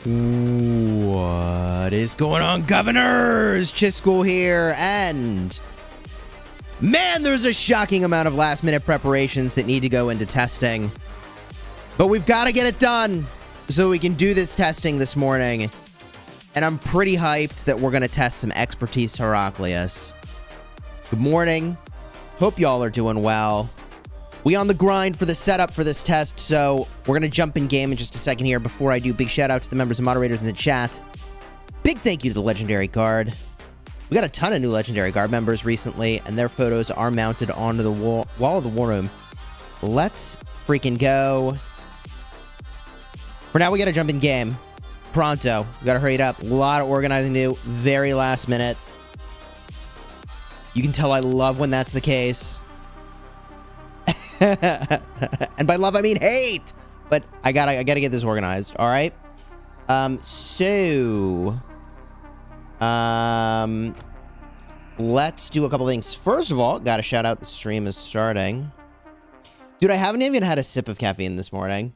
What is going on, governors? Chisgule here, and man, there's a shocking amount of last-minute preparations that need to go into testing. But we've got to get it done so we can do this testing this morning. And I'm pretty hyped that we're going to test some expertise to Heraclius. Good morning. Hope y'all are doing well. We on the grind for the setup for this test, so we're going to jump in game in just a second here. Before I do, big shout out to the members and moderators in the chat. Big thank you to the Legendary Guard. We got a ton of new Legendary Guard members recently, and their photos are mounted onto the wall of the War Room. Let's freaking go. For now, we got to jump in game. Pronto. We got to hurry it up. A lot of organizing to do. Very last minute. You can tell I love when that's the case. And by love, I mean hate. But I gotta get this organized. All right. Let's do a couple things. First of all, gotta shout out the stream is starting. Dude, I haven't even had a sip of caffeine this morning.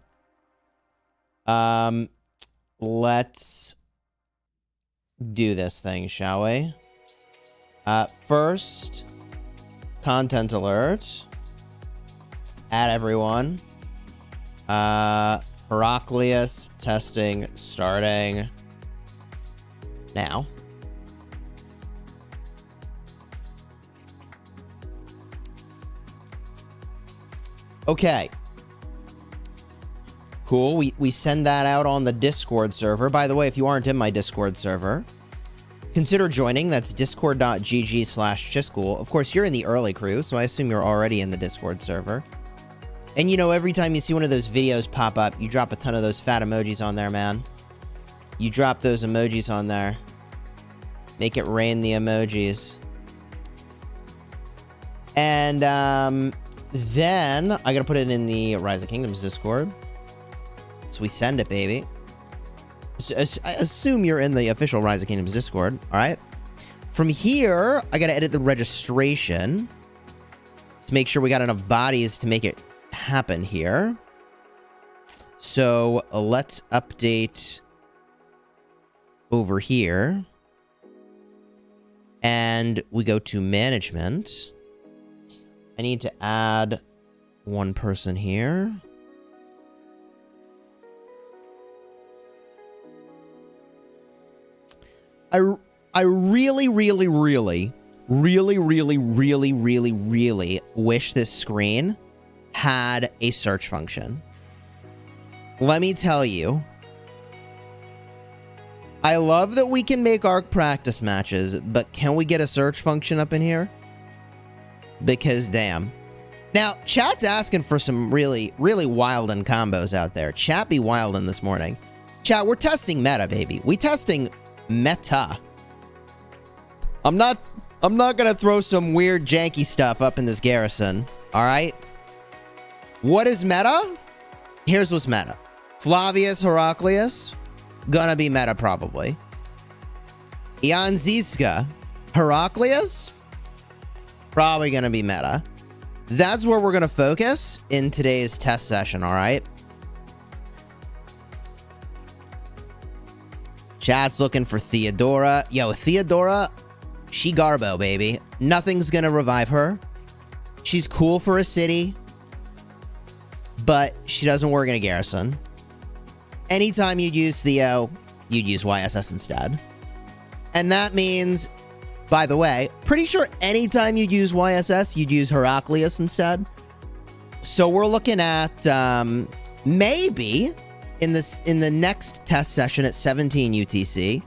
Let's do this thing, shall we? First, content alert. Add everyone. Heraclius testing starting now. Okay. Cool. We send that out on the Discord server. By the way, if you aren't in my Discord server, consider joining. That's discord.gg/Chisgule. Of course, you're in the early crew, so I assume you're already in the Discord server. And, you know, every time you see one of those videos pop up, you drop a ton of those fat emojis on there, man. You drop those emojis on there. Make it rain the emojis. And then I got to put it in the Rise of Kingdoms Discord. So we send it, baby. I assume you're in the official Rise of Kingdoms Discord. All right. From here, I got to edit the registration to make sure we got enough bodies to make it happen here. So let's update over here. And we go to management. I need to add one person here. I really wish this screen had a search function. Let me tell you, I love that we can make ARC practice matches, but can we get a search function up in here? Because damn. Now, chat's asking for some really wildin' combos out there. Chat be wildin' this morning. Chat, we're testing meta, baby. We testing meta. I'm not gonna throw some weird janky stuff up in this garrison. All right. What is meta? Here's what's meta. Flavius Heraclius, gonna be meta probably. Ian Ziska, Heraclius, probably gonna be meta. That's where we're gonna focus in today's test session, all right? Chat's looking for Theodora. Yo, Theodora, she Garbo, baby. Nothing's gonna revive her. She's cool for a city, but she doesn't work in a garrison. Anytime you'd use Theo, you'd use YSS instead. And that means, by the way, pretty sure anytime you'd use YSS, you'd use Heraclius instead. So we're looking at maybe in the next test session at 17 UTC,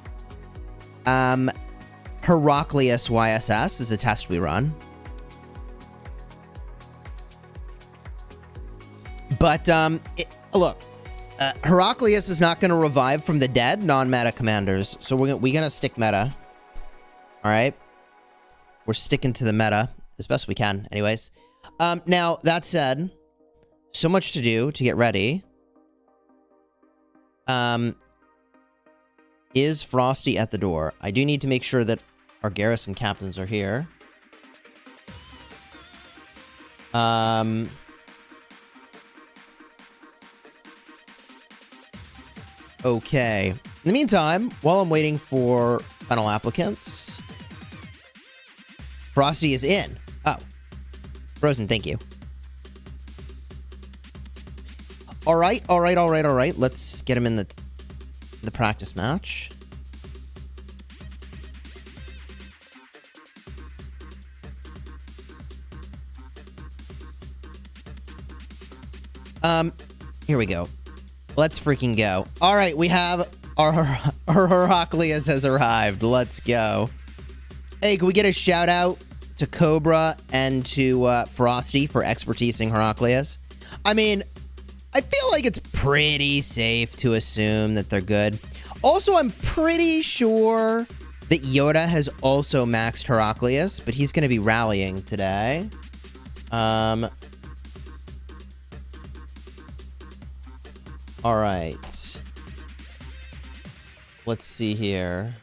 Heraclius YSS is a test we run. But look, Heraclius is not going to revive from the dead non-meta commanders, so we're gonna stick meta. All right, we're sticking to the meta as best we can, anyways. Now that said, so much to do to get ready. Is Frosty at the door? I do need to make sure that our garrison captains are here. Okay. In the meantime, while I'm waiting for final applicants, Frosty is in. Oh. Frozen, thank you. All right. Let's get him in the practice match. Here we go. Let's freaking go. All right, we have our Heraclius has arrived. Let's go. Hey, can we get a shout out to Cobra and to Frosty for expertising Heraclius? I mean, I feel like it's pretty safe to assume that they're good. Also, I'm pretty sure that Yoda has also maxed Heraclius, but he's going to be rallying today. All right. Let's see here.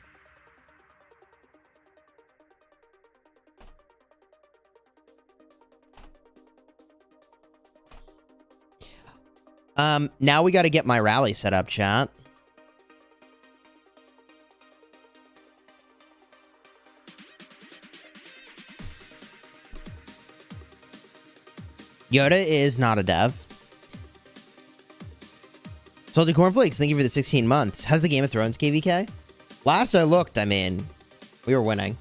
Now we got to get my rally set up, chat. Yoda is not a dev. Salty Cornflakes, thank you for the 16 months. How's the Game of Thrones KVK? Last I looked, I mean, we were winning.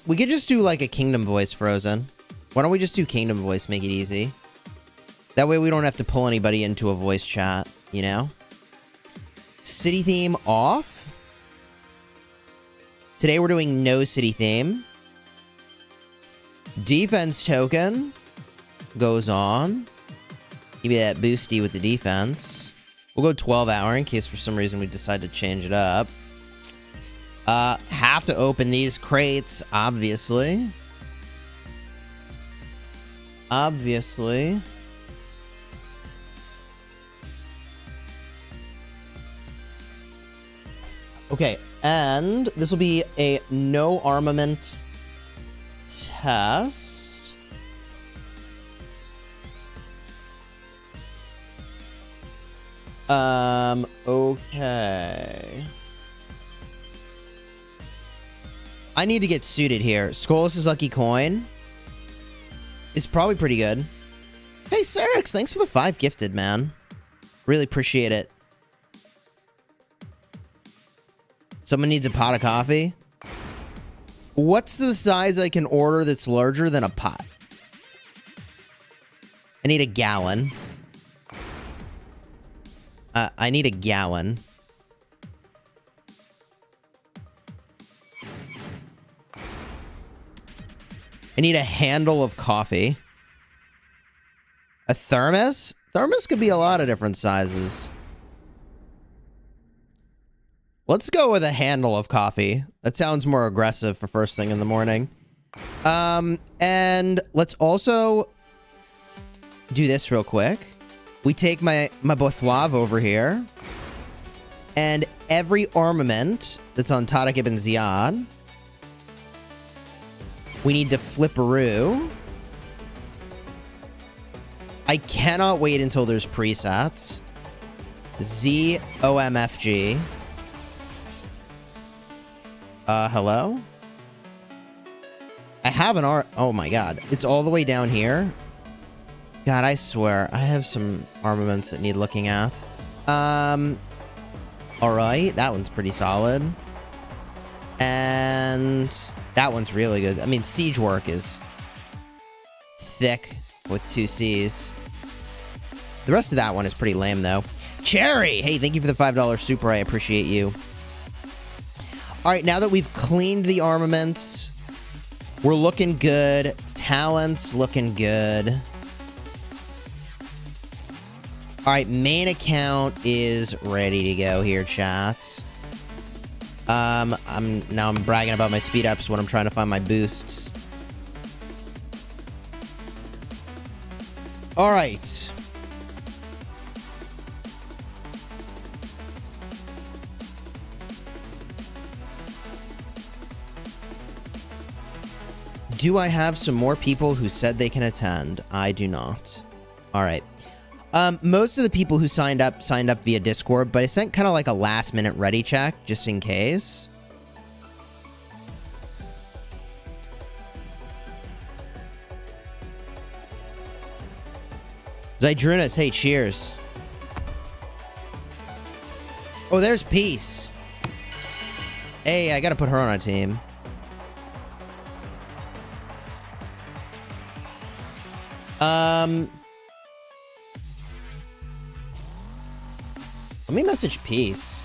We could just do like a Kingdom voice, Frozen. Why don't we just do Kingdom voice, make it easy? That way we don't have to pull anybody into a voice chat, you know? City theme off. Today we're doing no city theme. Defense token goes on. Give me that boosty with the defense. We'll go 12 hour in case for some reason we decide to change it up. Have to open these crates, obviously. Obviously. Okay, and this will be a no armament test. Okay. I need to get suited here. Skolas' lucky coin is probably pretty good. Hey, Sarix, thanks for the 5 gifted, man. Really appreciate it. Someone needs a pot of coffee. What's the size I can order that's larger than a pot? I need a gallon. I need a gallon. I need a handle of coffee. A thermos? Thermos could be a lot of different sizes. Let's go with a handle of coffee. That sounds more aggressive for first thing in the morning. And let's also do this real quick. We take my boy Flav over here. And every armament that's on Tariq ibn Ziyad, we need to flipperoo. I cannot wait until there's presets. ZOMFG. Hello? I have an art. Oh my god. It's all the way down here. God, I swear. I have some armaments that need looking at. Alright. That one's pretty solid. And that one's really good. I mean, siege work is thick with 2 C's. The rest of that one is pretty lame, though. Cherry! Hey, thank you for the $5 super. I appreciate you. Alright, now that we've cleaned the armaments, we're looking good. Talent's looking good. Alright, main account is ready to go here, chats. I'm bragging about my speed ups when I'm trying to find my boosts. Alright. Do I have some more people who said they can attend? I do not. Alright. Most of the people who signed up via Discord, but I sent kind of like a last-minute ready check, just in case. Zydrunas, hey, cheers. Oh, there's Peace. Hey, I gotta put her on a team. Let me message Peace.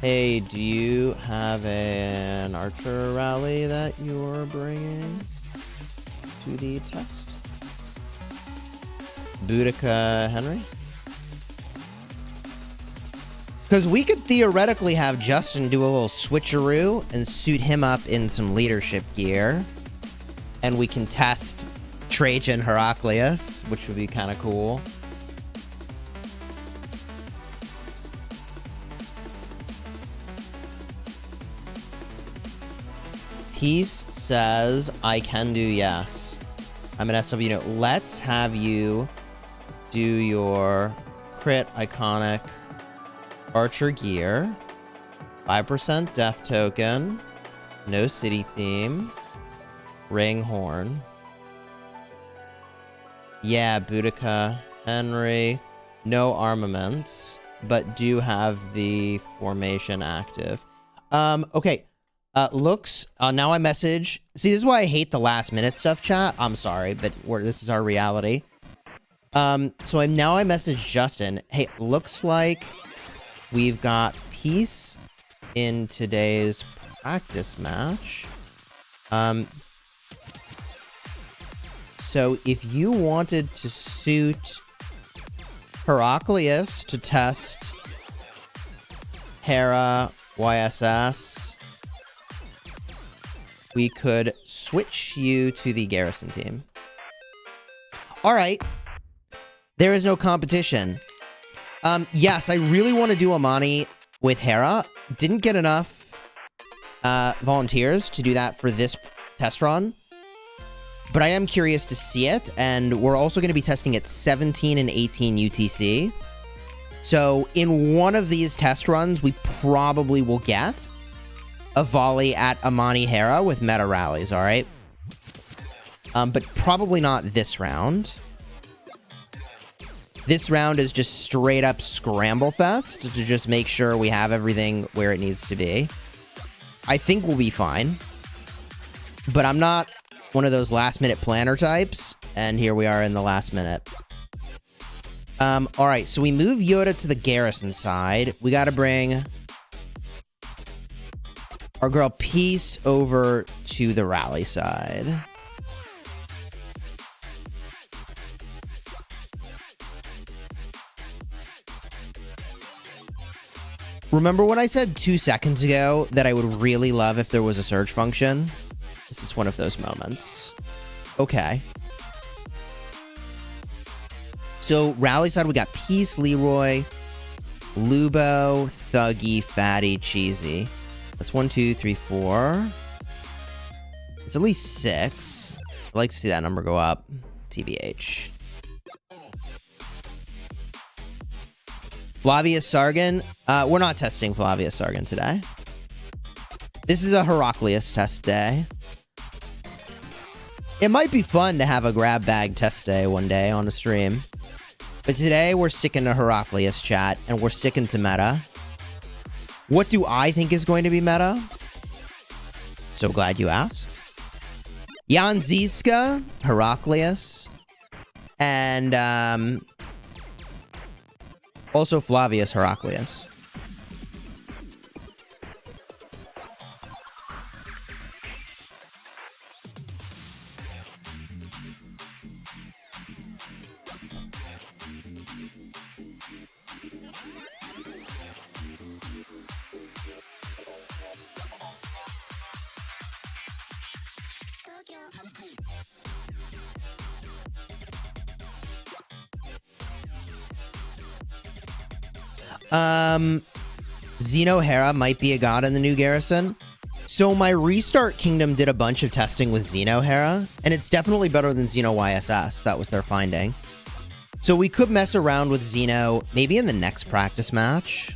Hey, do you have an archer rally that you're bringing to the test? Boudica Henry? Because we could theoretically have Justin do a little switcheroo and suit him up in some leadership gear. And we can test Trajan Heraclius, which would be kind of cool. Peace says, I can do yes. I'm an SW note. Let's have you do your crit iconic archer gear. 5% def token. No city theme. Ring horn. Yeah, Boudica Henry. No armaments, but do have the formation active. Okay. Looks, now I message. See, this is why I hate the last minute stuff, chat. I'm sorry, but this is our reality. So I message Justin. Hey, looks like we've got Peace in today's practice match. So if you wanted to suit Heraclius to test Hera YSS, we could switch you to the garrison team. All right. There is no competition. Yes, I really want to do Amani with Hera. Didn't get enough volunteers to do that for this test run. But I am curious to see it. And we're also going to be testing at 17 and 18 UTC. So in one of these test runs, we probably will get a volley at Amani Hera with meta rallies, all right? But probably not this round. This round is just straight up scramble fest to just make sure we have everything where it needs to be. I think we'll be fine. But I'm not one of those last minute planner types. And here we are in the last minute. All right, so we move Yoda to the garrison side. We got to bring our girl Peace over to the rally side. Remember when I said 2 seconds ago that I would really love if there was a surge function? This is one of those moments. Okay. So rally side, we got Peace, Leroy, Lubo, Thuggy, Fatty, Cheesy. That's 1, 2, 3, 4. It's at least 6. I'd like to see that number go up. TBH. Flavius Sargon. We're not testing Flavius Sargon today. This is a Heraclius test day. It might be fun to have a grab bag test day one day on a stream. But today we're sticking to Heraclius, chat, and we're sticking to meta. What do I think is going to be meta? So glad you asked. Jan Zizka, Heraclius, and also Flavius Heraclius. Xeno Hera might be a god in the new garrison. So my Restart Kingdom did a bunch of testing with Xeno Hera, and it's definitely better than Xeno YSS. That was their finding. So we could mess around with Xeno maybe in the next practice match.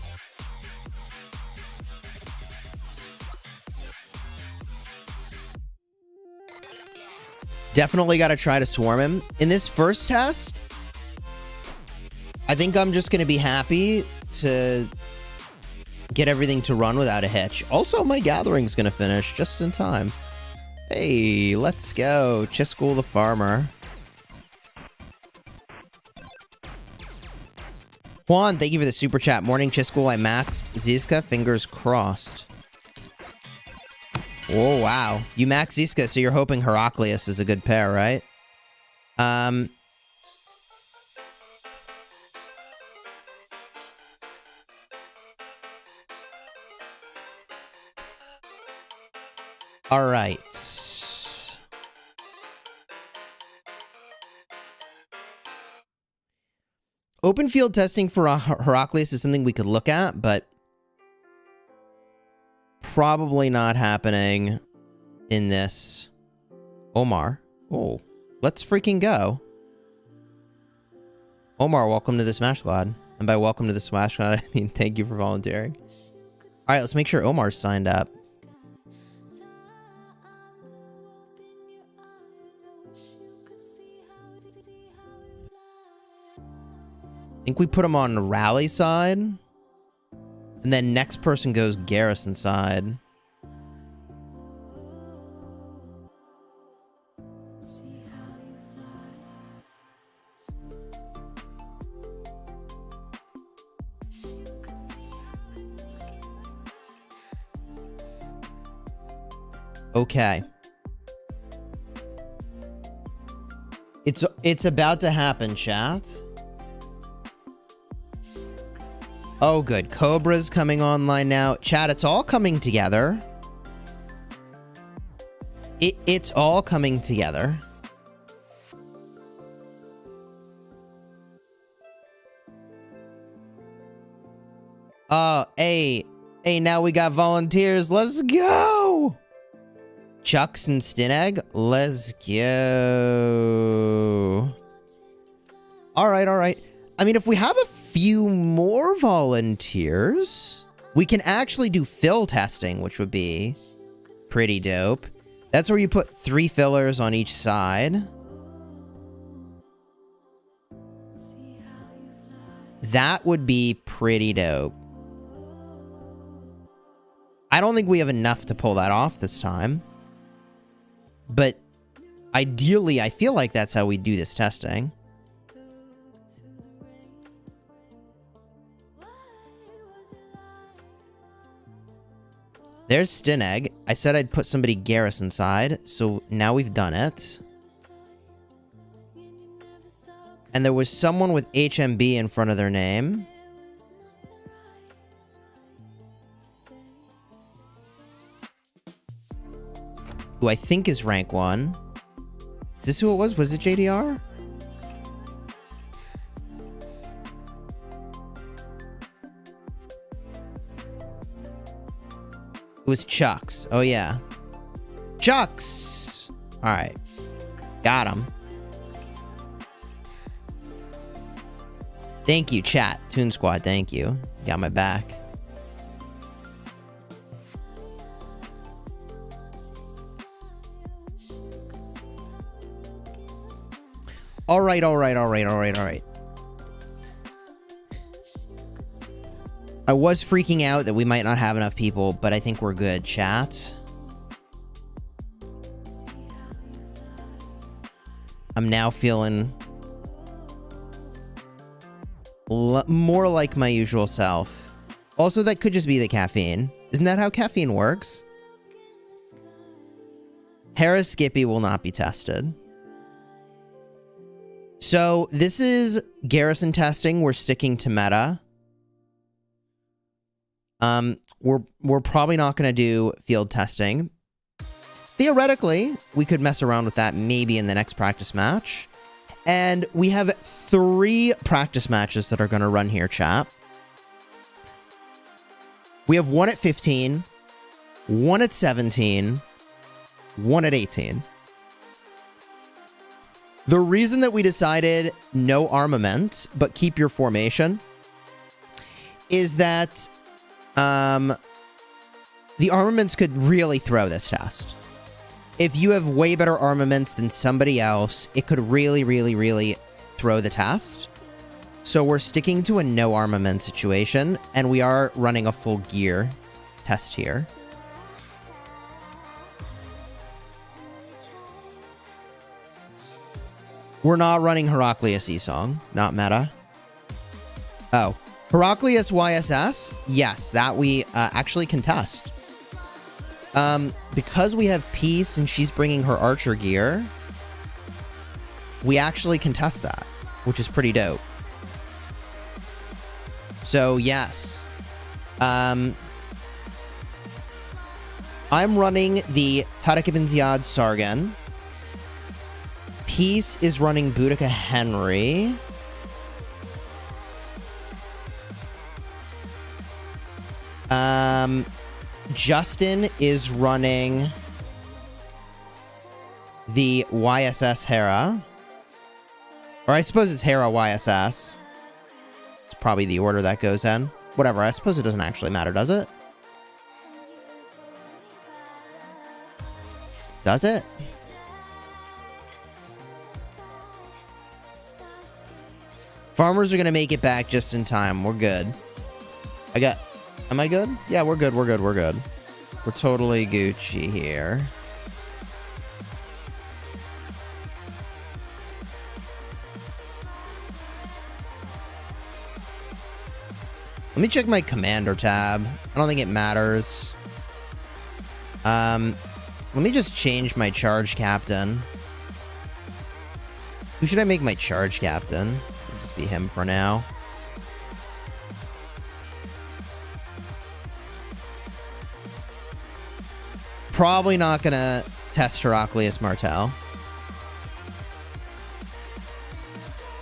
Definitely got to try to swarm him. In this first test, I think I'm just going to be happy to get everything to run without a hitch. Also, my gathering's going to finish just in time. Hey, let's go. Chisgule the farmer. Juan, thank you for the super chat. Morning, Chisgule. I maxed Zizka. Fingers crossed. Oh, wow. You max Zizka, so you're hoping Heraclius is a good pair, right? All right. Open field testing for Heraclius is something we could look at, but probably not happening in this. Omar. Oh, let's freaking go. Omar, welcome to the Smash Squad. And by welcome to the Smash Squad, I mean thank you for volunteering. All right, let's make sure Omar's signed up. I think we put him on the rally side. And then next person goes garrison side. Okay. It's about to happen, chat. Oh, good. Cobra's coming online now. Chat, it's all coming together. It's all coming together. Hey, now we got volunteers. Let's go! Chucks and Stinegg. Let's go. All right. I mean, if we have a few more volunteers, we can actually do fill testing, which would be pretty dope. That's where you put 3 fillers on each side. That would be pretty dope. I don't think we have enough to pull that off this time. But ideally, I feel like that's how we do this testing. There's Stinegg. I said I'd put somebody garrison side, so now we've done it. And there was someone with HMB in front of their name. Who I think is rank 1. Is this who it was? Was it JDR? It was Chucks. Oh, yeah. Chucks! Alright. Got him. Thank you, chat. Toon Squad, thank you. Got my back. Alright. I was freaking out that we might not have enough people, but I think we're good, chat. I'm now feeling more like my usual self. Also, that could just be the caffeine. Isn't that how caffeine works? Hera Skippy will not be tested. So, this is garrison testing. We're sticking to meta. We're probably not going to do field testing. Theoretically, we could mess around with that maybe in the next practice match. And we have 3 practice matches that are going to run here, chat. We have 1 at 15, 1 at 17, 1 at 18. The reason that we decided no armament, but keep your formation, is that the armaments could really throw this test. If you have way better armaments than somebody else, it could really, really, really throw the test. So we're sticking to a no armament situation, and we are running a full gear test here. We're not running Heraclius E-Song, not meta. Oh, Heraclius YSS? Yes, that we actually contest. Because we have peace and she's bringing her archer gear, we actually contest that, which is pretty dope. So, yes. I'm running the Tariq ibn Ziyad Sargon. Peace is running Boudica Henry. Justin is running the YSS Hera. Or I suppose it's Hera YSS. It's probably the order that goes in. Whatever, I suppose it doesn't actually matter, does it? Does it? Farmers are going to make it back just in time. We're good. Am I good? Yeah, we're good. We're good. We're good. We're totally Gucci here. Let me check my commander tab. I don't think it matters. Let me just change my charge captain. Who should I make my charge captain? It'll just be him for now. Probably not gonna test Heraclius Martel.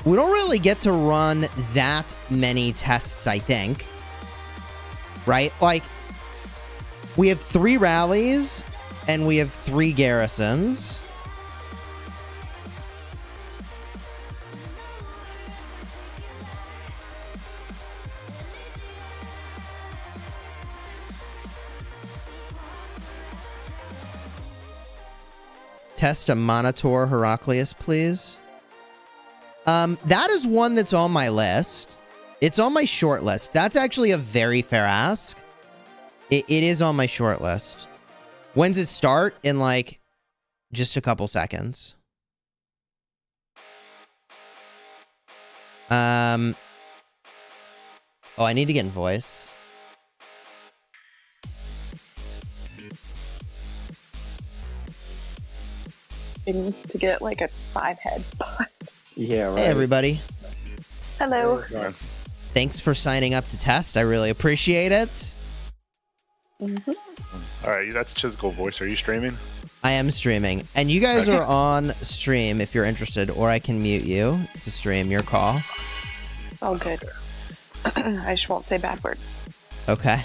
We don't really get to run that many tests, I think. Right? Like, we have 3 rallies, and we have 3 garrisons. Test a Monitor Heraclius, please. That is one that's on my list. It's on my short list. That's actually a very fair ask. It is on my short list. When's it start? In like just a couple seconds. Oh, I need to get in voice. To get like a 5-head bot. Yeah, right. Hey, everybody. Hello. Thanks for signing up to test. I really appreciate it. Mm-hmm. All right, that's Chisgule voice. Are you streaming? I am streaming. And you guys are on stream if you're interested, or I can mute you to stream your call. Oh, good. I just won't say bad words. Okay.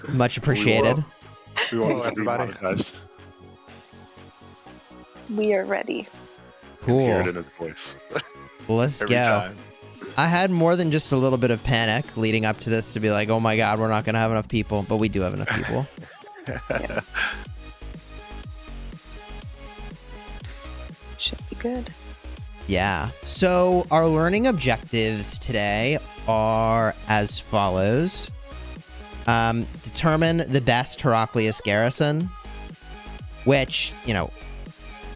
Much appreciated. We won't Hello, everybody. demonetized. We are ready. Cool. Hear it in his voice. Let's Every go. time. I had more than just a little bit of panic leading up to this to be like, oh my god, we're not going to have enough people. But we do have enough people. Yeah. Should be good. Yeah. So our learning objectives today are as follows. Determine the best Heraclius garrison, which, you know,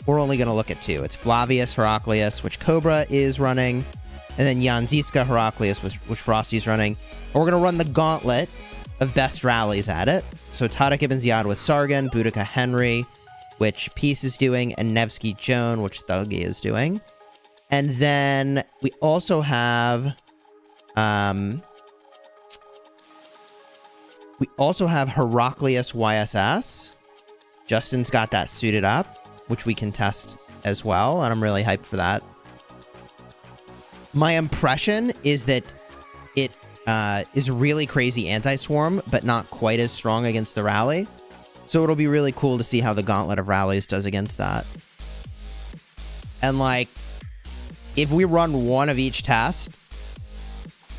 we're only going to look at 2. It's Flavius Heraclius, which Cobra is running, and then Yanziska Heraclius, which Frosty's running. And we're going to run the gauntlet of best rallies at it. So Tariq ibn Ziyad with Sargon, Boudica Henry, which Peace is doing, and Nevsky Joan, which Thuggy is doing. And then we also have Heraclius YSS. Justin's got that suited up, which we can test as well, and I'm really hyped for that. My impression is that it is really crazy anti-swarm, but not quite as strong against the rally. So it'll be really cool to see how the Gauntlet of Rallies does against that. And, like, if we run one of each test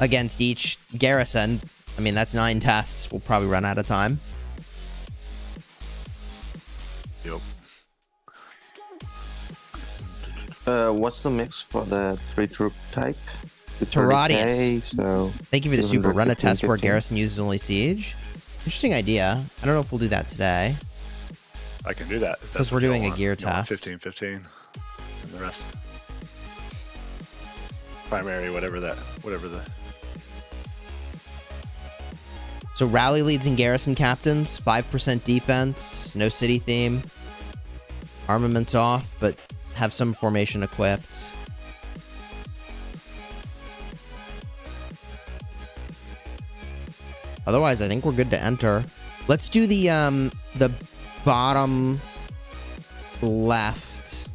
against each garrison, I mean, that's 9 tests. We'll probably run out of time. Yep. What's the mix for the 3-troop type? Taradius. So Thank you for the super. Run a 15, test where 15. garrison uses only siege. Interesting idea. I don't know if we'll do that today. I can do that. if that's 'Cause we're what y'all doing a want. gear You want test. 15, 15, and the rest. Primary, whatever the. So rally leads and garrison captains, 5% defense, no city theme, armaments off, but have some formation equipped. Otherwise, I think we're good to enter. Let's do the bottom left.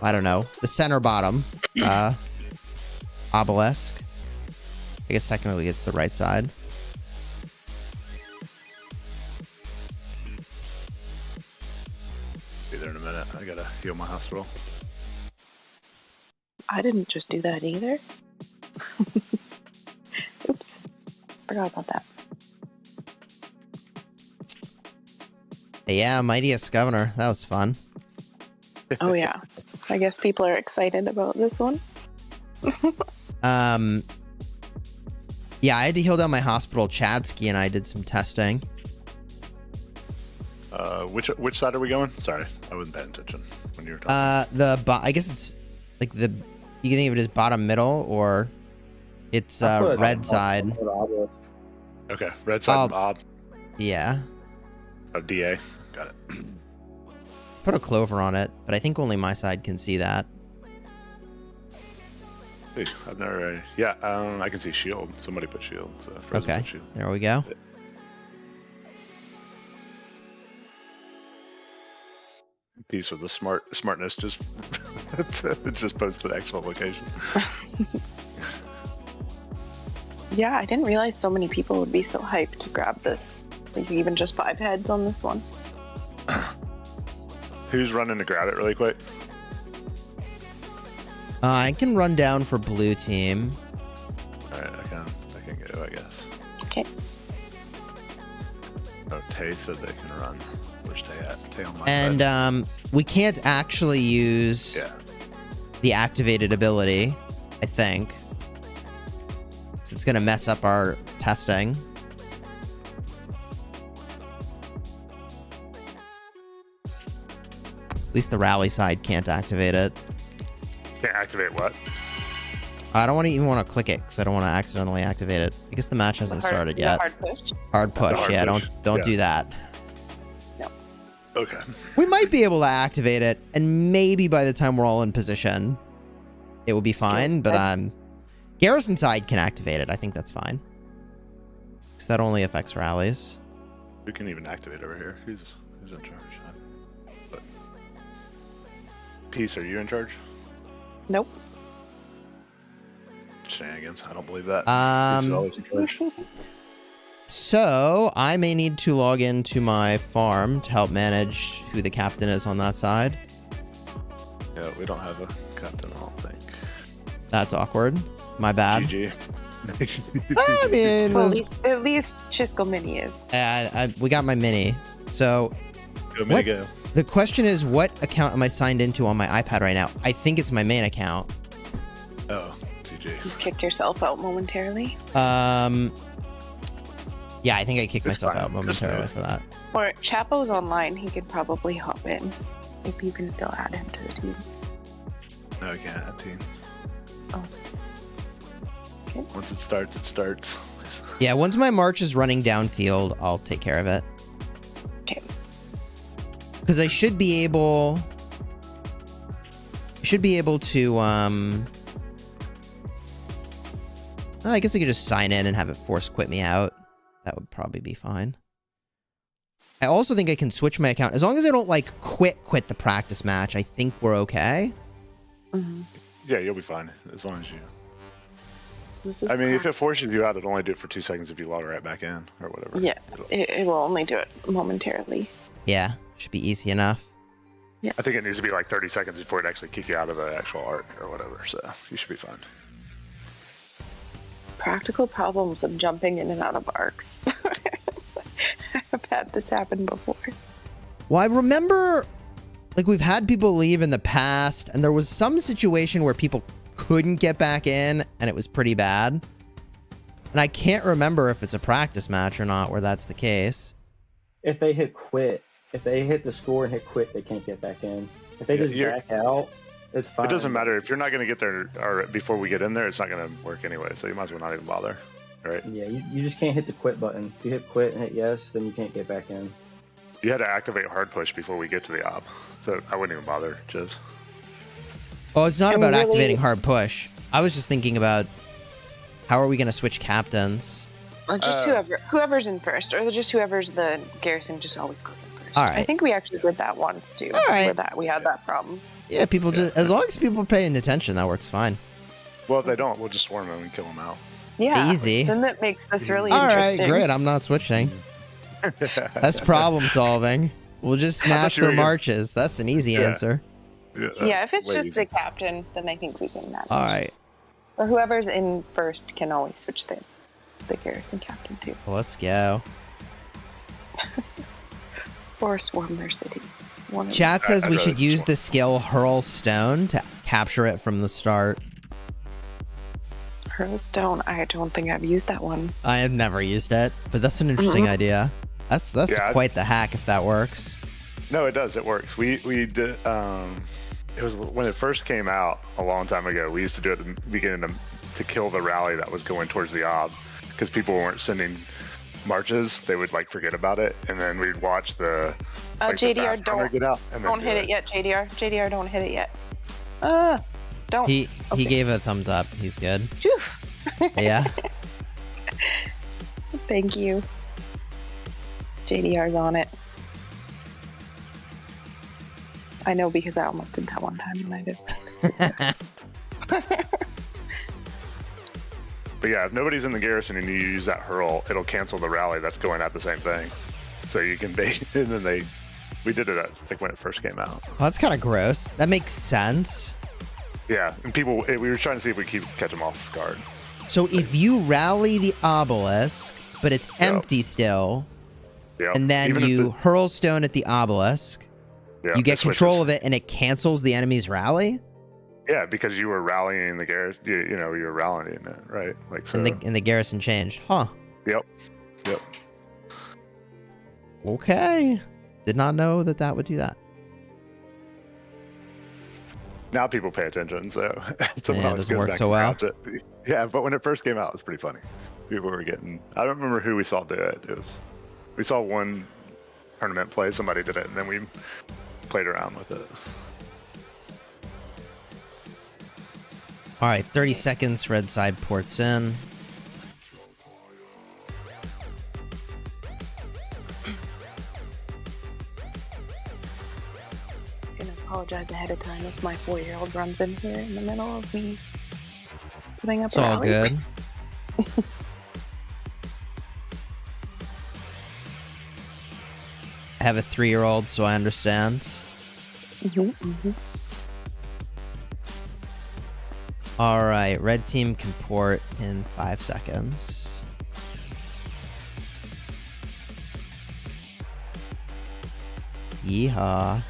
I don't know, the center bottom obelisk. I guess technically it's the right side. Be there in a minute. I gotta heal my hospital. I didn't just do that either. Oops. Forgot about that. Yeah, Mightiest Governor. That was fun. Oh, yeah. I guess people are excited about this one. Yeah, I had to heal down my hospital. Chadsky and I did some testing. Which side are we going? Sorry, I wasn't paying attention when you were talking. I guess it's like you can think of it as bottom middle, or it's red side. Okay, red side odd. Yeah. Oh, DA. Got it. Put a clover on it, but I think only my side can see that. Hey, I've never. Yeah, I can see shield. Somebody put shield. So Frozen Okay, put shield. there we go. Piece with the smartness just just post the actual location. Yeah, I didn't realize so many people would be so hyped to grab this. Like, even just 5 heads on this one. Who's running to grab it really quick? I can run down for blue team. All right, I can go, I guess. Okay. Oh, Tay said they can run. Where's Tay at? Tay on my And side. we can't actually use Yeah. the activated ability, I think. So it's going to mess up our testing. At least the rally side can't activate it. Can't activate what? I don't even want to click it because I don't want to accidentally activate it. I guess the match hasn't started the yet. hard push. Hard push. hard Yeah, push. don't Yeah. do that. Okay. We might be able to activate it, and maybe by the time we're all in position, it will be fine. But garrison side can activate it. I think that's fine because that only affects rallies. We can even activate over here. Who's in charge? But Peace, are you in charge? Nope. Shenanigans. I don't believe that. Peace is Um, always in charge. So I may need to log into my farm to help manage who the captain is on that side. Yeah, we don't have a captain, I don't think. That's awkward. My bad. GG. I mean, Well, at least Chisgule Mini is. we got my mini. So Go, What? go. the question is, what account am I signed into on my iPad right now? I think it's my main account. Oh, GG. You kicked yourself out momentarily. Yeah, I think I kicked It's myself fine. out momentarily for that. Or Chapo's online. He could probably hop in if you can still add him to the team. No, I can't add teams. Oh. Okay. Once it starts, it starts. Yeah, once my march is running downfield, I'll take care of it. Okay. Because I should be able to, I guess I could just sign in and have it force quit me out. That would probably be fine. I also think I can switch my account. As long as I don't, like, quit the practice match, I think we're okay. Mm-hmm. Yeah, you'll be fine as long as you. This is I mean, if crap. it forces you out, it'll only do it for 2 seconds if you log right back in or whatever. Yeah, It'll- it will only do it momentarily. Yeah, should be easy enough. I think it needs to be like 30 seconds before it actually kick you out of the actual arc or whatever. So you should be fine. Practical problems of jumping in and out of arcs. I've had this happen before. Well, I remember, like, we've had people leave in the past, and there was some situation where people couldn't get back in, and it was pretty bad. And I can't remember if it's a practice match or not where that's the case. If they hit quit, if they hit the score and hit quit, they can't get back in. If they just back out, it's fine. It doesn't matter. If you're not going to get there or before we get in there, it's not going to work anyway. So you might as well not even bother. Right? Yeah, you just can't hit the quit button. If you hit quit and hit yes, then you can't get back in. You had to activate hard push before we get to the ob. So I wouldn't even bother, Chiz. Oh, it's not And about really- activating hard push. I was just thinking about how are we going to switch captains? Well, just whoever's in first, or just whoever's the garrison just always goes in first. All right. I think we actually did that once too. All right. Where we had that problem. Yeah, people just, as long as people are paying attention, that works fine. Well, if they don't, we'll just swarm them and kill them out. Yeah. Easy. Then that makes this really All right, interesting. great. I'm not switching. That's problem solving. We'll just snatch you were their gonna- marches. That's an easy answer. Yeah, if it's way just easier. the captain, then I think we can manage. All right. Or whoever's in first can always switch the garrison captain too. Well, let's go. Or swarm their city. One of Chat says I'd we rather should use swarm. the skill Hurl Stone to capture it from the start. them. Hurl stone. I don't think I've used that one. I have never used it, but that's an interesting idea. That's Yeah, quite the hack if that works. No, it does. It works. We did. It was when it first came out a long time ago. We used to do it at the beginning to kill the rally that was going towards the ob, because people weren't sending marches. They would like forget about it, and then we'd watch the like, the JDR, fast runner don't- get out. And then Don't do hit it yet, JDR. JDR, don't hit it yet. Don't. He Okay. gave a thumbs up. He's good. Phew. Yeah. Thank you. JDR's on it. I know because I almost did that one time and I did. But yeah, if nobody's in the garrison and you use that hurl, it'll cancel the rally that's going at the same thing. So you can bait, and then we did it at, like when it first came out. Well, that's kind of gross. That makes sense. Yeah, and people, we were trying to see if we could catch them off guard. So if you rally the obelisk, but it's empty still, Yeah, and then even if you hurl stone at the obelisk, yeah, you get it control switches. of it, and it cancels the enemy's rally, Yeah, because you were rallying the garrison. You know, you were rallying it, right? Like so. and the garrison changed. Huh. Yep. Yep. Okay. Did not know that would do that. Now people pay attention, so Yeah, it doesn't work so well. Yeah, but when it first came out, it was pretty funny. People were getting. I don't remember who we saw do it. We saw one tournament play. Somebody did it, and then we played around with it. All right, 30 seconds. Red side ports in. I'm gonna apologize ahead of time if my 4-year-old runs in here in the middle of me putting up It's a all rally. good. I have a 3-year-old, so I understand. All right, red team can port in 5 seconds. Yeehaw.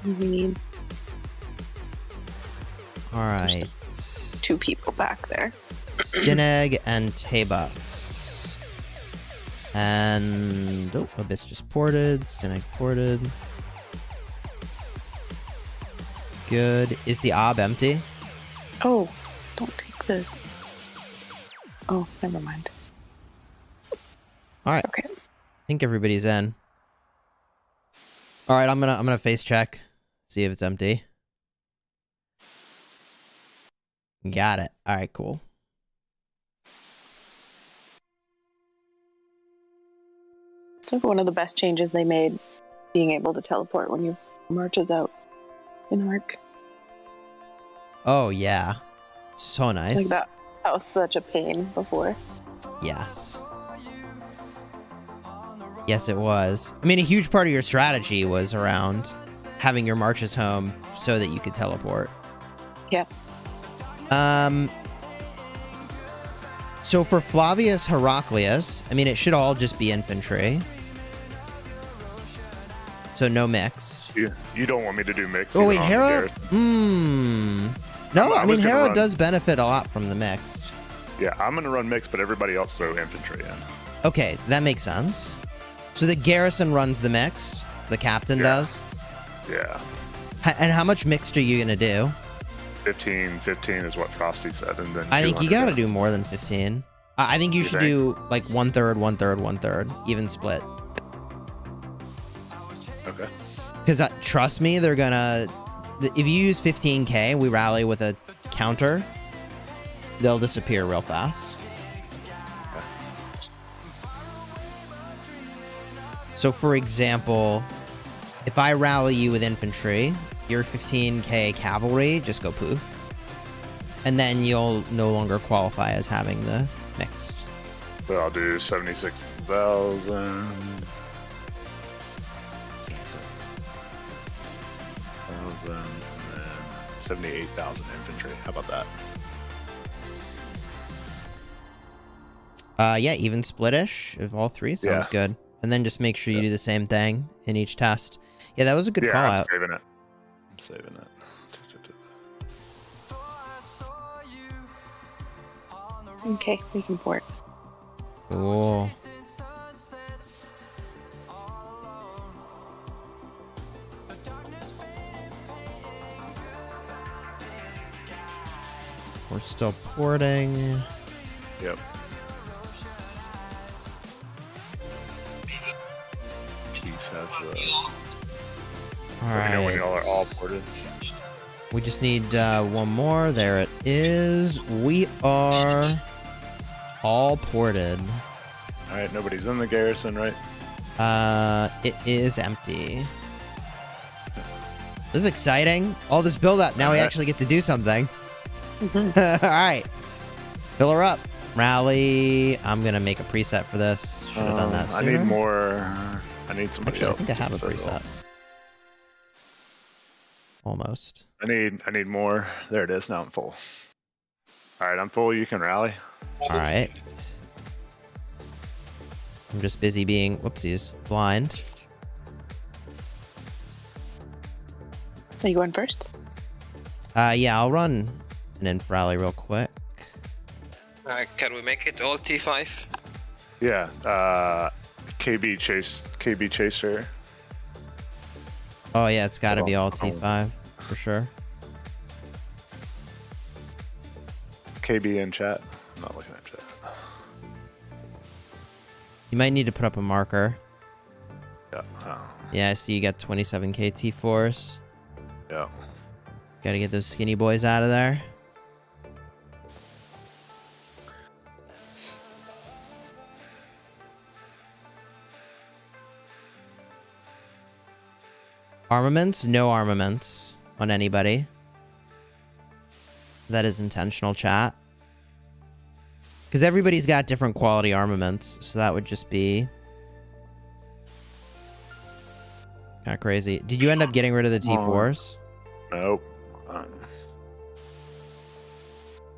We need All right. 2 people back there. Stineg and Taybux. And Abyss just ported. Stineg ported. Good. Is the ob empty? Oh, don't take this. Oh, never mind. All right. Okay. I think everybody's in. All right, I'm gonna face check, see if it's empty. Got it. All right, cool. It's like one of the best changes they made, being able to teleport when you marches out in Arc. Oh yeah, so nice. Like that was such a pain before. Yes. Yes, it was. I mean, a huge part of your strategy was around having your marches home so that you could teleport. Yeah. So for Flavius Heraclius, I mean, it should all just be infantry. So no mixed. You don't want me to do mixed? Oh, wait, even on Hera? Garrison? No, I mean, Hera run- does benefit a lot from the mixed. Yeah, I'm going to run mixed, but everybody else throw infantry in. Okay, that makes sense. So the garrison runs the mixed. The captain Yeah. does. Yeah. And how much mixed are you going to do? 15 is what Frosty said. And then I think you got to 200. do more than 15. I think you should do like 1/3, 1/3, 1/3, even split. Okay. Because trust me, they're gonna. If you use 15k, we rally with a counter. They'll disappear real fast. So, for example, if I rally you with infantry, your 15k cavalry just go poof, and then you'll no longer qualify as having the mixed. So I'll do 76,000. 78,000 infantry. How about that? Yeah, even splitish if all three sounds Yeah. good. And then just make sure you do the same thing in each test. Yeah, that was a good Yeah, call I'm out. saving it. I'm saving it. Okay, we can port. Cool. We're still porting. Yep. Peace has the. All Let me know when right. y'all are all ported. We just need one more. There it is. We are all ported. All right, nobody's in the garrison, right? It is empty. This is exciting. All this build up. Now we Alright. actually get to do something. All right. Fill her up. Rally. I'm going to make a preset for this. Should have done that I sooner. need more. I need somebody Actually, I else. think I have a to fill. preset. Almost. I need more. There it is. Now I'm full. All right, I'm full. You can rally. All right. I'm just busy being, whoopsies, blind. Are you going first? Yeah, I'll run an inf rally real quick. Can we make it all T5? Yeah. KB chaser. Oh yeah, it's got to be all Hold on. T5 for sure. KB in chat. I'm not looking at chat. You might need to put up a marker. Yeah. Yeah, I see you got 27k T4s. Yeah. Got to get those skinny boys out of there. Armaments? No armaments on anybody. That is intentional, chat. Because everybody's got different quality armaments, so that would just be kind of crazy. Did you end up getting rid of the T4s? Nope.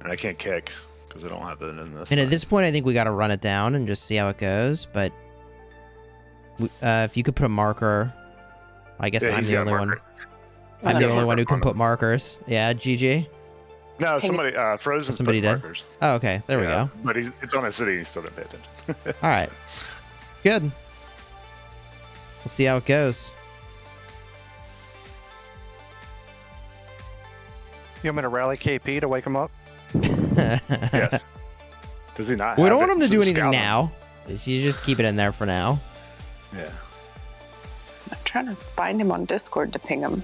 And I can't kick because I don't have it in this. And at thing. this point, I think we got to run it down and just see how it goes. But if you could put a marker, I guess Yeah, I'm he's the got a only one. marker. I'm He's the got a only one who marker can on put him. markers. Yeah, GG. No, Hey, somebody Frozen. Somebody did? Markers. Oh, okay. There we Yeah, go. But it's on a city. He still didn't pay attention. All right. Good. We'll see how it goes. You want me to rally KP to wake him up? Yes. Does he not? We have don't it? want him to So do anything scout him. now. You just keep it in there for now. Yeah. I'm trying to find him on Discord to ping him.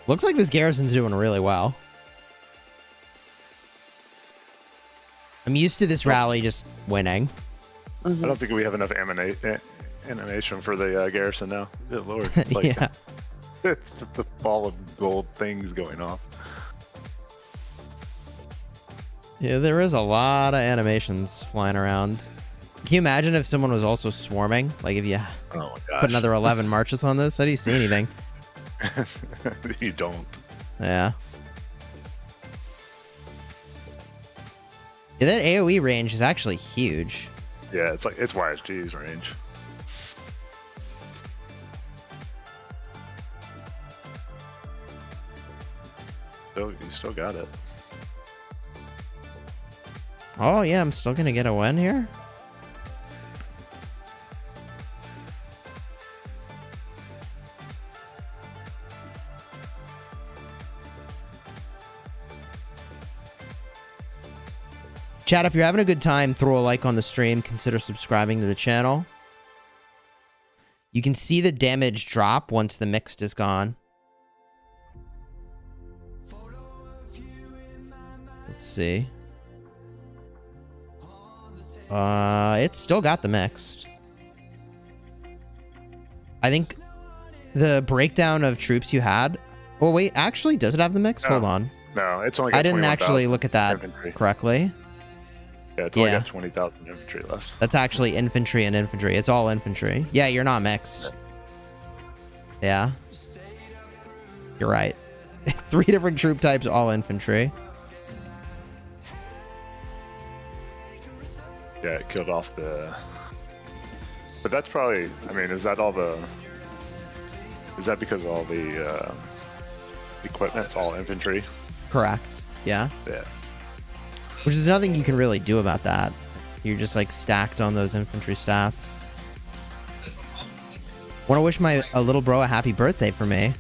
Looks like this garrison's doing really well. I'm used to this rally just winning. I don't think we have enough animation for the garrison now. Good lord. It's like Yeah. the ball of gold things going off. Yeah, there is a lot of animations flying around. Can you imagine if someone was also swarming? Like if you Oh my gosh. put another 11 marches on this? How do you see anything? You don't. Yeah. Yeah, that AoE range is actually huge. Yeah, it's YSG's range. You still got it. Oh, yeah, I'm still going to get a win here? Chat, if you're having a good time, throw a like on the stream. Consider subscribing to the channel. You can see the damage drop once the mixed is gone. Let's see. It's still got the mixed. I think the breakdown of troops you had... Oh, wait, actually, does it have the mixed? No. Hold on. No, it's only got I didn't actually look at that infantry. correctly. Yeah, it's only Yeah. got 20,000 infantry left. That's actually infantry and infantry. It's all infantry. Yeah, you're not mixed. Yeah. You're right. 3 different troop types, all infantry. Yeah, it killed off the... But that's probably... I mean, is that all the... Is that because of all the equipment's all infantry? Correct. Yeah. Yeah. Which is nothing you can really do about that. You're just like stacked on those infantry stats. Want to wish a little bro a happy birthday for me.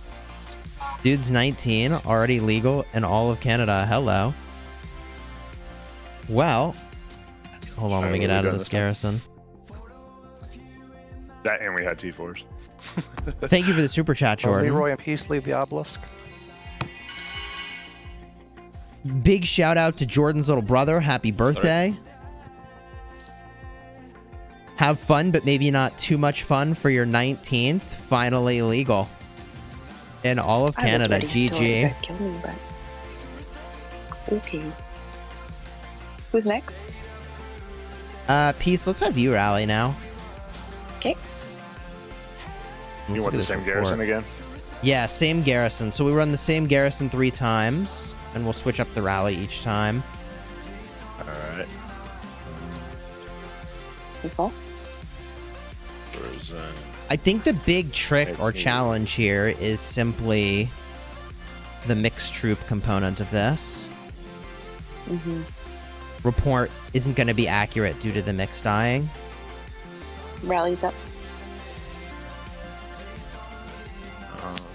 Dude's 19, already legal in all of Canada. Hello. Well, hold on, let me get out of this garrison. That and we had T4s. Thank you for the super chat, Jordan. Leroy and Peace leave the obelisk. Big shout out to Jordan's little brother. Happy birthday. Have fun, but maybe not too much fun for your 19th. Finally legal in all of Canada. I was ready to let you GG. guys kill me, but... Okay. Who's next? Peace, let's have you rally now. Okay. Let's You look want at the this same report. garrison again? Yeah, same garrison. So we run the same garrison 3 times, and we'll switch up the rally each time. Alright. People. I think the big trick or challenge here is simply the mixed troop component of this. Mm-hmm. Report isn't going to be accurate due to the mixed dying. Rallies up.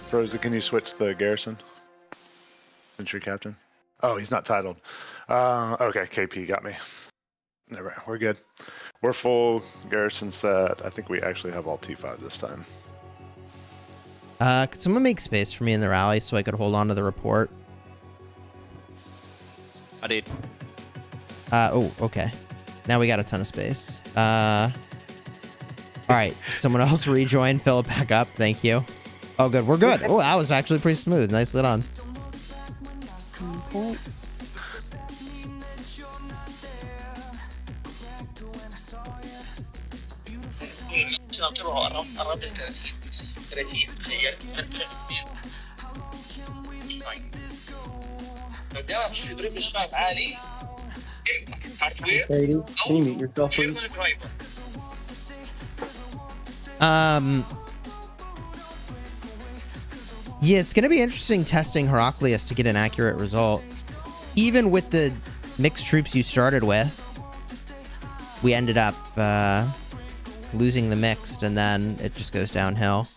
Frozen, can you switch the garrison? Since you're captain? Oh, he's not titled. Okay, KP got me. Never mind, we're good. We're full garrison set. I think we actually have all T5 this time. Could someone make space for me in the rally so I could hold on to the report? I did. Oh, okay. Now we got a ton of space. All right, someone else rejoin, fill it back up. Thank you. Oh, good. We're good. Oh, that was actually pretty smooth. Nicely done. Okay. Katie, can you mute yourself, please? Yeah, it's going to be interesting testing Heraclius to get an accurate result. Even with the mixed troops you started with, we ended up losing the mixed, and then it just goes downhill.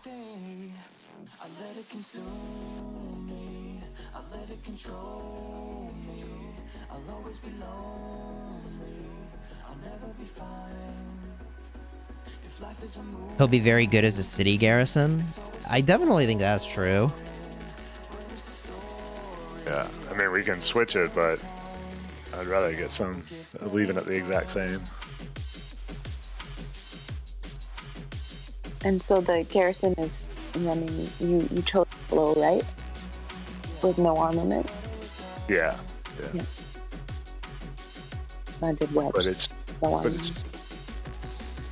He'll be very good as a city garrison. I definitely think that's true. Yeah, I mean, we can switch it, but I'd rather get some, leaving it the exact same. And so the garrison is running, you chose low, right? With no armament? Yeah. Yeah. I did wedge. But it's So, but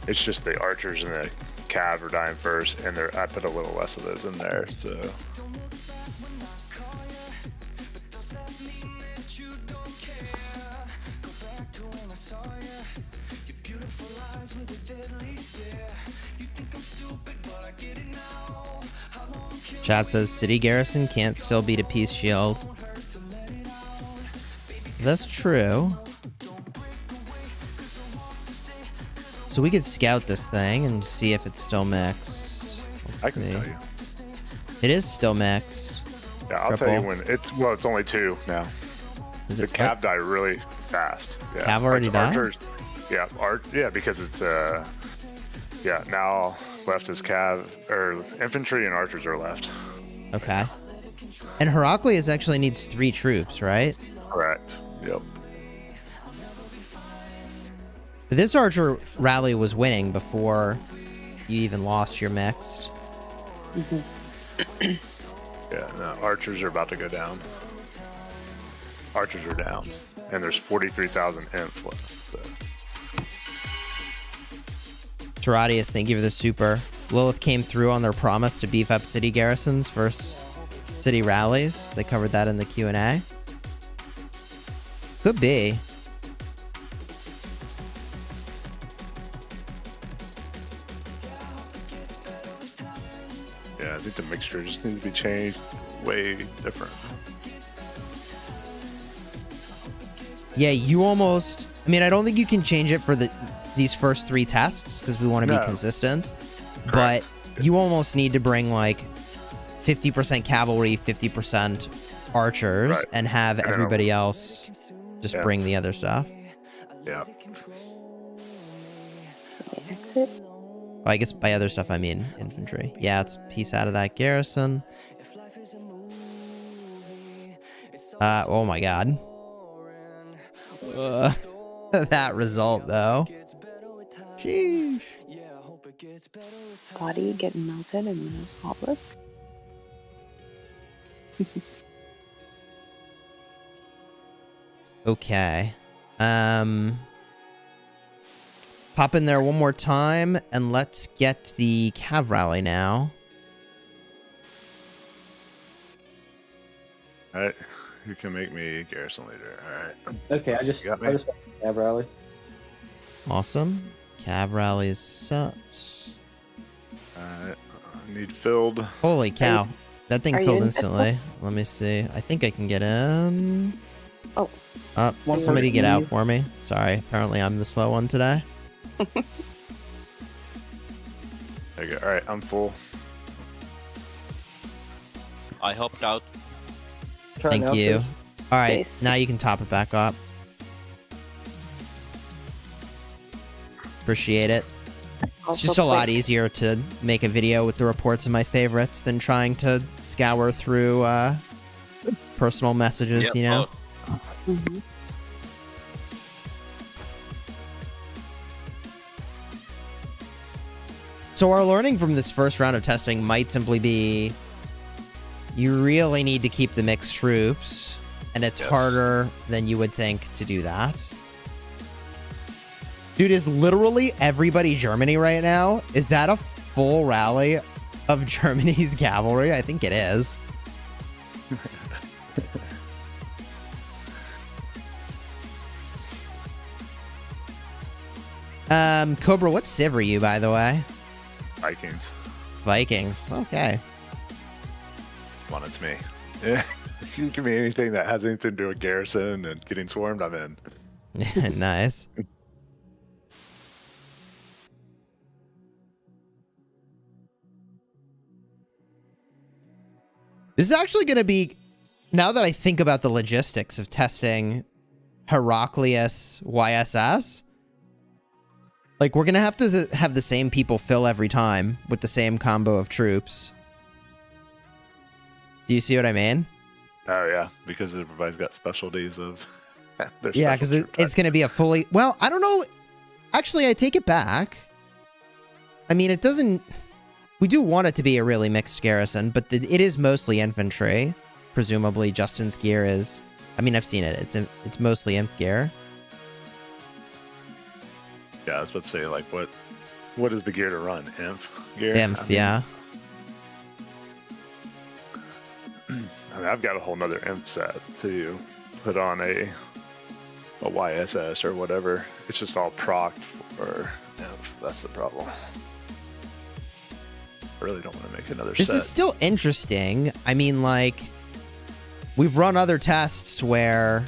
it's just the archers and the cav are dying first, and I put a little less of those in there. So Chat says city garrison can't still beat a peace shield. That's true. So we could scout this thing and see if it's still mixed. Let's I can see. tell you. It is still mixed. Yeah, I'll tell you Triple. when it's only 2 now. Is The it cav die really fast. Yeah. Cav already died? Archers, yeah, because it's yeah, now left is cav or infantry and archers are left. Okay. And Heraclius actually needs 3 troops, right? Correct. Yep. This archer rally was winning before you even lost your mixed. Yeah, no, archers are about to go down. Archers are down. And there's 43,000 inf left. So. Taradius, thank you for the super. Lilith came through on their promise to beef up city garrisons versus city rallies. They covered that in the Q&A. Could be. Yeah, I think the mixture just needs to be changed way different. Yeah, you almost... I mean, I don't think you can change it for these first 3 tests because we want to be No. consistent. Correct. But you almost need to bring like 50% cavalry, 50% archers, Right. and have then everybody else just Yeah. bring the other stuff. Yeah. exit. Well, I guess by other stuff I mean infantry. Yeah, it's piece out of that garrison. Oh my god. That result though. Sheesh. Body getting melted in those obelisks. Okay. Pop in there one more time and let's get the cav rally now. Alright. You can make me garrison leader. Alright. Okay, I just got me? have rally. Awesome. Cav rally is set. Alright. I need filled. Holy cow. That thing are you filled in instantly. Let me see. I think I can get in. Oh. One Somebody person get out leave. for me. Sorry. Apparently I'm the slow one today. There you go. Alright, I'm full. I hopped out. Try Thank now, you. please. All right. Nice. Now you can top it back up. Appreciate it. It's just a lot easier to make a video with the reports of my favorites than trying to scour through personal messages, Yep, you know? Mhm. So our learning from this first round of testing might simply be you really need to keep the mixed troops, and it's Yes. harder than you would think to do that. Dude, is literally everybody Germany right now? Is that a full rally of Germany's cavalry? I think it is. Cobra, what civ are you, by the way? Vikings. Vikings. Okay. Come on, it's me. Yeah. You give me anything that has anything to do with garrison and getting swarmed, I'm in. Nice. This is actually going to be, now that I think about the logistics of testing Heraclius YSS, like we're going to have the same people fill every time with the same combo of troops. Do you see what I mean? Oh yeah, because everybody's got specialties of. their Yeah, special because troop it's going to be a fully... Well, I don't know. Actually, I take it back. I mean, it doesn't... We do want it to be a really mixed garrison, but it is mostly infantry. Presumably, Justin's gear is... I mean, I've seen it. It's mostly inf gear. Yeah, I was about to say, like, what is the gear to run? Imp gear? Imp, yeah. I mean, I've got a whole nother imp set to put on a YSS or whatever. It's just all procced for imp. That's the problem. I really don't want to make another This set. is still interesting. I mean, like, we've run other tests where,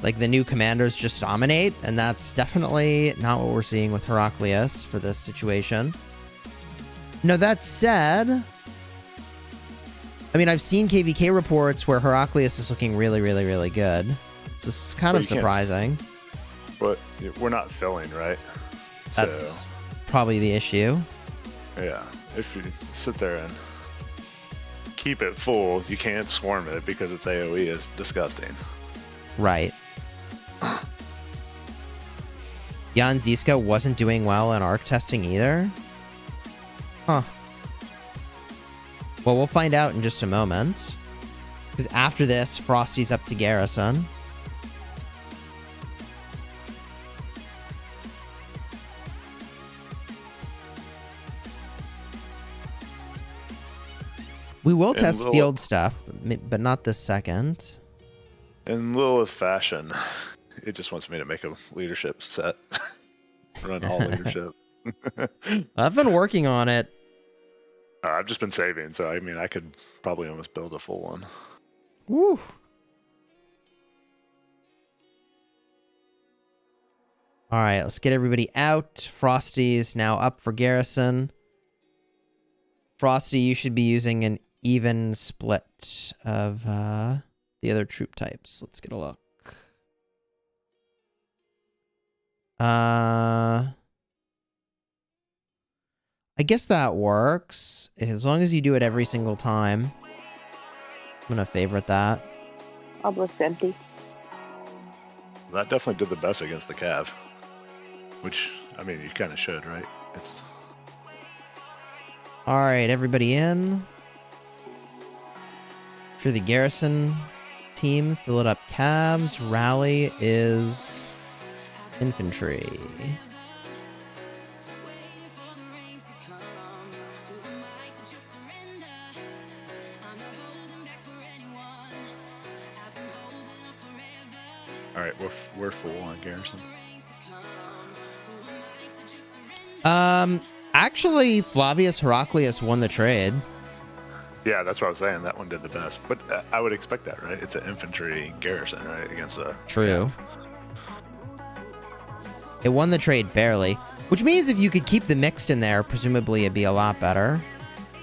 like, the new commanders just dominate, and that's definitely not what we're seeing with Heraclius for this situation. Now, that said, I mean, I've seen KVK reports where Heraclius is looking really, really, really good. So it's kind of surprising. But we're not filling, right? That's probably the issue. Yeah, if you sit there and keep it full, you can't swarm it because its AoE is disgusting. Right. Jan Ziska wasn't doing well in arc testing either? Huh. Well, we'll find out in just a moment. Because after this, Frosty's up to garrison. We will test field stuff, but not this second. In Lilith fashion, it just wants me to make a leadership set. Run all leadership. I've been working on it. I've just been saving, so I mean, I could probably almost build a full one. Woo. All right, let's get everybody out. Frosty's now up for garrison. Frosty, you should be using an even split of the other troop types. Let's get a look. I guess that works. As long as you do it every single time. I'm going to favorite that. Almost empty. That definitely did the best against the Cav. Which, I mean, you kind of should, right? It's... All right, everybody in. For the garrison team, fill it up calves. Rally is infantry. All right, we're full on garrison. Actually, Flavius Heraclius won the trade. Yeah, that's what I was saying. That one did the best. But I would expect that, right? It's an infantry garrison, right? Against a... True. It won the trade barely. Which means if you could keep the mixed in there, presumably it'd be a lot better.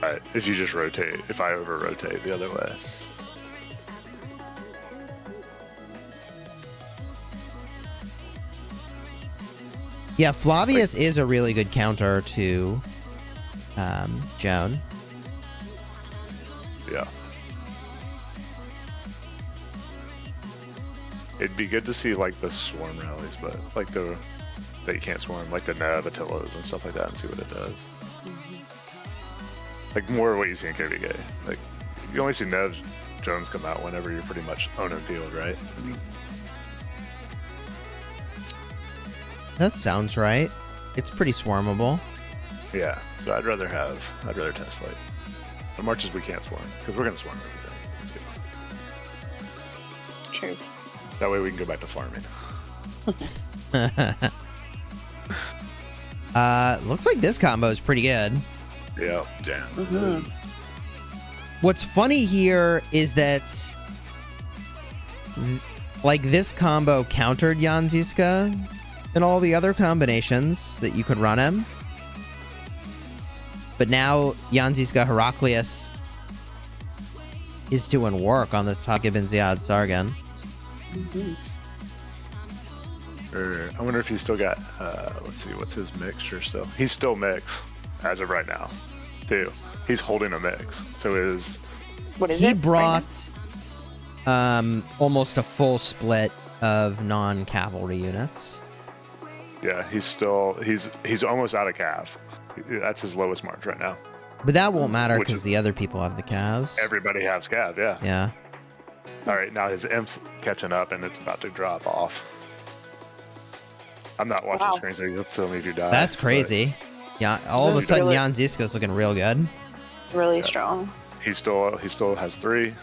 Right, if you just rotate, if I over-rotate the other way. Yeah, Flavius is a really good counter to Joan. Yeah. It'd be good to see like the swarm rallies, but like that you can't swarm, like the Nev, Attilas, and stuff like that, and see what it does. Like more of what you see in KVK. Like you only see Nev Jones come out whenever you're pretty much owning field, right? That sounds right. It's pretty swarmable. Yeah. So I'd rather test like the marches we can't swarm because we're gonna swarm everything. True. That way we can go back to farming. Looks like this combo is pretty good. Yeah, jam. Mm-hmm. What's funny here is that, like, this combo countered Jan Ziska and all the other combinations that you could run him. But now Jan Ziska Heraclius is doing work on this Tariq ibn Ziyad Sargon. Mm-hmm. I wonder if he's still got, let's see, what's his mixture still? He's still mix as of right now, too. He's holding a mix. So what is he it? brought almost a full split of non-cavalry units. Yeah, he's almost out of calf. That's his lowest march right now. But that won't matter because the other people have the calves. Everybody has calf, yeah. Yeah. All right, now his imp's catching up and it's about to drop off. I'm not watching Wow. screens, so you'll tell me if you die. That's crazy. Yeah, all of a That's sudden really- Jan Ziska's looking real good. Really strong. He still has 3.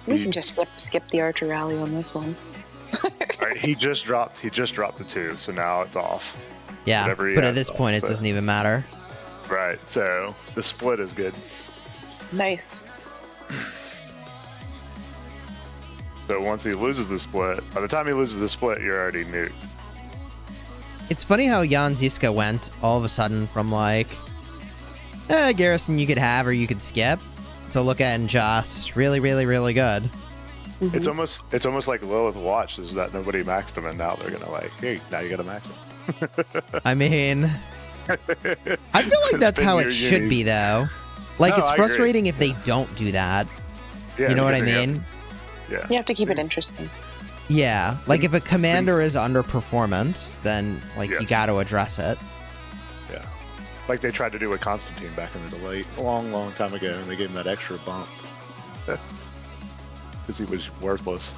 We can just skip the archer rally on this one. All right, he just dropped the 2, so now it's off. Yeah, Whatever he but at has this off, point, it so- doesn't even matter. Right, so the split is good. Nice. So once he loses the split, by the time he loses the split, you're already nuked. It's funny how Jan Ziska went all of a sudden from like, garrison you could have or you could skip, to look at and just really, really, really good. Mhm. It's almost like Lilith Watch is that nobody maxed him, and now they're gonna like, hey, now you gotta max him. I mean, I feel like that's Spend how your it should be, unis. though. Like, No, it's I agree. frustrating if they don't do that. Yeah, You know what I because they mean? Yeah. You have to keep it interesting. Yeah. Like, if a commander is underperformance, then, like, Yes. you got to address it. Yeah. Like they tried to do with Constantine back in the delay a long, long time ago, and they gave him that extra bump. Because he was worthless.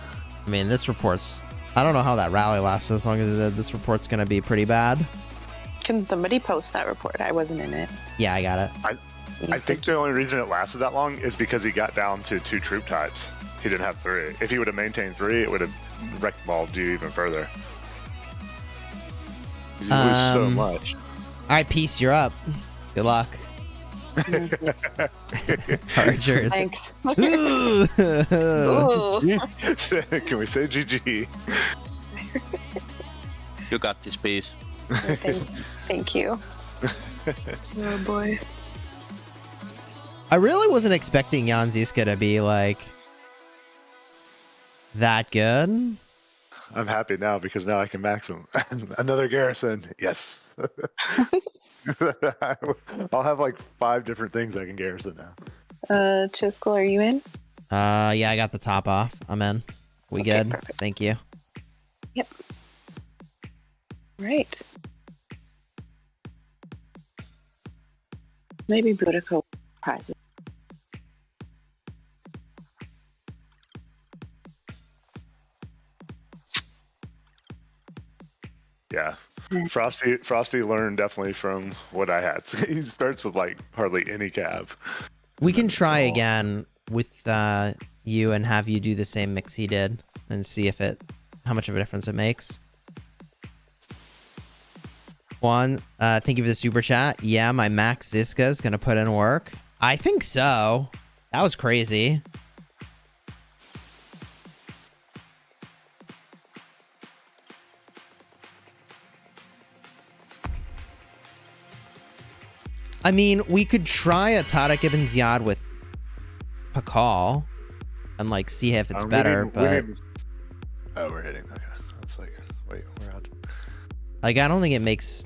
I mean, this report's... I don't know how that rally lasted as long as it did. This report's going to be pretty bad. Can somebody post that report? I wasn't in it. Yeah, I got it. I think the only reason it lasted that long is because he got down to 2 troop types. He didn't have 3. If he would have maintained 3, it would have wreckballed you even further. You lose so much. All right, Peace, you're up. Good luck. Archers. Thanks. Ooh. Ooh. Can we say GG? You got this piece. Thank you. Oh boy. I really wasn't expecting Jan Ziska to be, like, that good. I'm happy now because now I can max him. Another garrison. Yes. I'll have like 5 different things I can garrison now. Chisgule, are you in? Yeah, I got the top off. I'm in. We Okay, good? perfect. Thank you. Yep. Right. Maybe Boudica prizes. Yeah. Frosty learned definitely from what I had. So he starts with like hardly any cab. We can try again with you and have you do the same mix he did and see if how much of a difference it makes. Juan, thank you for the super chat. Yeah, my Max Ziska is gonna put in work. I think so. That was crazy. I mean, we could try a Tariq ibn Ziyad with Pakal and like see if it's better, but oh, we're hitting. Okay, that's like wait, we're out. like I don't think it makes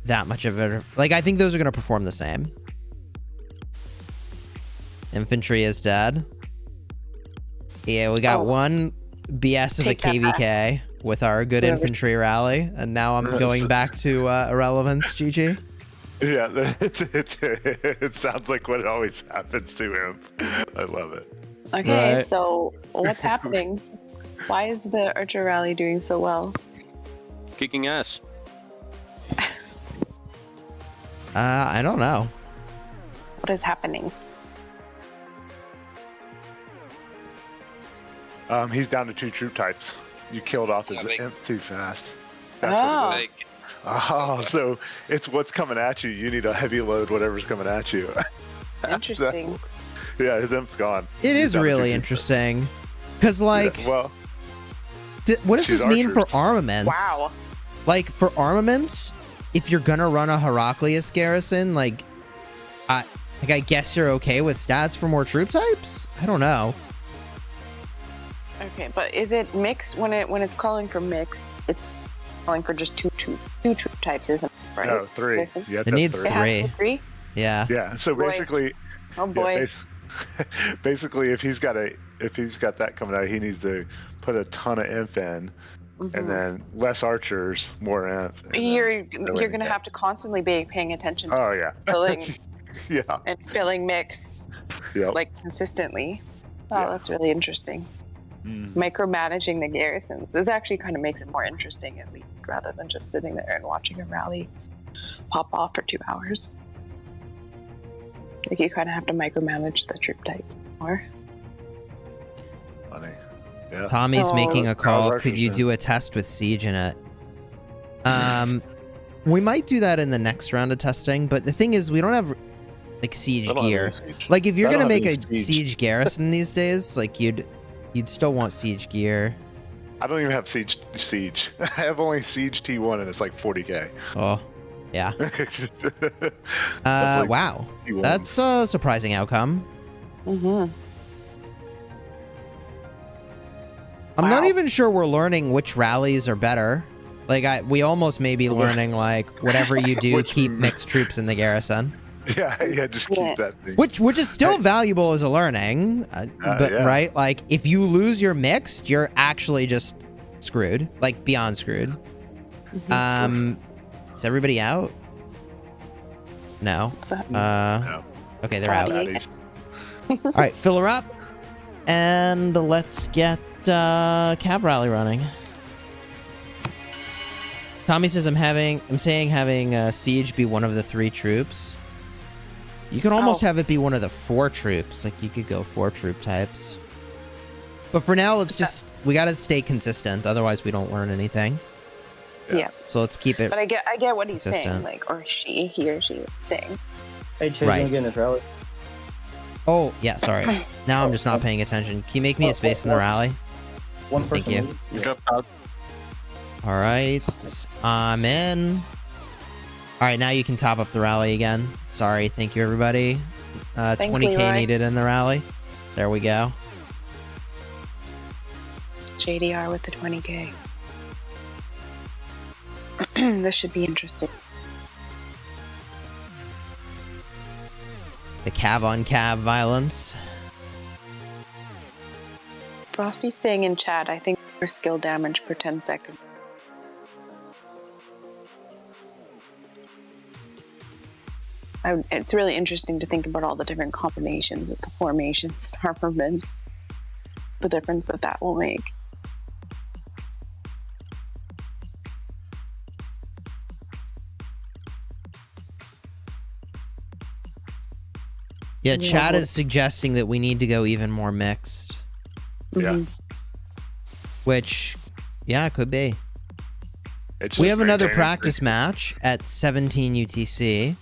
that much of it. Like I think those are gonna perform the same. Infantry is dead. Yeah, we got one BS of a Take that KVK with our good Whatever. infantry rally, and now I'm going back to irrelevance. GG. Yeah, it sounds like what always happens to him. I love it. Okay, Right. so what's happening? Why is the Archer Rally doing so well? Kicking ass. I don't know. What is happening? He's down to 2 troop types. You killed off his Yeah, like- imp too fast. That's Oh. what it is. Like, Oh, so it's what's coming at you. You need a heavy load, whatever's coming at you. Interesting. Yeah, his imp's gone. It He's is down to really 2 troop interesting. Because, like, types. Yeah, well, what does She's this mean archers. for armaments? Wow. Like, for armaments, if you're gonna run a Heraclius garrison, like, I guess you're okay with stats for more troop types? I don't know. Okay, but is it mixed when it's calling for mixed? It's calling for just two troop types, isn't it? Right? no, 3. Listen. You have It to have needs 3. It has to be 3. 3? Yeah. Yeah, so Boy. basically, Oh boy. basically, if he's got that coming out, he needs to put a ton of imp in, Mhm. and then less archers, more imp. and then You're filling gonna it. have to constantly be paying attention to Oh yeah, filling yeah, and filling mix yeah. like consistently. Wow, Yeah. that's really interesting. micromanaging the garrisons. This actually kind of makes it more interesting, at least, rather than just sitting there and watching a rally pop off for 2 hours. Like, you kind of have to micromanage the troop type more. Funny. Yeah. Tommy's making a call. How's Could you Archer's do a test with Siege in it? We might do that in the next round of testing, but the thing is, we don't have like siege I don't have gear. any siege. Like, if you're I don't gonna have make a any siege. siege garrison these days, like you'd still want siege gear. I don't even have siege. I have only siege T1 and it's like 40k. Oh, yeah. Like Wow, T1. that's a surprising outcome. Mm-hmm. I'm not Wow. even sure we're learning which rallies are better. Like, we almost may be learning, like, whatever you do, Which- keep mixed troops in the garrison. yeah, just Yeah. keep that thing. Which is still valuable as a learning, but yeah. right? Like, if you lose your mixed, you're actually just screwed, like beyond screwed. Is everybody out? No. So, No. Okay, they're out. Body. All right, fill her up, and let's get cab rally running. Tommy says I'm saying having siege be one of the 3 troops. You can almost Oh. have it be one of the 4 troops. Like, you could go 4 troop types. But for now, we gotta stay consistent. Otherwise, we don't learn anything. yeah. So let's keep it. But I get what he's saying, Consistent. like, or he or she is saying. Hey, Chase, Right. you wanna get in this rally? Oh, yeah, sorry. Now I'm just not paying attention. Can you make me a space in the rally? One person. Thank you. leave? Yeah. Drop out. All right, I'm in. All right, now you can top up the rally again. Sorry, thank you, everybody. Thanks, 20k Leroy. needed in the rally. There we go. JDR with the 20k. This should be interesting. The cav on cav violence. Frosty's saying in chat, I think for skill damage per 10 seconds. It's really interesting to think about all the different combinations of the formations and armaments. The difference that will make. Yeah, Yeah, chat well- is suggesting that we need to go even more mixed. Yeah. Mhm. Which, yeah, it could be. It's We just have another maintaining- practice match at 17 UTC.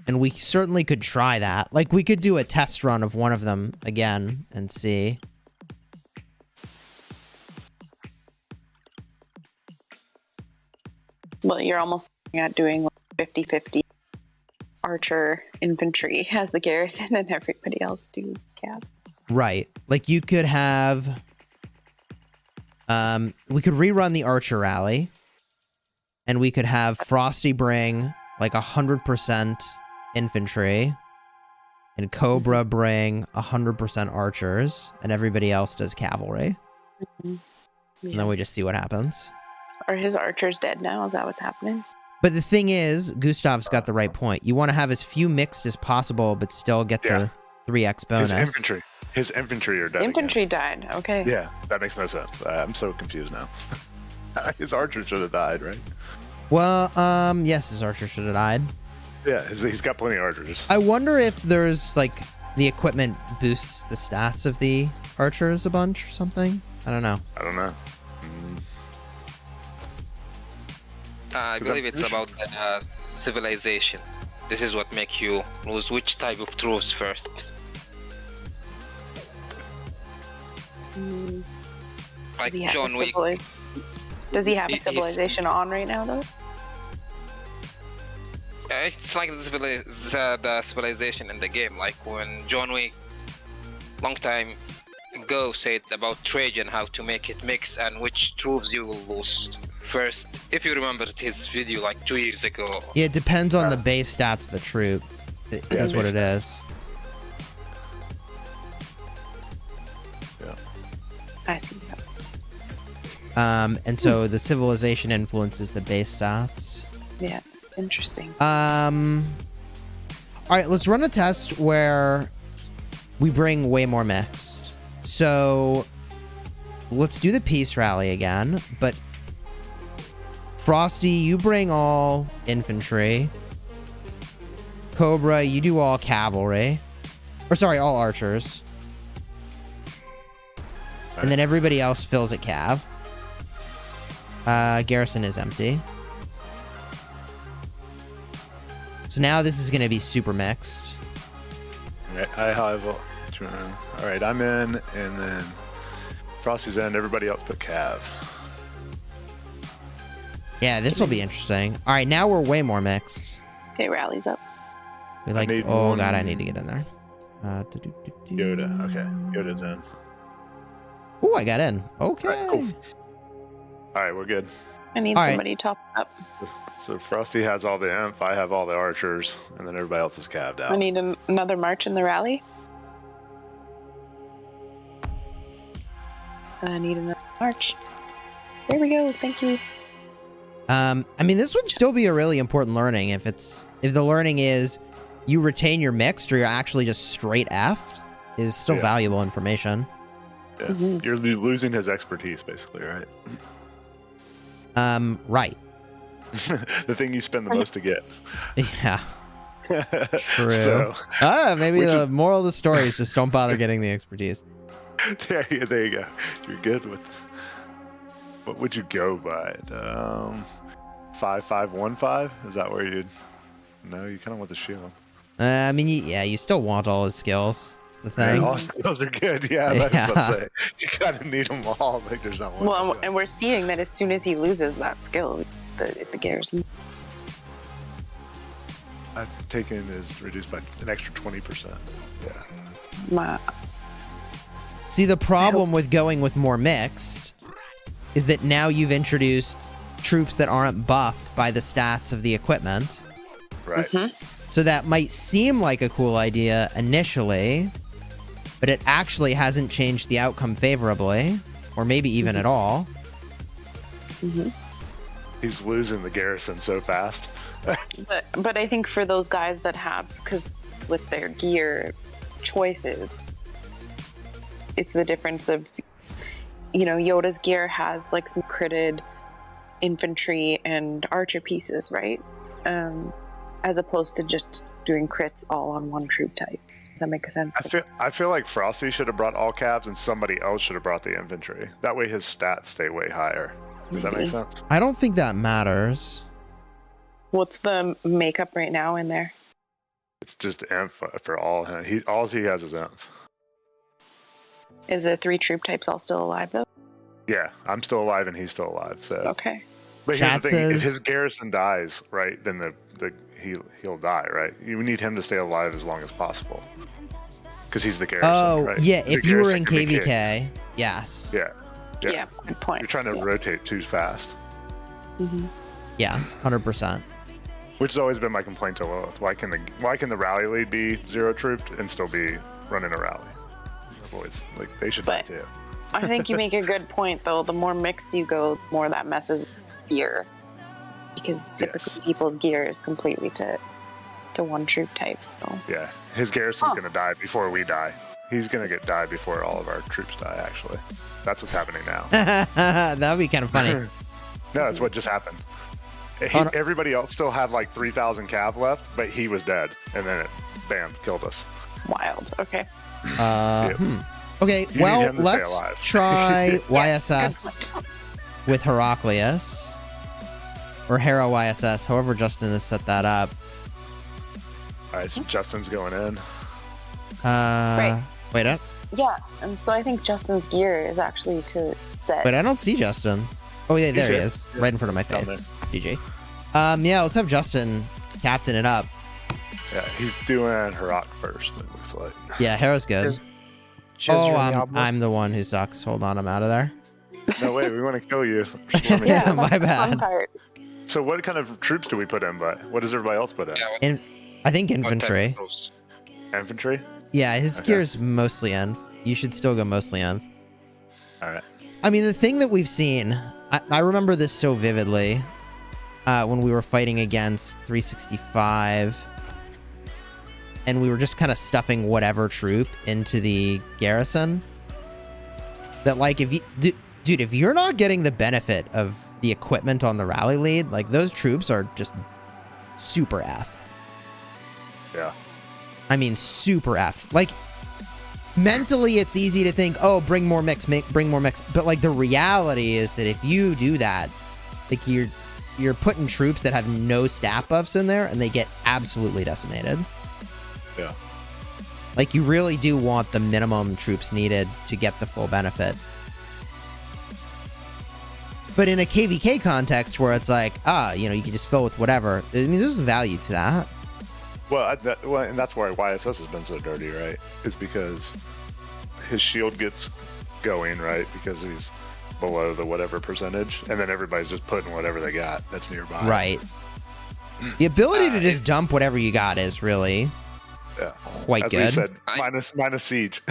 And we certainly could try that. Like, we could do a test run of one of them again and see. Well, you're almost looking at doing like 50-50 archer infantry as the garrison and everybody else do cabs. Right. Like, you could have... we could rerun the Archer Rally. And we could have Frosty bring, like, 100% infantry. And Cobra bring 100% archers. And everybody else does cavalry. And then we just see what happens. Are his archers dead now? Is that what's happening? But the thing is, Gustav's got the right point. You want to have as few mixed as possible, but still get Yeah. the 3x bonus. His infantry are dead. Infantry died. Okay. Again. Yeah, that makes no sense. I'm so confused now. His archer should have died, right? Well, yes, his archer should have died. Yeah, he's got plenty of archers. I wonder if there's, like, the equipment boosts the stats of the archers a bunch or something. I don't know. I don't know. I believe it's about civilization. This is what makes you lose which type of troops first. Like Does he have John a Wick. Does he have a He's- civilization on right now, though? It's like the civilization in the game, like when John Wick, long time ago, said about Trajan, how to make it mix and which troops you will lose first. If you remembered his video like 2 years ago. Yeah, it depends on the base stats of the troop. That's what it is. I see. And so the civilization influences the base stats. Yeah. Interesting. All right, let's run a test where we bring way more mixed. So let's do the peace rally again. But Frosty, you bring all infantry. Cobra, you do all cavalry. Or sorry, all archers. And then everybody else fills at cav. Garrison is empty. So now this is going to be super mixed. Alright, I have... Alright, I'm in, and then Frosty's in, everybody else put cav. Yeah, this will be interesting. Alright, now we're way more mixed. Okay, rallies up. We like... Oh, God, I need to get in there. Yoda, okay. Yoda's in. Oh, I got in. Okay. Alright, cool. Alright, we're good. I need All right. somebody top up. So Frosty has all the imp, I have all the archers, and then everybody else is calved out. I need another march in the rally. I need another march. There we go. Thank you. I mean, this would still be a really important learning if the learning is you retain your mixed or you're actually just straight effed is still valuable information. Yeah. Mm-hmm. You're losing his expertise, basically, right? Right. The thing you spend the most to get. Yeah. True. So, maybe the moral of the story is just don't bother getting the expertise. There you go. You're good with... What would you go by? 5515? Is that where you'd... No, you kind of want the shield. I mean, you still want all his skills. It's the thing. Yeah, all skills are good. Yeah, that's what I'm saying. You kind of need them all. Like, there's not one. Well, and we're seeing that as soon as he loses that skill, the garrison. I've taken is reduced by an extra 20%. My, See, the problem with going with more mixed is that now you've introduced troops that aren't buffed by the stats of the equipment. Right. Mm-hmm. So that might seem like a cool idea initially, but it actually hasn't changed the outcome favorably, or maybe even at all. Mm-hmm. He's losing the garrison so fast. But I think for those guys that have, because with their gear choices, it's the difference of, Yoda's gear has like some critted infantry and archer pieces, right? As opposed to just doing crits all on one troop type. Does that make sense? I feel like Frosty should have brought all cabs and somebody else should have brought the infantry. That way his stats stay way higher. Does that make sense? I don't think that matters. What's the makeup right now in there? It's just inf for all him. All he has is inf. Is the 3 troop types all still alive though? Yeah, I'm still alive and he's still alive. So. Okay. But here's Chat the thing: says- if his garrison dies, right, then he'll die, right? You need him to stay alive as long as possible because he's the garrison. Oh, right? yeah, The if you were garrison in can be kicked. KVK, yes. Yeah. Yeah, good point. You're trying to rotate too fast, Mm-hmm. Yeah, 100%. which has always been my complaint to Lilith. Why can the rally lead be 0 trooped and still be running a rally? Boys, like they should die But- too. I think you make a good point though. The more mixed you go, the more that messes with gear. Because typically people's gear is completely to one troop type, so. Yeah, his garrison's gonna die before we die. He's gonna die before all of our troops die. Actually, that's what's happening now. That would be kind of funny. No, that's what just happened. Everybody else still had like 3,000 cav left, but he was dead, and then it, bam, killed us. Wild. Okay. Okay, You need well, him to stay let's alive. try Yes, YSS with Heraclius. Or Hera YSS, however Justin has set that up. All right, so Justin's going in. Right. Wait, Yeah, and so I think Justin's gear is actually to set. I don't see Justin. Oh, yeah, there he here. is. Right in front of my Down face. GG. Yeah, let's have Justin captain it up. Yeah, he's doing Herat first, it looks like. Yeah, Hera's good. Chiz, Oh, you're in the outpost? I'm the one who sucks. Hold on, I'm out of there. No, wait, we want to kill you. Yeah, my that's the fun bad. part. So what kind of troops do we put in, but what does everybody else put in? Yeah, I think what type of infantry. troops? Infantry? Yeah, his Okay. gear's mostly inf. You should still go mostly inf. All right. I mean, the thing that we've seen, I remember this so vividly when we were fighting against 365. and we were just kind of stuffing whatever troop into the garrison, that like if you dude, if you're not getting the benefit of the equipment on the rally lead, like those troops are just super effed. Yeah. I mean, super effed. Like, mentally, it's easy to think, oh, bring more mix, bring more mix. But, like, the reality is that if you do that, like, you're putting troops that have no stat buffs in there, and they get absolutely decimated. Yeah. Like, you really do want the minimum troops needed to get the full benefit. But in a KVK context where it's like, you know, you can just fill with whatever, I mean, there's value to that. Well, and that's why YSS has been so dirty, right? Is because his shield gets going, right? Because he's below the whatever percentage, and then everybody's just putting whatever they got that's nearby. Right. The ability to just dump whatever you got is really quite As good. we said, minus siege.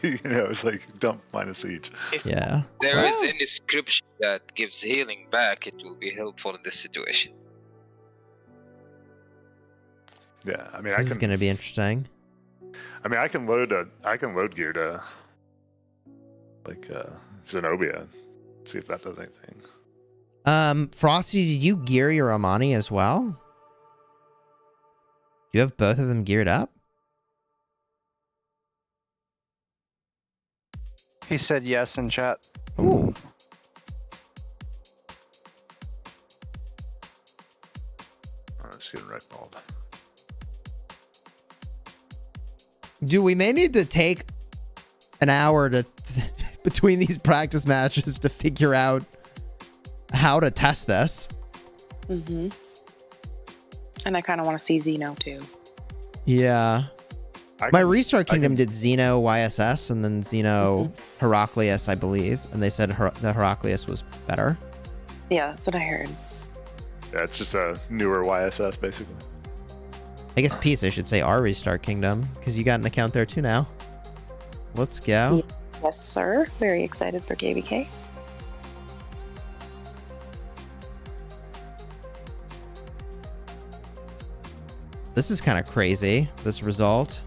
You know, it's like dump minus siege. Yeah. There is any scripture that gives healing back, it will be helpful in this situation. Yeah, I mean, This is going to be interesting. I mean, I can load gear to like Zenobia. See if that does anything. Frosty, did you gear your Omani as well? Do you have both of them geared up? He said yes in chat. Ooh. Let's get right balled. Dude, we may need to take an hour to between these practice matches to figure out how to test this. Mm-hmm. And I kind of want to see Xeno too. Yeah. My Restart Kingdom did Xeno YSS and then Xeno Heraclius, I believe. And they said the Heraclius was better. Yeah, that's what I heard. Yeah, it's just a newer YSS, basically. I guess Peace, I should say our Restart Kingdom, because you got an account there too now. Let's go. Yes, sir. Very excited for KVK. This is kind of crazy, this result.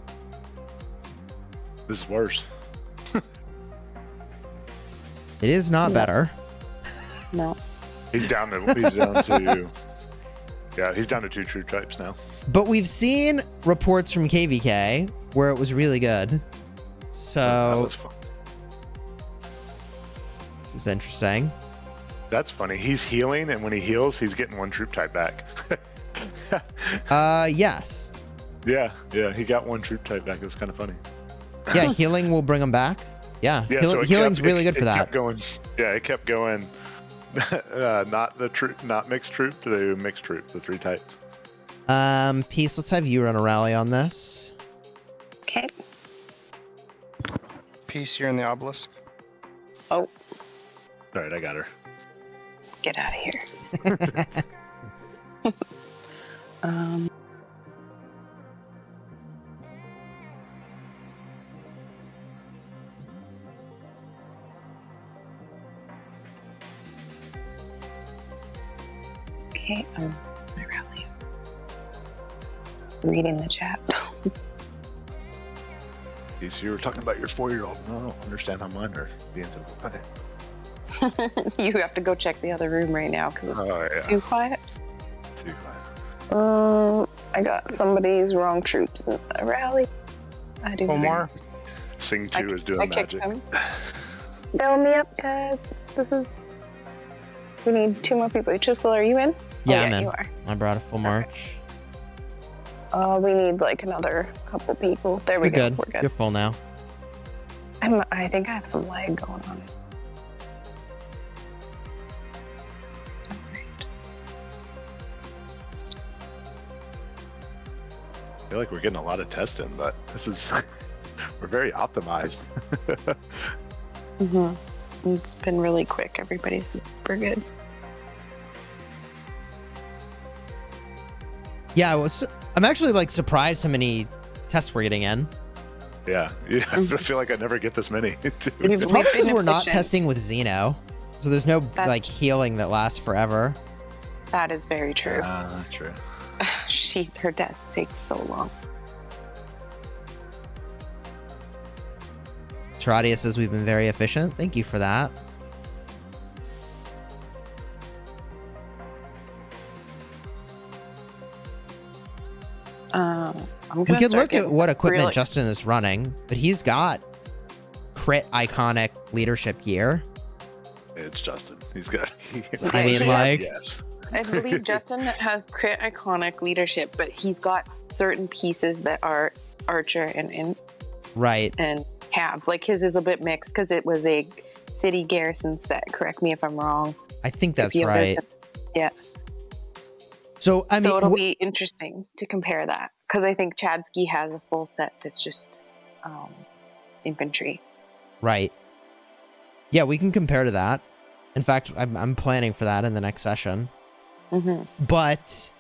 This is worse. It is not better. No. He's down to he's down to 2 true types now. But we've seen reports from KVK where it was really good. So this is interesting. That's funny. He's healing, and when he heals, he's getting 1 troop type back. Yes. Yeah, he got 1 troop type back. It was kind of funny. Yeah, healing will bring him back. Yeah, so healing's really good for that. Kept going, it kept going. Not mixed troop to mixed troop, the 3 types. Peace, let's have you run a rally on this. Okay. Peace, you're in the obelisk. Oh. All right, I got her. Get out of here. Okay, my rally. Reading the chat. You were talking about your 4-year-old. I don't understand how mine are being so quiet. You have to go check the other room right now because it's too quiet. Too quiet. I got somebody's wrong troops in the rally. I do. Omar? Sing 2 is doing magic. Fill me up, guys. We need 2 more people. Chisgule, are you in? Yeah, I'm in. You are. I brought a full march. We need like another couple people. There we You're go. good. We're good. You're full now. I think I have some lag going on. I feel like we're getting a lot of testing, but we're very optimized. It's been really quick. Everybody's super good. Yeah, I'm actually like surprised how many tests we're getting in. Yeah. I feel like I never get this many. It's probably because we're not testing with Xeno, so there's no like healing that lasts forever. That is very true. True. Her desk takes so long. Taradia says we've been very efficient. Thank you for that. We could look at what equipment Justin is running, but he's got crit iconic leadership gear. It's Justin. He's got. So, I mean, like, yes. I believe Justin has crit iconic leadership, but he's got certain pieces that are archer and right and cav. Like his is a bit mixed because it was a city garrison set. Correct me if I'm wrong. I think that's right. Yeah. So I mean, so it'll be interesting to compare that because I think Chadsky has a full set that's just infantry. Right. Yeah, we can compare to that. In fact, I'm planning for that in the next session. Mm-hmm. But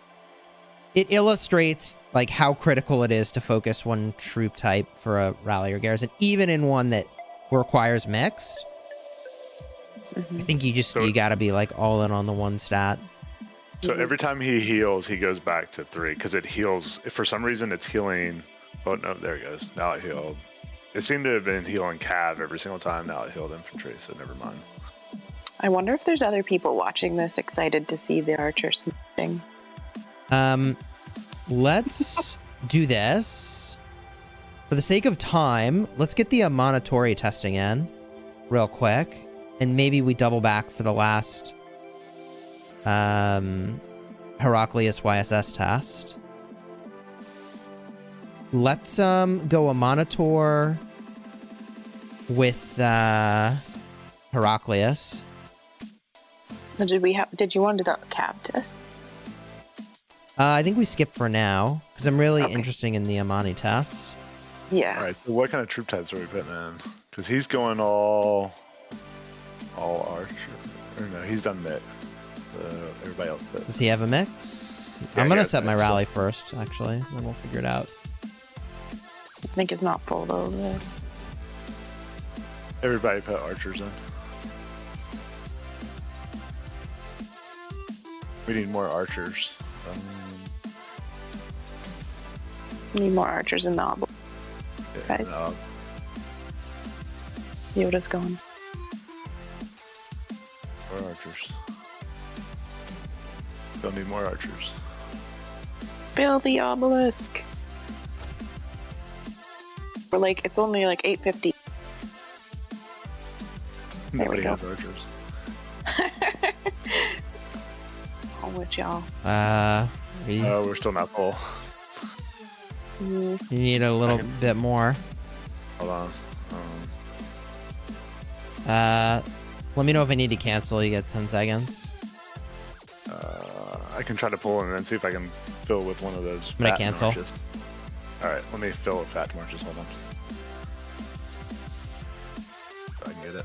it illustrates like how critical it is to focus one troop type for a rally or garrison, even in one that requires mixed. Mm-hmm. I think you got to be like all in on the one stat. So every time he heals, he goes back to 3 because it heals. If for some reason it's healing. Oh no, there he goes. Now it healed. It seemed to have been healing cav every single time. Now it healed infantry, so never mind. I wonder if there's other people watching this excited to see the archer smashing. Let's do this. For the sake of time, let's get the Monitori testing in real quick. And maybe we double back for the last Heraclius YSS test. Let's go a Monitor with Heraclius. Did you want to do the cav test? I think we skip for now because I'm really interested in the Amani test. Yeah. All right. So what kind of troop types are we putting in? Because he's going all archer. Or no, he's done mix. Everybody else does. Does he have a mix? Yeah, I'm gonna set my rally first, actually, and then we'll figure it out. I think it's not full though. Everybody put archers in. We need more archers. Need more archers in the obelisk. Yeah, Guys. no. Yoda's going. More archers. Still need more archers. Build the obelisk. We're like, it's only like 8:50. Nobody go. has archers. I'll with y'all. We're still not full. You need a little bit more. Hold on. Let me know if I need to cancel. You get 10 seconds. I can try to pull and then see if I can fill with one of those. I'm gonna cancel. Marches. All right, let me fill with fat marches. Hold on. If I can get it.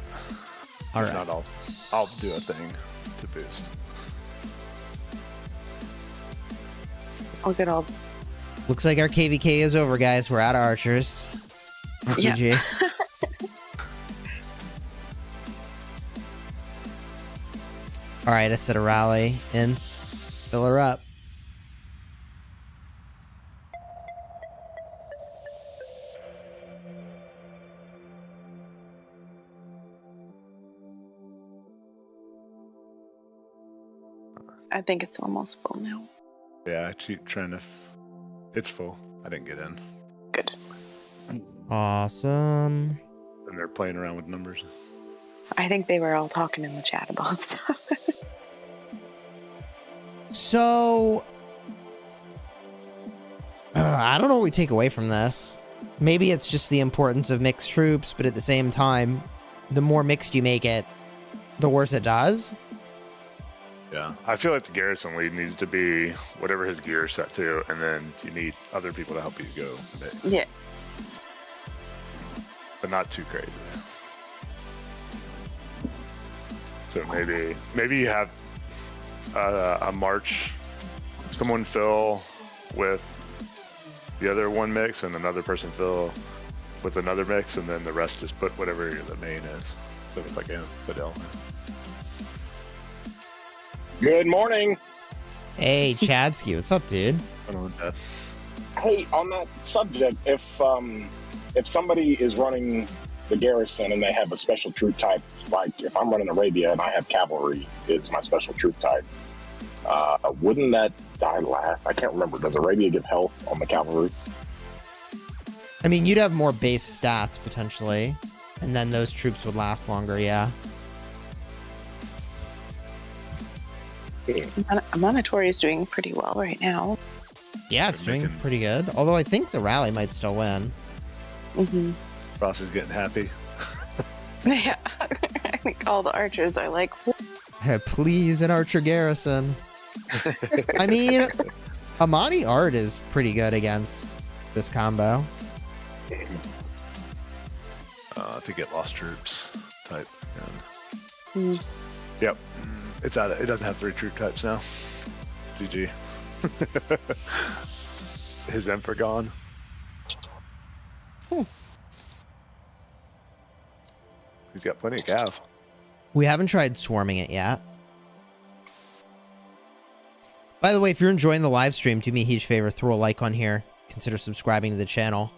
All If right. not, I'll do a thing to boost. I'll get all. Looks like our KVK is over, guys. We're out of archers. Yeah. GG. All right, I set a rally in. Fill her up. I think it's almost full now. Yeah, I keep trying to. It's full. I didn't get in. Good. Awesome. And they're playing around with numbers. I think they were all talking in the chat about stuff. So, I don't know what we take away from this. Maybe it's just the importance of mixed troops, but at the same time, the more mixed you make it, the worse it does. Yeah, I feel like the garrison lead needs to be whatever his gear is set to, and then you need other people to help you go mix. Yeah. But not too crazy. So maybe you have a march, someone fill with the other one mix, and another person fill with another mix, and then the rest just put whatever the main is. So it's like a Fidel. Good morning. Hey, Chadsky, what's up, dude? I don't know that. Hey, on that subject, if somebody is running the garrison and they have a special troop type. Like if I'm running Arabia and I have cavalry, it's my special troop type. Wouldn't that die last? I can't remember. Does Arabia give health on the cavalry? I mean, you'd have more base stats potentially, and then those troops would last longer. Yeah. Monitory is doing pretty well right now. Yeah, it's doing pretty good. Although I think the rally might still win. Mm-hmm. Ross is getting happy. Yeah, I think all the archers are like, Please, an archer garrison. I mean, Amani Art is pretty good against this combo. To get lost troops type. Mm. Yep. It's out. It doesn't have 3 troop types now. GG. His Emperor gone. He's got plenty of cav. We haven't tried swarming it yet. By the way, if you're enjoying the live stream, do me a huge favor, throw a like on here. Consider subscribing to the channel.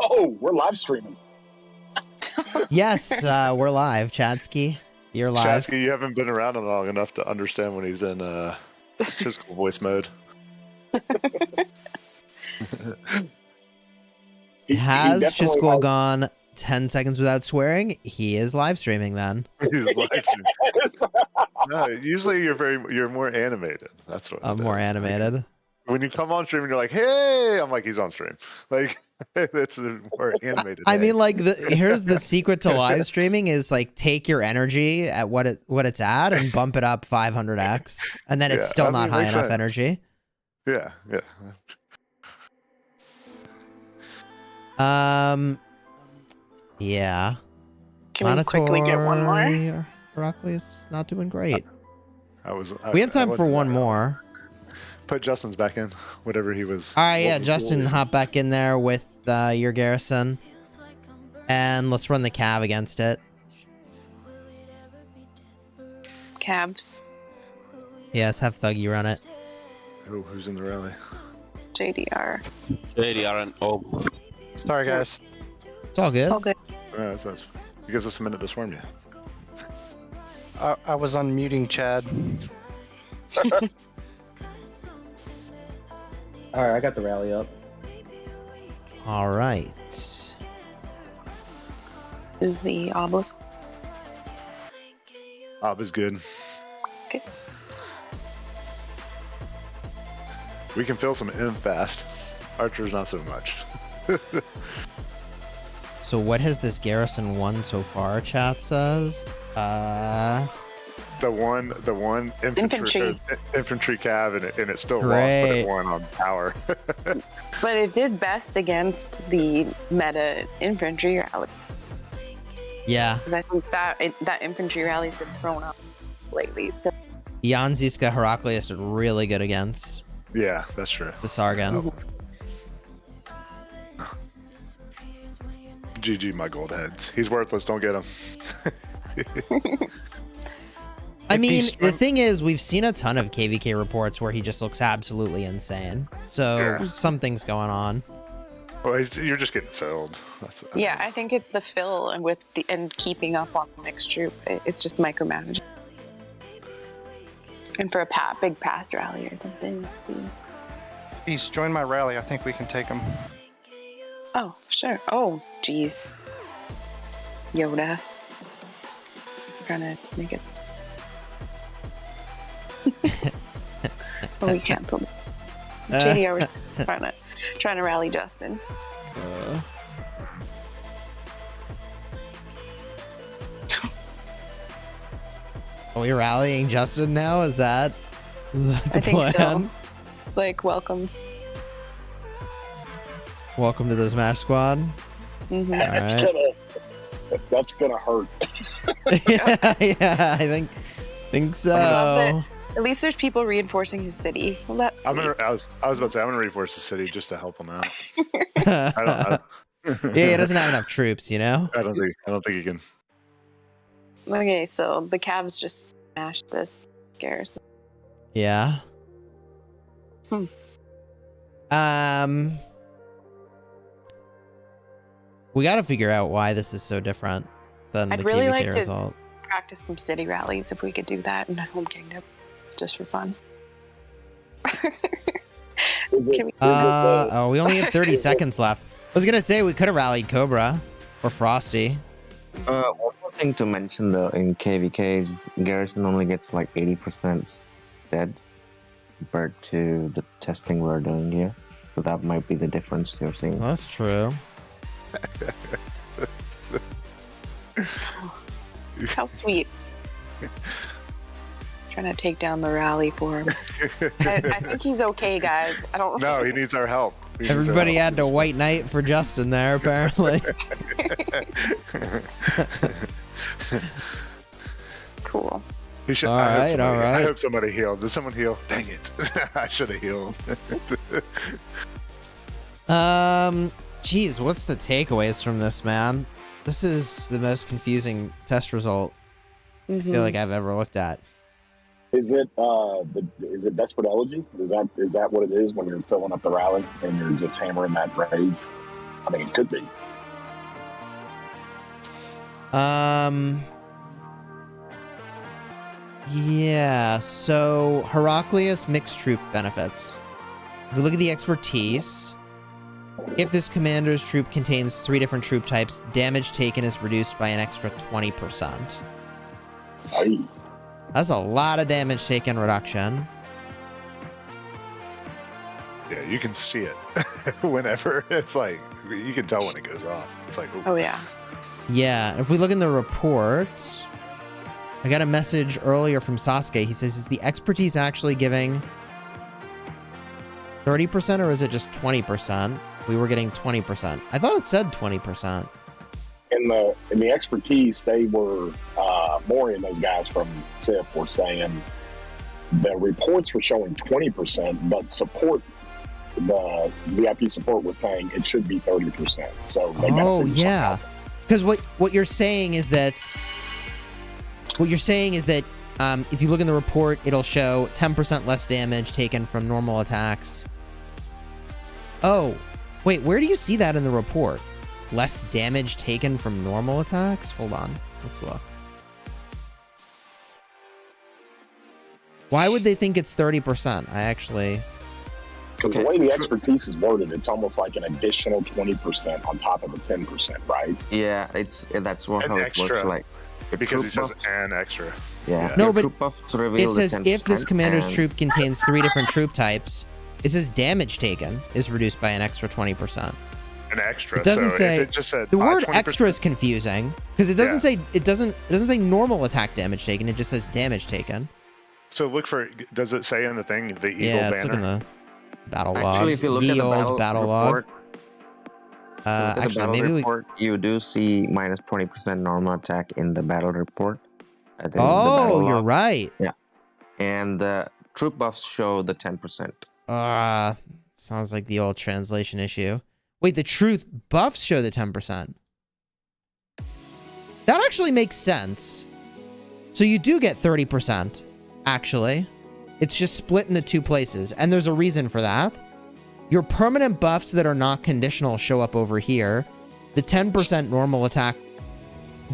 Oh, we're live streaming. Yes, we're live. Chadsky, you're live. Chadsky, you haven't been around long enough to understand when he's in Chisgule voice mode. Has Chisgule gone 10 seconds without swearing? He is live streaming then. He's live streaming. No, usually you're more animated. That's what I'm more animated. Like, when you come on stream and you're like, hey, I'm like, he's on stream. Like, it's a more animated. I mean, like, here's the secret to live streaming is like take your energy at what it's at and bump it up 500x, and then it's still not high enough energy. Yeah, yeah. Yeah. Can we quickly get one more? Heraclius not doing great. We have time for one more. Put Justin's back in, whatever he was. All right, yeah, Justin, hop back in there with your garrison, and let's run the cav against it. Cabs. Yes, have Thuggy run it. Who's in the rally? JDR. JDR and Sorry, guys. It's all good. All good. That's nice. He gives us a minute to swarm you. I was unmuting Chad. All right, I got the rally up. All right. Is the obelisk? Ob is good. Okay. We can fill some in fast. Archers not so much. So what has this garrison won so far? Chat says. The one infantry cav and it still lost, but it won on power. But it did best against the meta infantry rally. Yeah. Because I think that infantry rally's been thrown up lately. So Yanziska Heraclius are really good against. Yeah, that's true. The Sargon. GG, my gold heads. He's worthless. Don't get him. I mean, the thing is, we've seen a ton of KVK reports where he just looks absolutely insane. So something's going on. Well, you're just getting filled. Yeah, I think it's the fill and keeping up on the mixed troop. It's just micromanaging. And for a big pass rally or something. He's joined my rally. I think we can take him. Oh, sure. Oh, jeez. Yoda. Trying to make it. Oh, we canceled. JDR was trying to rally Justin. Are we rallying Justin now? Is that the I think plan? so. Like, welcome. Welcome to the Smash Squad. Mm-hmm. That's gonna hurt. yeah, I think so. At least there's people reinforcing his city. Well, that's sweet. I was about to say I'm gonna reinforce the city just to help him out. Yeah, he doesn't have enough troops, you know. I don't think he can. Okay, so the Cavs just smashed this garrison. Yeah. We got to figure out why this is so different than I'd the really KVK like to result. practice some city rallies if we could do that in Home Kingdom, just for fun. Can we- Oh, we only have 30 seconds left. I was gonna say we could have rallied Cobra or Frosty. One more thing to mention though, in KVK's garrison only gets like 80% dead compared to the testing we're doing here. So that might be the difference you're seeing. That's true. How sweet. Trying to take down the rally for him. I think he's okay, guys. I don't. No, he needs our help. He needs our Everybody help. had to white knight for Justin there, apparently. Cool. He should, All I hope right, somebody- all right. I hope somebody healed. Did someone heal? Dang it. I should have healed. Geez, what's the takeaways from this, man? This is the most confusing test result I feel like I've ever looked at. Is it is it desperate elegy? Is that what it is when you're filling up the rally and you're just hammering that rage? I mean, it could be. Yeah, so Heraclius mixed troop benefits. If we look at the expertise, if this commander's troop contains 3 different troop types, damage taken is reduced by an extra 20%. Aye. That's a lot of damage taken reduction. Yeah, you can see it whenever. It's like, you can tell when it goes off. It's like, ooh. Oh yeah. Yeah, if we look in the report, I got a message earlier from Sasuke. He says, is the expertise actually giving 30% or is it just 20%? We were getting 20%. I thought it said 20%. In the expertise, they were Maury and those guys from SIF were saying the reports were showing 20%, but support, the VIP support was saying it should be 30%. So they gotta Oh, figure yeah. something out. Because what you're saying is that if you look in the report, it'll show 10% less damage taken from normal attacks. Oh, wait, where do you see that in the report? Less damage taken from normal attacks? Hold on, let's look. Why would they think it's 30%? I actually... Because the way the expertise is worded, it's almost like an additional 20% on top of the 10%, right? Yeah, that's what An how it extra. works. Like the Because he troop says buffs- an extra. Yeah, No, the but troop buffs reveal It the says if this 10% commander's and- troop contains 3 different troop types, it says damage taken is reduced by an extra 20%. An extra. It doesn't so say if it just said the word 20%, extra is confusing because it doesn't Yeah. say it doesn't say normal attack damage taken. It just says damage taken. So look for. Does it say in the thing the eagle Yeah, let's look in banner? the battle log. Actually, if you look at Ye the olde battle log. report, look at the Actually, battle maybe we. report, you do see minus 20% normal attack in the battle report. I think the Oh, battle you're log. right. And the troop buffs show the 10%. Sounds like the old translation issue. Wait, the truth buffs show the 10%. That actually makes sense. So you do get 30%, actually. It's just split into 2 places, and there's a reason for that. Your permanent buffs that are not conditional show up over here. The 10% normal attack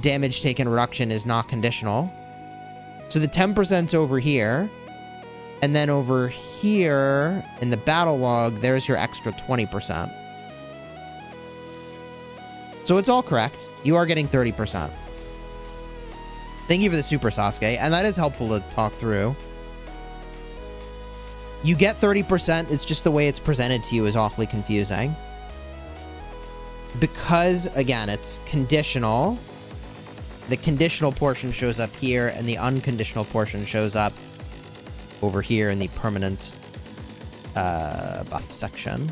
damage taken reduction is not conditional. So the 10%'s over here. And then over here in the battle log, there's your extra 20%. So it's all correct. You are getting 30%. Thank you for the super, Sasuke. And that is helpful to talk through. You get 30%. It's just the way it's presented to you is awfully confusing. Because, again, it's conditional. The conditional portion shows up here, and the unconditional portion shows up over here in the permanent buff section.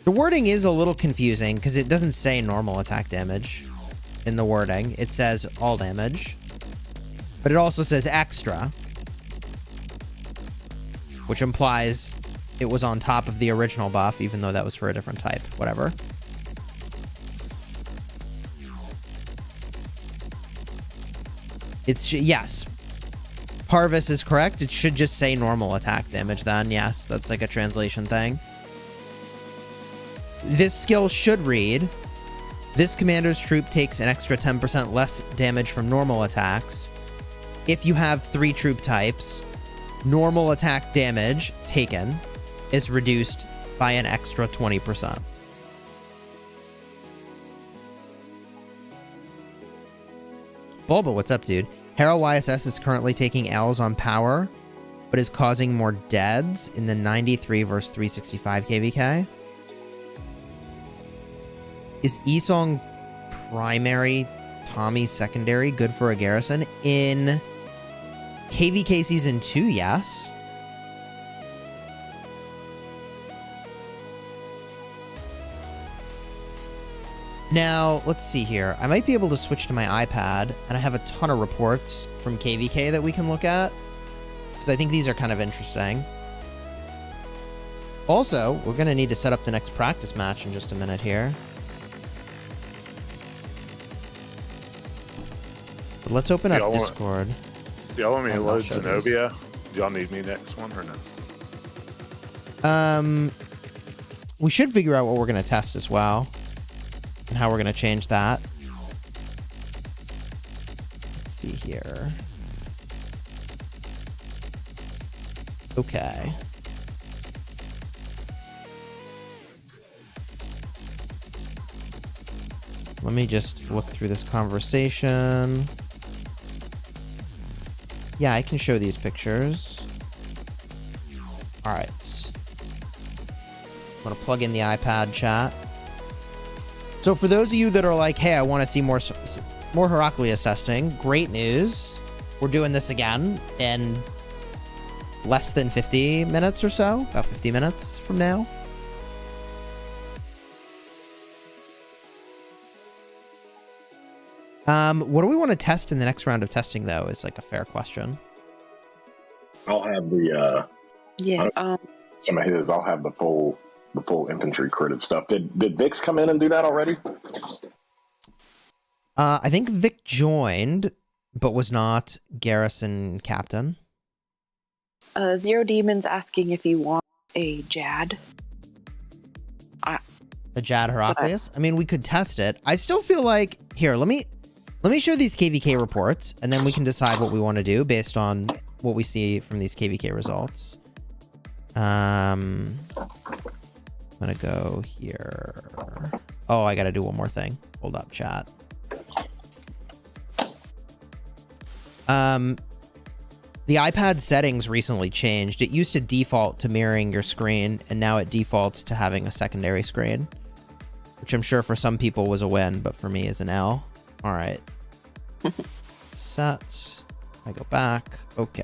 The wording is a little confusing because it doesn't say normal attack damage in the wording. It says all damage. But it also says extra, which implies it was on top of the original buff, even though that was for a different type. Whatever. Yes. Parvis is correct. It should just say normal attack damage then. Yes, that's like a translation thing. this skill should read, this commander's troop takes an extra 10% less damage from normal attacks. If you have 3 troop types, normal attack damage taken is reduced by an extra 20%. Bulba, what's up, dude? Hera YSS is currently taking L's on power, but is causing more deads in the 93 versus 365 KVK. Is Esong primary, Tommy secondary good for a garrison? In KVK Season 2, yes. Now, let's see here. I might be able to switch to my iPad, and I have a ton of reports from KVK that we can look at, because I think these are kind of interesting. Also, we're going to need to set up the next practice match in just a minute here. But let's open up Discord. Do y'all want me to load Zenobia? Do y'all need me next one or no? We should figure out what we're going to test as well, and how we're going to change that. Let's see here. Okay. Let me just look through this conversation. Yeah, I can show these pictures. All right. I'm going to plug in the iPad chat. So for those of you that are like, hey, I want to see more Heraclius testing, great news. We're doing this again in less than 50 minutes or so. About 50 minutes from now. What do we want to test in the next round of testing, though, is like a fair question. I'll have the some of his. I'll have the full infantry critted stuff. Did Vix come in and do that already? I think Vic joined, but was not garrison captain. Zero Demon's asking if you want a Jad. A Jad Heraclius? I mean, we could test it. I still feel like... Here, let me show these KVK reports, and then we can decide what we want to do based on what we see from these KVK results. I'm gonna go here. Oh, I gotta do one more thing. Hold up, chat. The iPad settings recently changed. It used to default to mirroring your screen, and now it defaults to having a secondary screen, which I'm sure for some people was a win, but for me is an L. All right. Set. I go back. Okay.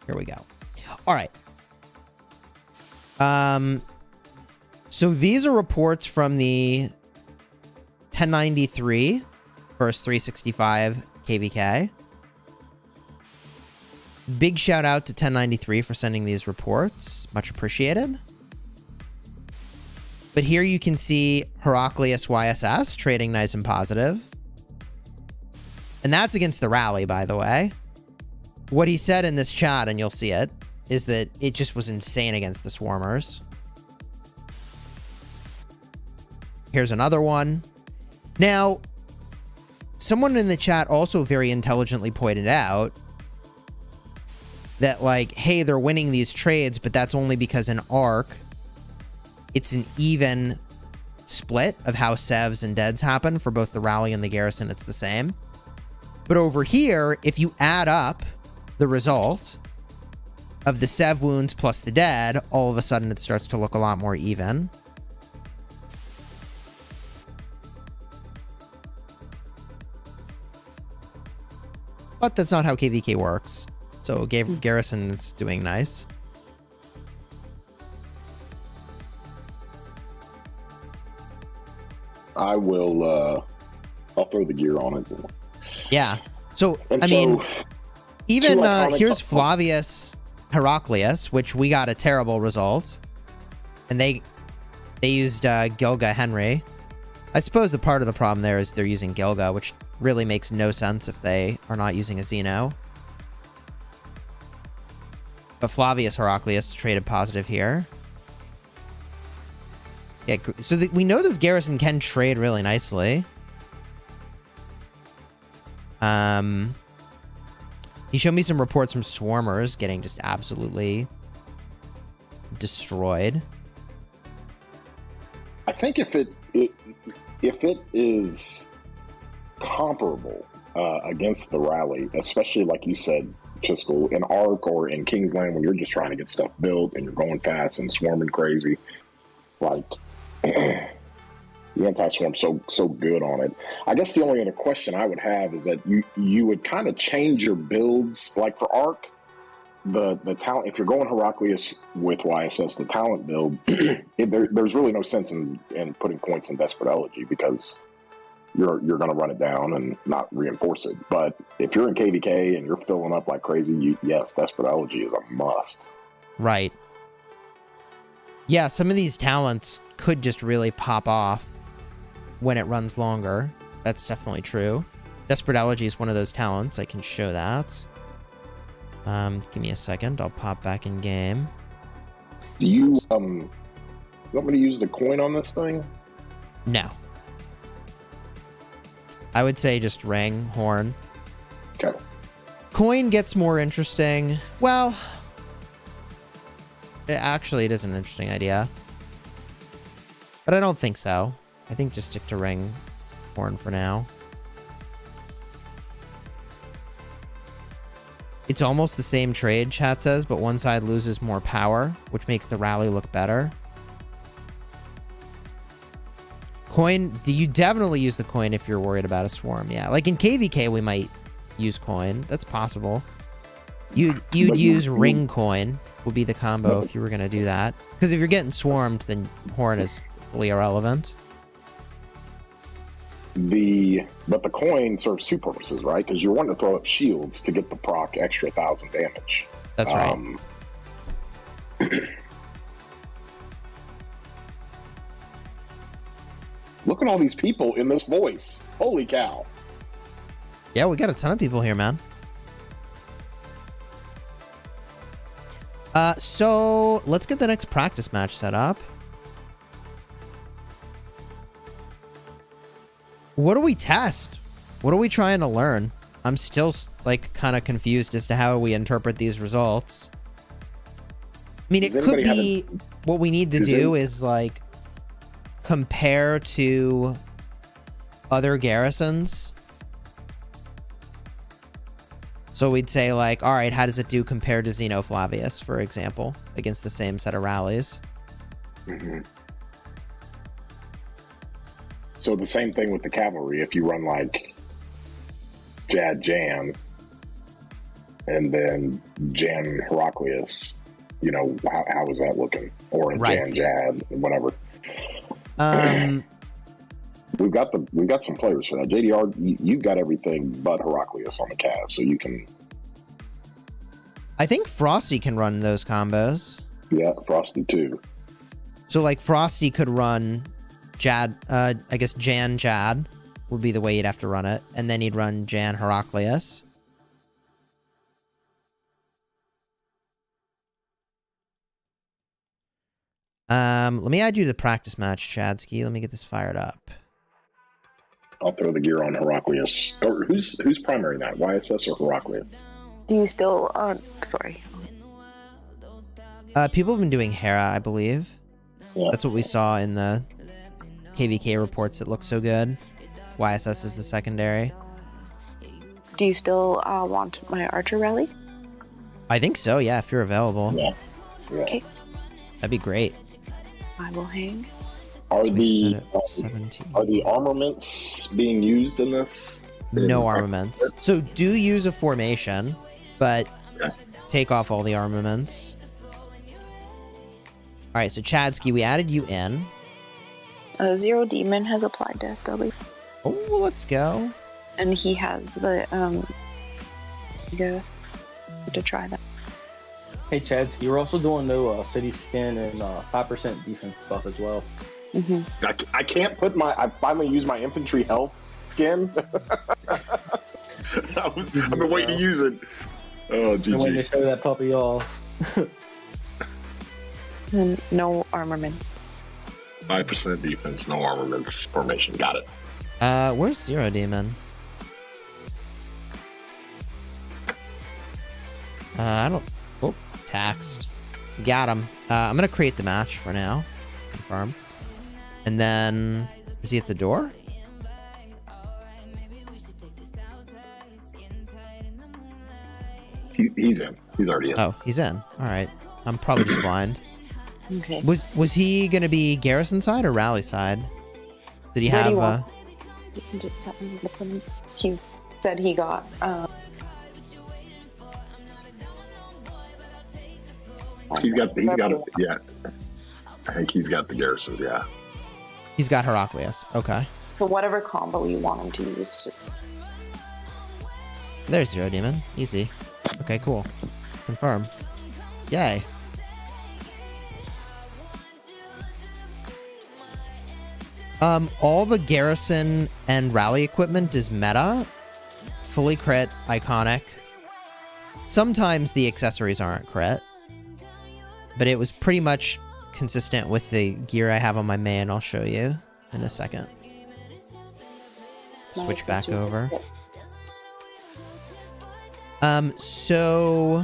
Here we go. All right. So these are reports from the 1093 versus 365 KVK. Big shout out to 1093 for sending these reports. Much appreciated. But here you can see Heraclius YSS trading nice and positive. And that's against the rally, by the way. What he said in this chat, and you'll see it, is that it just was insane against the Swarmers. Here's another one. Now, someone in the chat also very intelligently pointed out that, like, hey, they're winning these trades, but that's only because in Arc, it's an even split of how sevs and deads happen for both the rally and the garrison. It's the same. But over here, if you add up the result of the sev wounds plus the dead, all of a sudden it starts to look a lot more even. But that's not how KVK works. So garrison is doing nice. I will. I'll throw the gear on it. Yeah. So I mean, even here's Flavius Heraclius, which we got a terrible result, and they used Gilga Henry. I suppose the part of the problem there is they're using Gilga, which really makes no sense if they are not using a Xeno. But Flavius Heraclius traded positive here. Yeah, so we know this garrison can trade really nicely. He showed me some reports from swarmers getting just absolutely destroyed. I think if it is comparable against the rally, especially like you said, Chisgule, in Ark or in Kingsland, when you're just trying to get stuff built and you're going fast and swarming crazy, like the anti-swarm's so good on it. I guess the only other question I would have is that you would kind of change your builds, like for Ark, the talent. If you're going Heraclius with YSS, the talent build, there's really no sense in putting points in Desperate Elegy because you're going to run it down and not reinforce it. But if you're in KVK and you're filling up like crazy, yes, Desperate Elegy is a must. Right. Yeah, some of these talents could just really pop off when it runs longer. That's definitely true. Desperate Elegy is one of those talents. I can show that. Give me a second. I'll pop back in game. Do you want me to use the coin on this thing? No. I would say just ring, horn. Okay. Coin gets more interesting. Well, it is an interesting idea. But I don't think so. I think just stick to ring, horn for now. It's almost the same trade, chat says, but one side loses more power, which makes the rally look better. Coin, do you definitely use the coin if you're worried about a swarm? Yeah, like in KVK, we might use coin. That's possible. You'd use ring coin would be the combo if you were going to do that. Because if you're getting swarmed, then horn is fully irrelevant. But the coin serves two purposes, right? Because you're wanting to throw up shields to get the proc extra 1,000 damage. That's right. Look at all these people in this voice. Holy cow. Yeah, we got a ton of people here, man. So let's get the next practice match set up. What do we test? What are we trying to learn? I'm still like kind of confused as to how we interpret these results. I mean, it could be what we need to do is like compare to other garrisons. So we'd say like, all right, how does it do compared to Zeno Flavius, for example, against the same set of rallies? Mm-hmm. So the same thing with the cavalry. If you run like Jad Jan and then Jan Heraclius, you know, how is that looking? Or Jan Jad, whatever. We've got some players for that. JDR, you've got everything but Heraclius on the Cav, so you can. I think Frosty can run those combos. Yeah, Frosty too. So like Frosty could run Jad, I guess Jan Jad would be the way you'd have to run it. And then he'd run Jan Heraclius. Let me add you to the practice match, Chadsky. Let me get this fired up. I'll throw the gear on Heraclius. Or who's primary that? YSS or Heraclius? Do you still sorry. People have been doing Hera, I believe. Yeah. That's what we saw in the KVK reports. It looks so good. YSS is the secondary. Do you still want my archer rally? I think so, yeah, if you're available. Yeah. Okay. That'd be great. I will hang. Are So the 17. are the armaments being used in this? No armaments. So do use a formation, but take off all the armaments. All right, so Chadsky, we added you in. Zero Demon has applied to SW. Oh, let's go. And he has the go to try that. Hey, Chadsky, you're also doing no city skin and 5% defense stuff as well. Mm-hmm. I can't put I finally used my infantry health skin. I've been waiting to use it. Oh, Been waiting to GG. show that puppy off. And no armaments. 5% defense, no armaments formation. Got it. Where's Zero Demon? I don't... Oh, taxed. Got him. I'm gonna create the match for now. Confirm. And then... Is he at the door? He's in. He's already in. Oh, he's in. Alright. I'm probably just blind. Okay. Was he gonna be garrison side or rally side? Did he Where do have you want? You can just tell him to put him. He's said he got. He's got it. Yeah. I think he's got the garrisons. Yeah. He's got Heraclius. Okay. So whatever combo you want him to use, just. There's Zero Demon. Easy. Okay, cool. Confirm. Yay. All the garrison and rally equipment is meta. Fully crit, iconic. Sometimes the accessories aren't crit. But it was pretty much consistent with the gear I have on my main. I'll show you in a second. Switch back over. So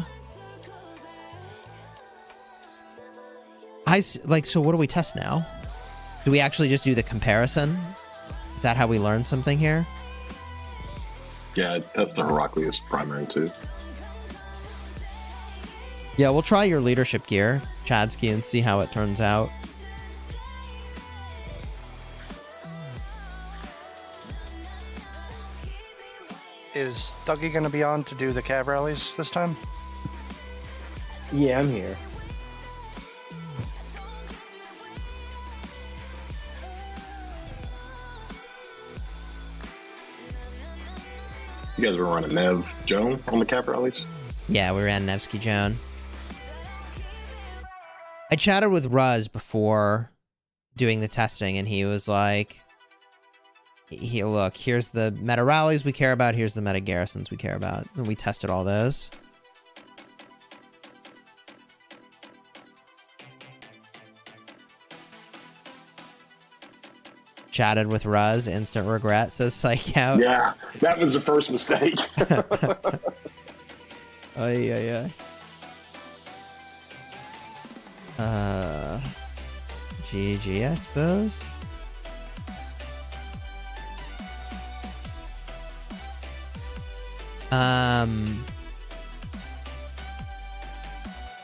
what do we test now? Do we actually just do the comparison? Is that how we learn something here? Yeah, that's the Heraclius primary too. Yeah, we'll try your leadership gear, Chadsky, and see how it turns out. Is Dougie going to be on to do the cav rallies this time? Yeah, I'm here. You guys were running Nev Joan on the cap rallies? Yeah, we ran Nevsky Joan. I chatted with Ruz before doing the testing, and he was like, look, here's the meta rallies we care about, here's the meta garrisons we care about. And we tested all those. Chatted with Ruz, instant regret, says Psych Out. Yeah, that was the first mistake. Yeah. GG, I suppose.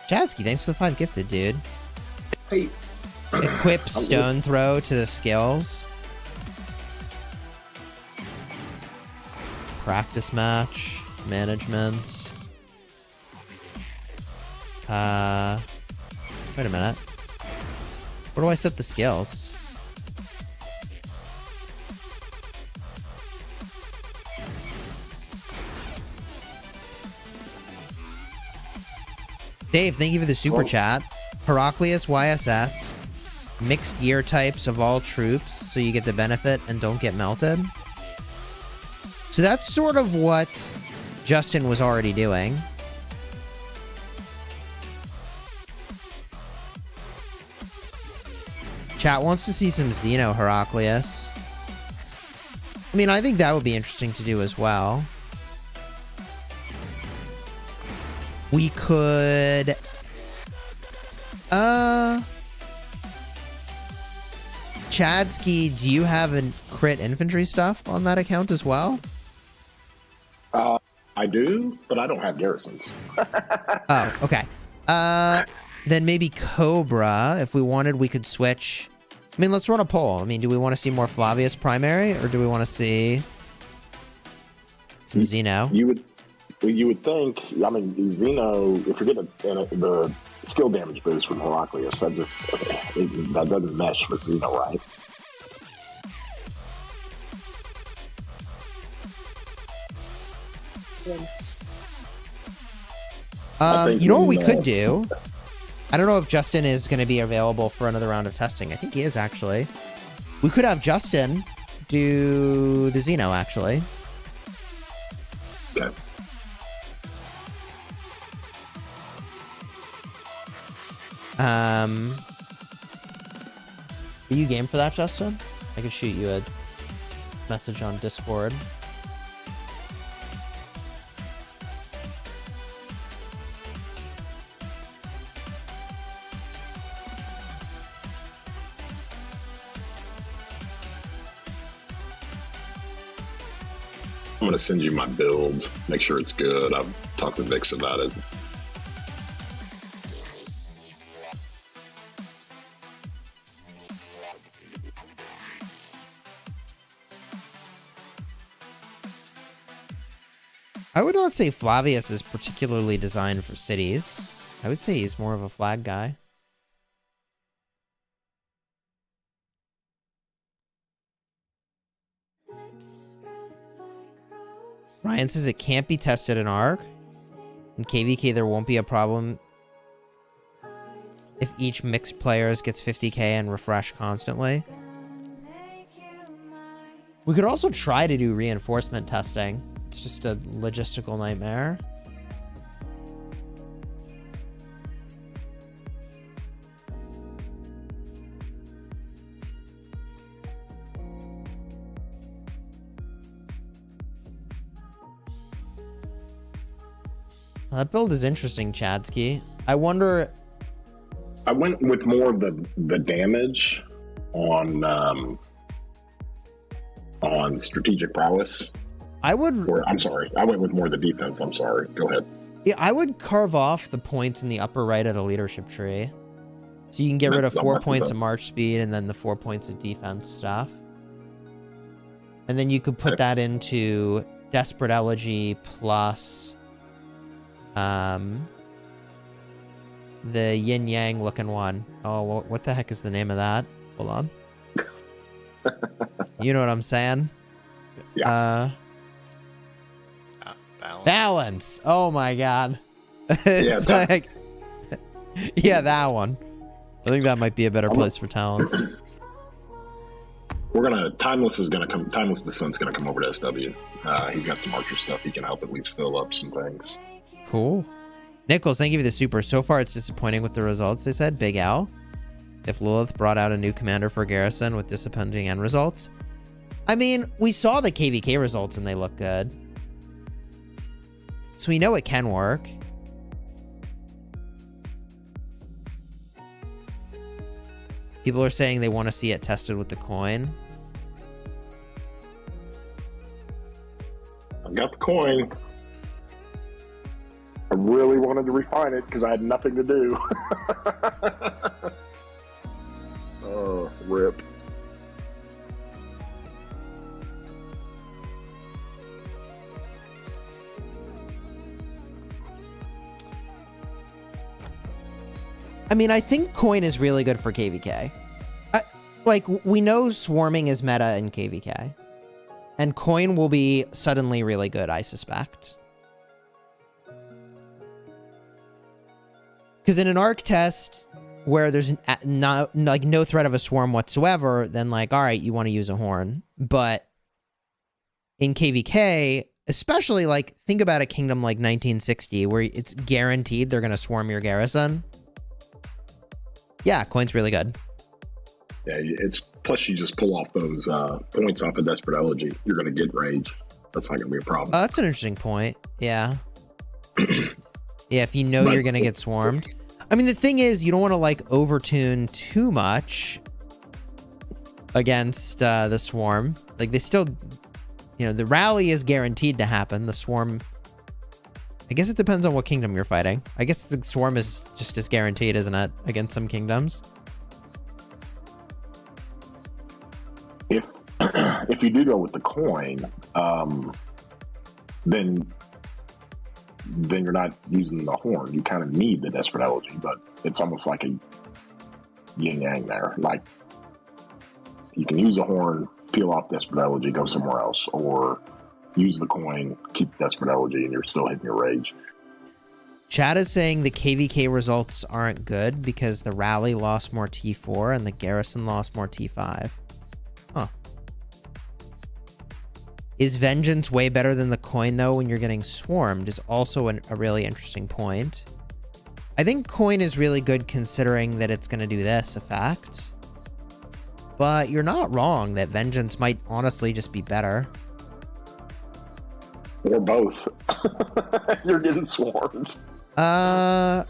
Jadsky, thanks for the 5 gifted, dude. Hey. Equip stone throw to the skills. Practice match. Management. Wait a minute. Where do I set the skills? Dave, thank you for the super chat. Heraclius YSS. Mixed gear types of all troops, so you get the benefit and don't get melted. So that's sort of what Justin was already doing. Chat wants to see some Xeno Heraclius. I mean, I think that would be interesting to do as well. We could... Chadsky, do you have a crit infantry stuff on that account as well? I do, but I don't have garrisons. Oh, okay. Then maybe Cobra, if we wanted, we could switch. I mean, let's run a poll. I mean, do we want to see more Flavius primary, or do we want to see some Xeno? You would think, I mean, Xeno, if you're getting the skill damage boost from Heraclius, that doesn't mesh with Xeno, right? You know what we could do? I don't know if Justin is going to be available for another round of testing. I think he is, actually. We could have Justin do the Xeno, actually. Okay. Are you game for that, Justin? I could shoot you a message on Discord. I'm going to send you my build. Make sure it's good. I've talked to Vix about it. I would not say Flavius is particularly designed for cities. I would say he's more of a flag guy. Ryan says it can't be tested in ARC. In KVK, there won't be a problem if each mixed players gets 50k and refresh constantly. We could also try to do reinforcement testing. It's just a logistical nightmare. That build is interesting, Chadsky. I wonder... I went with more of the damage on strategic prowess. I would... Or, I'm sorry. I went with more of the defense. I'm sorry. Go ahead. Yeah, I would carve off the points in the upper right of the leadership tree. So you can get rid of 4 points of march speed and then the 4 points of defense stuff. And then you could put that into Desperate Elegy plus... the yin yang looking one. Oh, what the heck is the name of that? Hold on. You know what I'm saying? Yeah. Balance. Oh my god. It's like, yeah, that one. I think that might be a better place for talents. We're gonna Timeless Descent's gonna come over to SW. He's got some archer stuff. He can help at least fill up some things. Cool. Nichols, thank you for the super. So far, it's disappointing with the results, they said. Big Al. If Lilith brought out a new commander for Garrison with disappointing end results. I mean, we saw the KVK results and they look good. So we know it can work. People are saying they want to see it tested with the coin. I've got the coin. I really wanted to refine it because I had nothing to do. Oh, rip. I mean, I think coin is really good for KVK. Like, we know swarming is meta in KVK. And coin will be suddenly really good, I suspect. Because in an arc test where there's no threat of a swarm whatsoever, then like, all right, you want to use a horn. But in KVK, especially like, think about a kingdom like 1960 where it's guaranteed they're going to swarm your garrison. Yeah, coin's really good. Yeah, it's plus you just pull off those points off of Desperate Elegy. You're going to get rage. That's not going to be a problem. Oh, that's an interesting point. Yeah. Yeah, if you know you're going to get swarmed. I mean, the thing is, you don't want to, like, overtune too much against the swarm. Like, they still... You know, the rally is guaranteed to happen. The swarm... I guess it depends on what kingdom you're fighting. I guess the swarm is just as guaranteed, isn't it? Against some kingdoms. If you do go with the coin, then you're not using the horn. You kind of need the Desperate Elegy, but it's almost like a yin yang there. Like, you can use a horn, peel off Desperate Elegy, go somewhere else, or use the coin, keep Desperate Elegy, and you're still hitting your rage. Chad is saying the KVK results aren't good because the rally lost more T4 and the garrison lost more T5. Huh. Is vengeance way better than the coin, though, when you're getting swarmed? Is also a really interesting point. I think coin is really good considering that it's going to do this effect. But you're not wrong that vengeance might honestly just be better. Or both. You're getting swarmed. Yeah,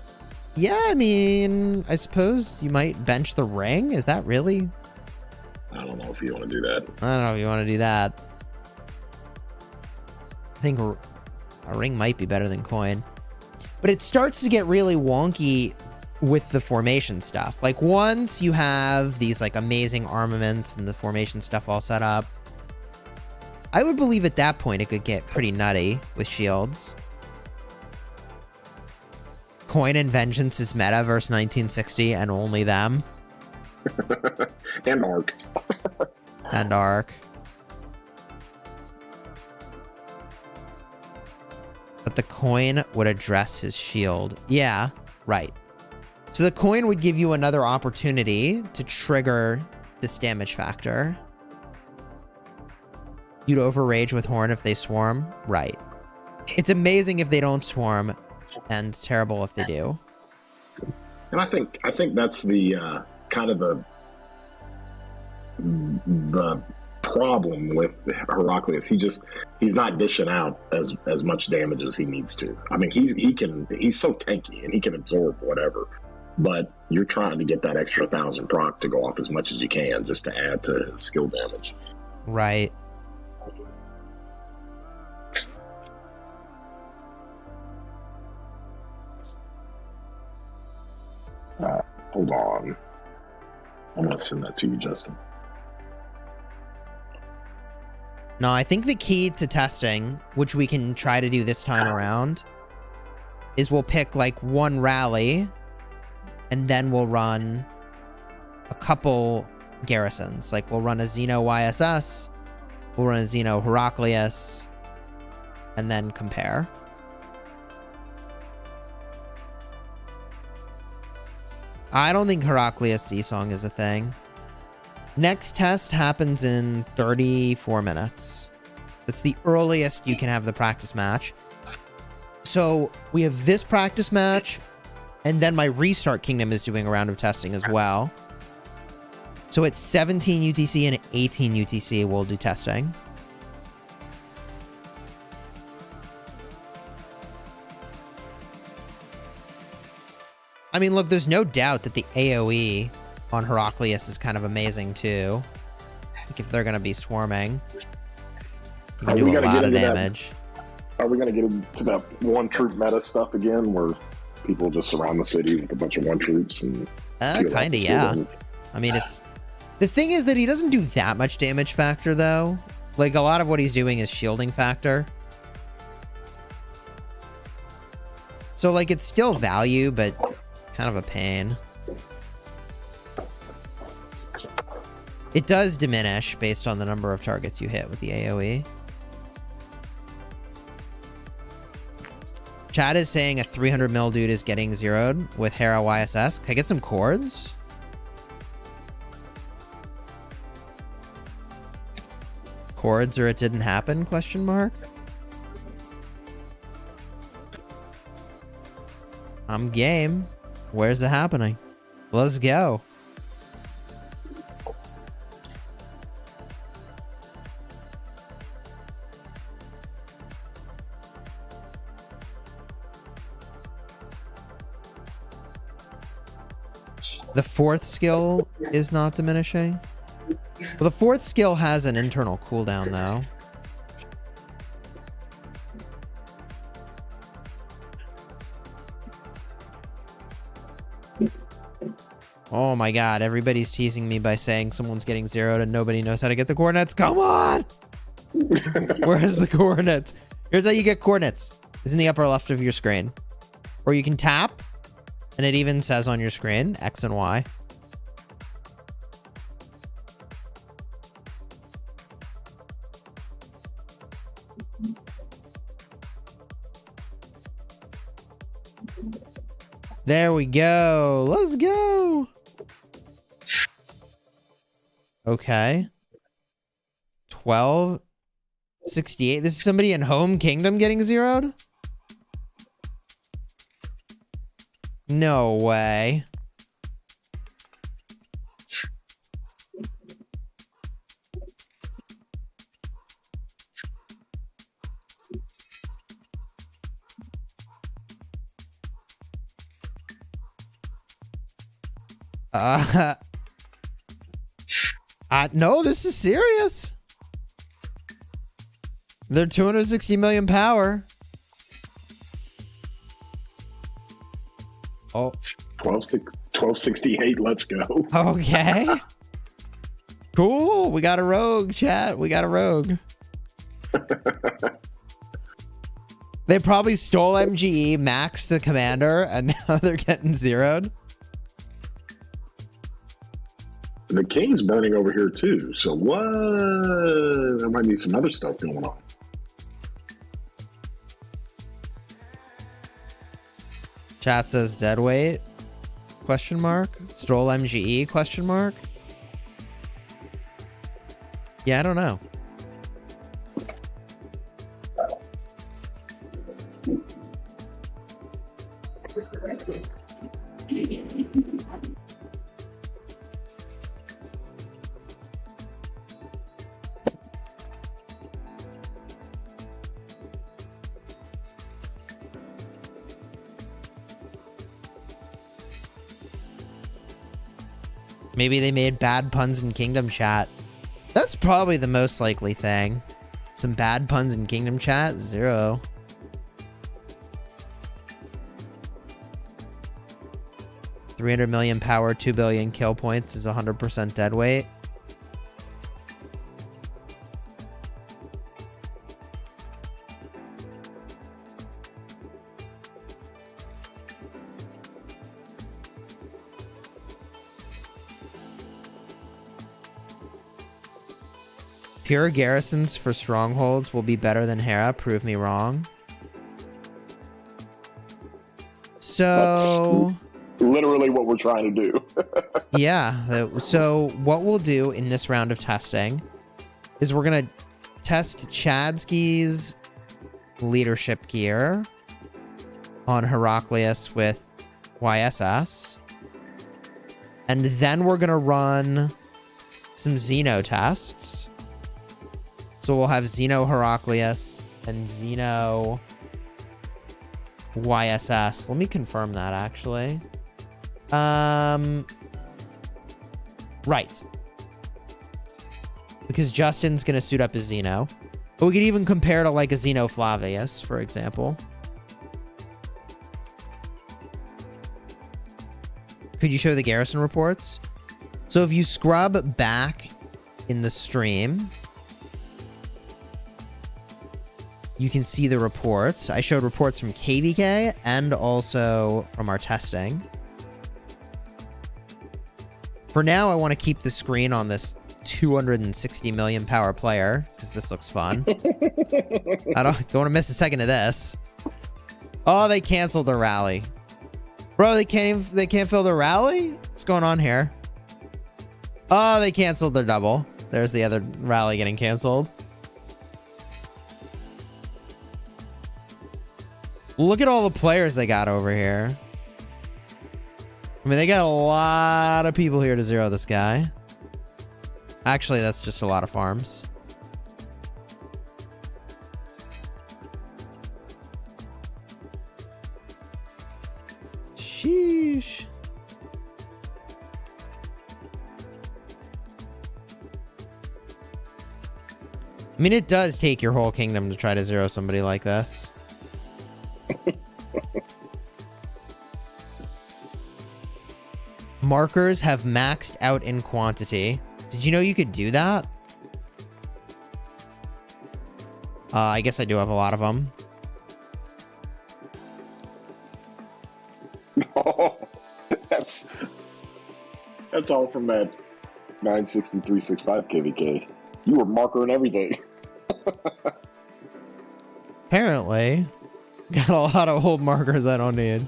I mean, I suppose you might bench the ring. Is that really? I don't know if you want to do that. I don't know if you want to do that. I think a ring might be better than coin. But it starts to get really wonky with the formation stuff. Like, once you have these, like, amazing armaments and the formation stuff all set up, I would believe at that point it could get pretty nutty with shields. Coin and vengeance is meta versus 1960 and only them. And arc. And arc. But the coin would address his shield. Yeah, right. So the coin would give you another opportunity to trigger this damage factor. You'd overrage with Horn if they swarm. Right. It's amazing if they don't swarm, and terrible if they do. And I think that's the kind of the problem with Heraclius. He's not dishing out as much damage as he needs to. I mean, he's so tanky and he can absorb whatever. But you're trying to get that extra 1,000 proc to go off as much as you can just to add to his skill damage. Right. Hold on. I'm going to send that to you, Justin. No, I think the key to testing, which we can try to do this time around, is we'll pick like one rally and then we'll run a couple garrisons. Like, we'll run a Xeno YSS, we'll run a Xeno Heraclius, and then compare. I don't think Heraclius C-Song is a thing. Next test happens in 34 minutes. That's the earliest you can have the practice match. So we have this practice match, and then my restart kingdom is doing a round of testing as well. So at 17 UTC and 18 UTC, we'll do testing. I mean, look, there's no doubt that the AoE on Heraclius is kind of amazing, too. Like, if they're going to be swarming, you can do a lot of damage. Are we going to get into that one-troop meta stuff again, where people just surround the city with a bunch of one-troops? And kind of, yeah. I mean, it's... The thing is that he doesn't do that much damage factor, though. Like, a lot of what he's doing is shielding factor. So, like, it's still value, but kind of a pain. It does diminish based on the number of targets you hit with the AoE. Chad is saying a 300 mil dude is getting zeroed with Hera YSS. Can I get some chords? Chords or it didn't happen? Question mark. I'm game. Where's it happening? Let's go. The fourth skill is not diminishing. Well, the fourth skill has an internal cooldown, though. Oh my god, everybody's teasing me by saying someone's getting zeroed and nobody knows how to get the coordinates. Come on! Where's the coordinates? Here's how you get coordinates. It's in the upper left of your screen. Or you can tap, and it even says on your screen, X and Y. There we go. Let's go. Okay. 1268. This is somebody in Home Kingdom getting zeroed? No way. No, this is serious. They're 260 million power. Oh. 1268, let's go. Okay. Cool. We got a rogue, chat. We got a rogue. They probably stole MGE, maxed the commander, and now they're getting zeroed. The king's burning over here too. So what? There might be some other stuff going on. Chat says dead weight? Question mark. Stole MGE? Question mark. Yeah, I don't know. Maybe they made bad puns in Kingdom Chat. That's probably the most likely thing. Some bad puns in Kingdom Chat? 0. $300 million power, 2 billion kill points is 100% dead weight. Pure garrisons for strongholds will be better than Hera. Prove me wrong. So... That's literally what we're trying to do. Yeah. So what we'll do in this round of testing is we're going to test Chadsky's leadership gear on Heraclius with YSS. And then we're going to run some Xeno tests. So we'll have Xeno Heraclius and Xeno YSS. Let me confirm that, actually. Right. Because Justin's going to suit up as Xeno. But we could even compare to, like, a Xeno Flavius, for example. Could you show the garrison reports? So if you scrub back in the stream... you can see the reports. I showed reports from KVK and also from our testing. For now, I want to keep the screen on this 260 million power player because this looks fun. I don't want to miss a second of this. Oh, they canceled the rally. Bro, they can't fill the rally? What's going on here? Oh, they canceled their double. There's the other rally getting canceled. Look at all the players they got over here. I mean, they got a lot of people here to zero this guy. Actually, that's just a lot of farms. Sheesh. I mean, it does take your whole kingdom to try to zero somebody like this. Markers have maxed out in quantity. Did you know you could do that? I guess I do have a lot of them. Oh, that's all from that 96365 KVK. You were markering everything. Apparently. Got a lot of old markers I don't need.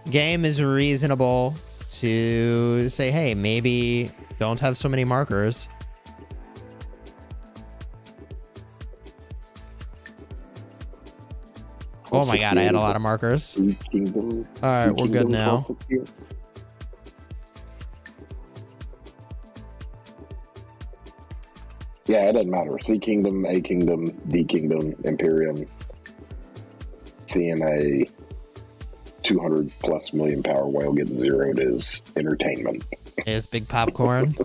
Game is reasonable to say, hey, maybe don't have so many markers. Oh my god, I had a lot of markers. Sea Kingdom. All right, we're good now. Yeah, it doesn't matter. Sea Kingdom, A Kingdom, D Kingdom, Imperium. Seeing a 200 plus million power whale getting zeroed is entertainment. Is big popcorn.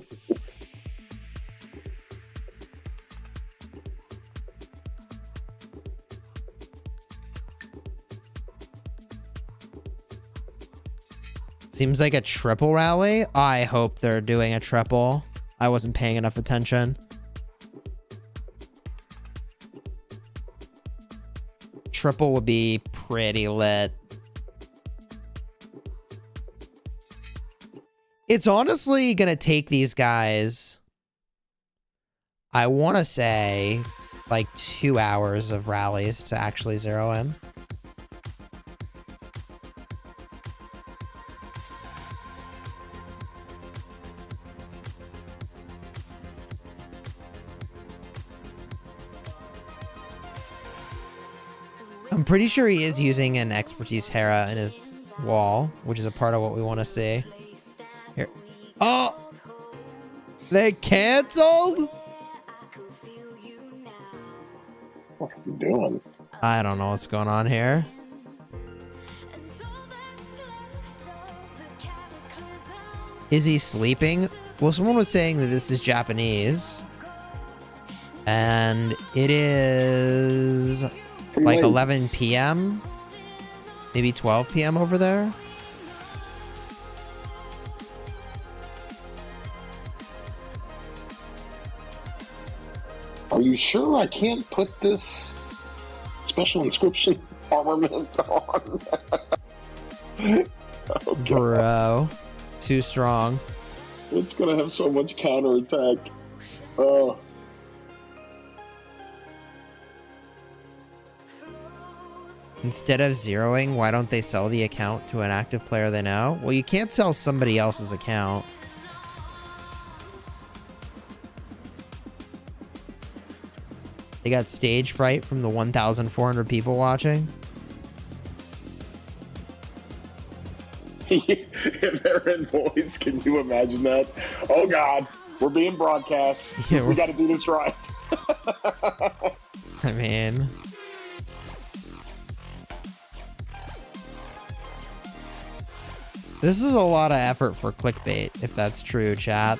Seems like a triple rally. I hope they're doing a triple. I wasn't paying enough attention. Triple would be pretty lit. It's honestly gonna take these guys, I want to say, like 2 hours of rallies to actually zero him. I'm pretty sure he is using an expertise Hera in his wall, which is a part of what we want to see. Here. Oh! They canceled? What are you doing? I don't know what's going on here. Is he sleeping? Well, someone was saying that this is Japanese. And it is like 11 p.m. Maybe 12 p.m. over there. Are you sure I can't put this special inscription armament on? Oh, bro, too strong. It's gonna have so much counterattack. Oh. Instead of zeroing, why don't they sell the account to an active player they know? Well, you can't sell somebody else's account. They got stage fright from the 1,400 people watching. If they're in voice, can you imagine that? Oh God, we're being broadcast. Yeah, we got to do this right. I mean, this is a lot of effort for clickbait, if that's true, chat.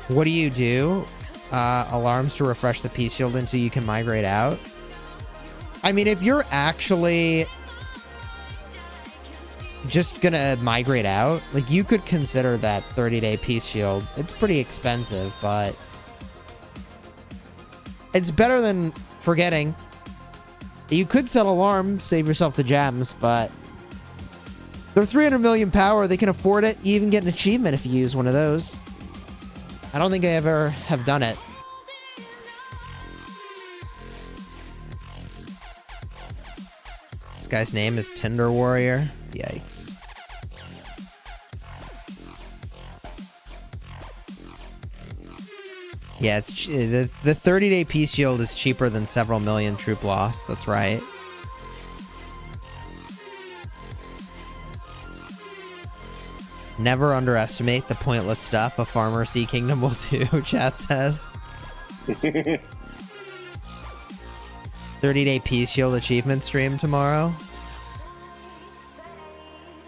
What do you do? Alarms to refresh the peace shield until you can migrate out. I mean, if you're actually just gonna migrate out, like, you could consider that 30-day peace shield. It's pretty expensive, but it's better than forgetting. You could set alarm, save yourself the gems, but they're 300 million power. They can afford it. You even get an achievement if you use one of those. I don't think I ever have done it. This guy's name is Tinder Warrior. Yikes. Yeah, it's the 30-day peace shield is cheaper than several million troop loss. That's right. Never underestimate the pointless stuff a farmer Sea Kingdom will do, chat says. 30-day peace shield achievement stream tomorrow.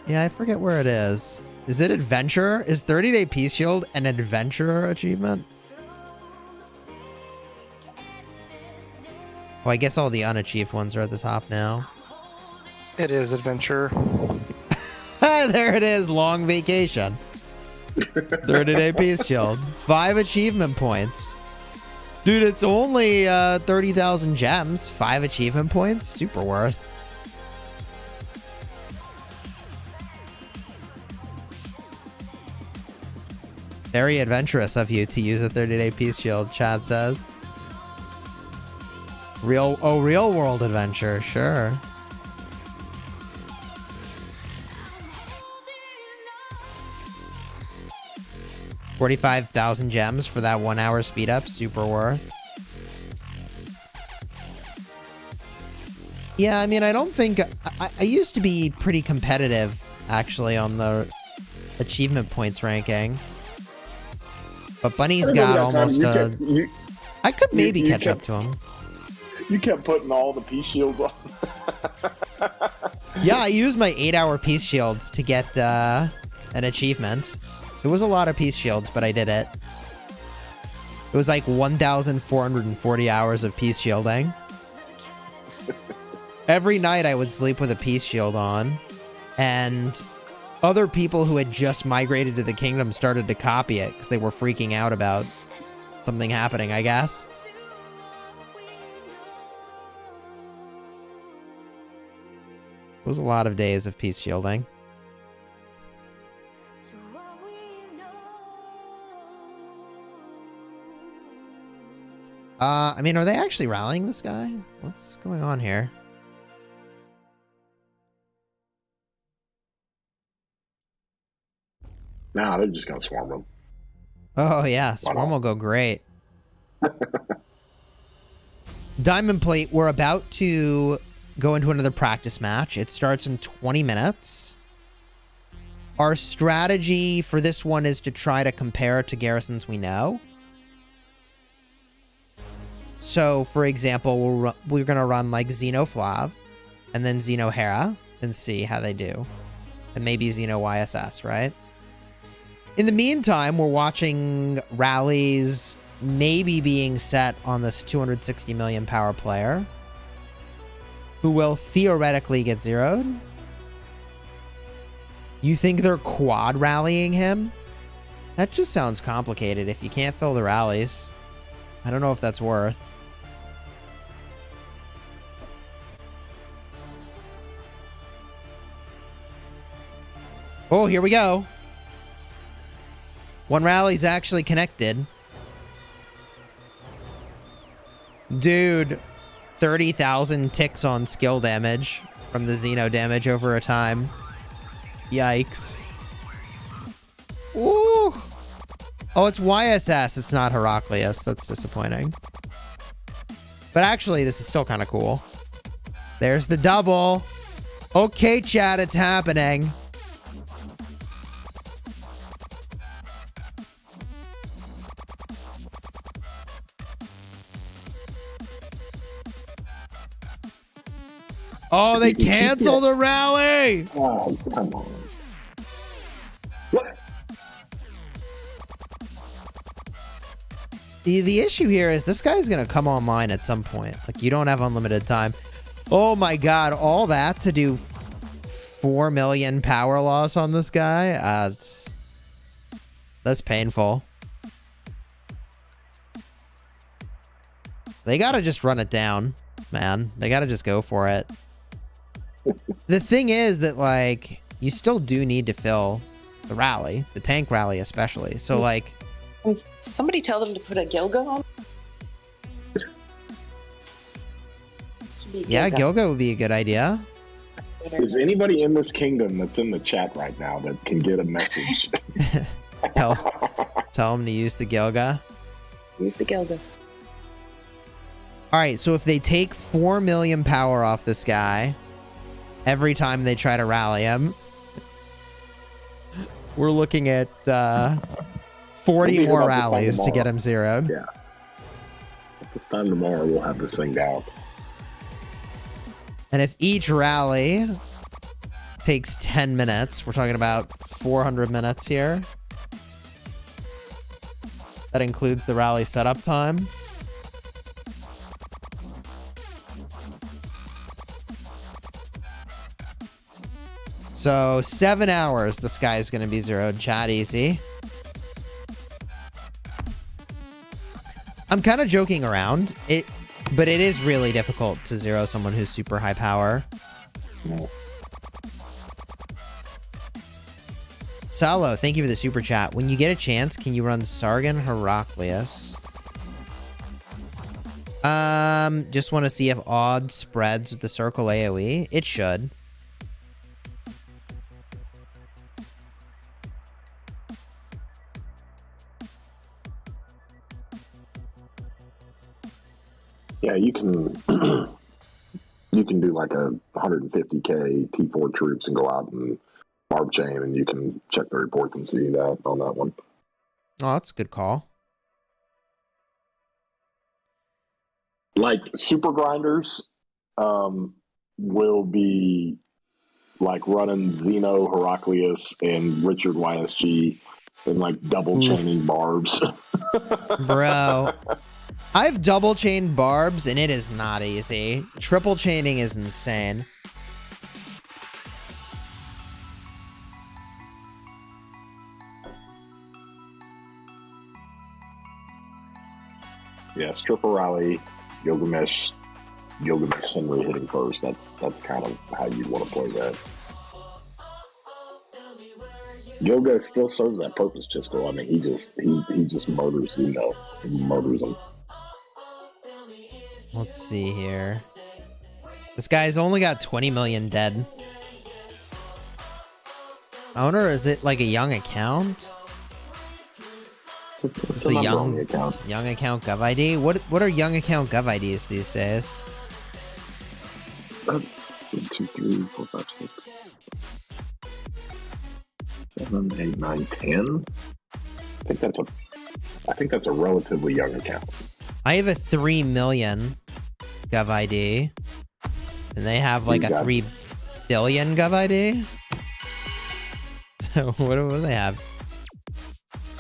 Yeah, I forget where it is. Is it adventure? Is 30-day peace shield an adventurer achievement? Oh, I guess all the unachieved ones are at the top now. It is adventure. There it is, long vacation. 30-day peace shield. 5 achievement points. Dude, it's only 30,000 gems. 5 achievement points? Super worth. Very adventurous of you to use a 30-day peace shield, Chad says. Real world adventure, sure. 45,000 gems for that 1 hour speed up. Super worth. Yeah, I mean, I don't think... I used to be pretty competitive, actually, on the achievement points ranking. But Bunny's got almost I could maybe catch up to him. You kept putting all the peace shields on. Yeah, I used my 8-hour peace shields to get an achievement. It was a lot of peace shields, but I did it. It was like 1,440 hours of peace shielding. Every night I would sleep with a peace shield on, and other people who had just migrated to the kingdom started to copy it because they were freaking out about something happening, I guess. It was a lot of days of peace shielding. I mean, are they actually rallying this guy? What's going on here? Nah, they're just gonna swarm them. Oh yeah, swarm will go great. Diamond Plate, we're about to go into another practice match. It starts in 20 minutes. Our strategy for this one is to try to compare it to garrisons we know. So, for example, we're going to run like Xeno Flav and then Xeno Hera and see how they do. And maybe Xeno YSS, right? In the meantime, we're watching rallies maybe being set on this 260 million power player who will theoretically get zeroed. You think they're quad rallying him? That just sounds complicated if you can't fill the rallies. I don't know if that's worth. Oh, here we go. One rally's actually connected. Dude, 30,000 ticks on skill damage from the Xeno damage over a time. Yikes. Ooh. Oh, it's YSS. It's not Heraclius. That's disappointing. But actually, this is still kind of cool. There's the double. Okay, chat, it's happening. Oh, they canceled a rally! Oh, come on. What? The issue here is this guy's going to come online at some point. Like, you don't have unlimited time. Oh my god, all that to do 4 million power loss on this guy? That's painful. They got to just run it down, man. They got to just go for it. The thing is that, like, you still do need to fill the rally, the tank rally especially. So, like... Can somebody tell them to put a Gilga on? Yeah, Gilga would be a good idea. Is anybody in this kingdom that's in the chat right now that can get a message? Tell them to use the Gilga. Use the Gilga. Alright, so if they take 4 million power off this guy every time they try to rally him, we're looking at 40 more rallies to get him zeroed. Yeah. At this time tomorrow, we'll have this thing down. And if each rally takes 10 minutes, we're talking about 400 minutes here. That includes the rally setup time. So 7 hours, this guy's going to be zeroed. Chat easy. I'm kind of joking around, but it is really difficult to zero someone who's super high power. Salo, thank you for the super chat. When you get a chance, can you run Sargon Heraclius? Just want to see if odd spreads with the circle AoE. It should. you can you can do like a 150k T4 troops and go out and barb chain, and you can check the reports and see that on that one. Oh, that's a good call. Like super grinders will be like running Zeno, Heraclius, and Richard YSG and like double chaining barbs. Bro, I've double chained barbs and it is not easy. Triple chaining is insane. Yeah, stripper rally, Gilgamesh Henry hitting first. That's kind of how you want to play that. Gilgamesh still serves that purpose, Chisgule. I mean, he just murders, he murders him. Let's see here. This guy's only got 20 million dead. I wonder, is it like a young account? It's a young account. Young account gov ID? What are young account gov IDs these days? 1, 2, 3, 4, 5, 6, 7, 8, 9, 10. I think that's a relatively young account. I have a 3 million gov ID, and they have like a 3 billion gov ID. So what do they have?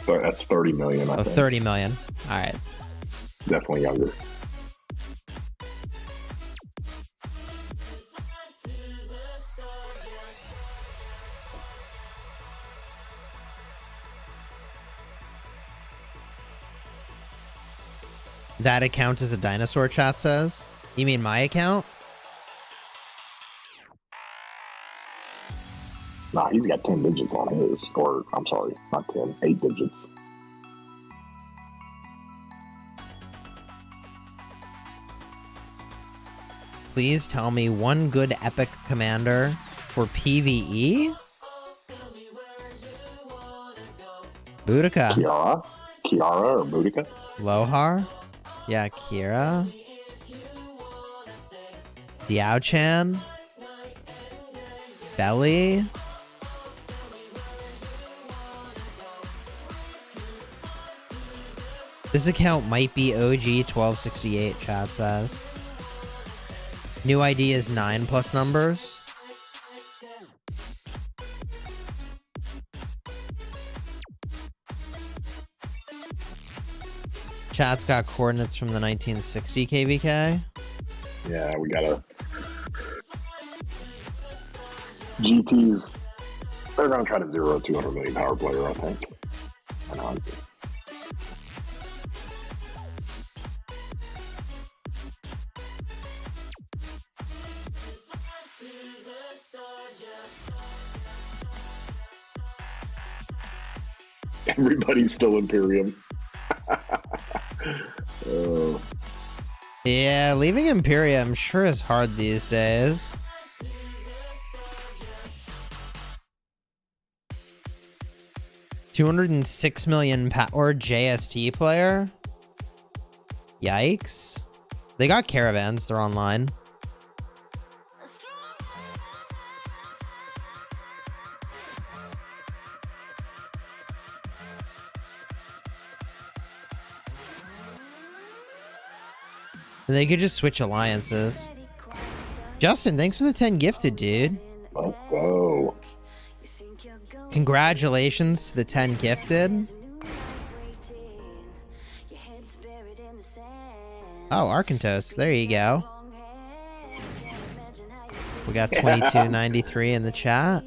That's 30 million. I think. 30 million. All right. Definitely younger. That account is a dinosaur, chat says. You mean my account? Nah, he's got 10 digits on his. Or, I'm sorry, not 10, 8 digits. Please tell me one good epic commander for PvE? Boudica. Kiara or Boudica? Lohar? Yeah, Kira. Diao-chan. Belly. This account might be OG 1268, chat says. New ID is 9 plus numbers. Chat's got coordinates from the 1960 KVK. Yeah, we got a... GT's... They're going to try to zero a 200 million power player, I think. I know. Everybody's still Imperium. Yeah, leaving Imperium sure is hard these days. $206 million or JST player. Yikes. They got caravans, they're online. They could just switch alliances. Justin, thanks for the 10 gifted, dude. Let's go. Congratulations to the 10 gifted. Oh, Arkantos. There you go. We got 2293 in the chat.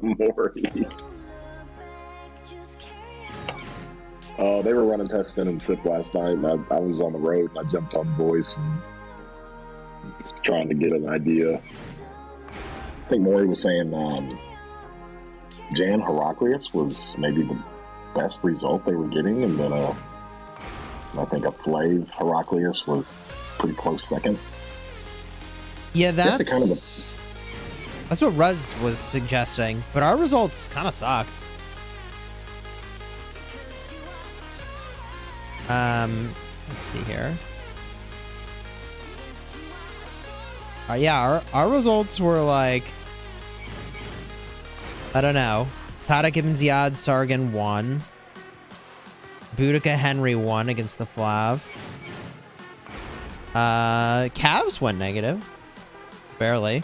Maury. They were running testing and SIP last night, and I was on the road, and I jumped on voice and trying to get an idea. I think Maury was saying Jan Heraclius was maybe the best result they were getting, and then I think a Flav Heraclius was pretty close second. Yeah, that's what Ruz was suggesting, but our results kind of sucked. Let's see here. Yeah, our results were like, I don't know. Tariq ibn Ziyad, Sargon won. Boudica Henry won against the Flav. Cavs went negative. Barely.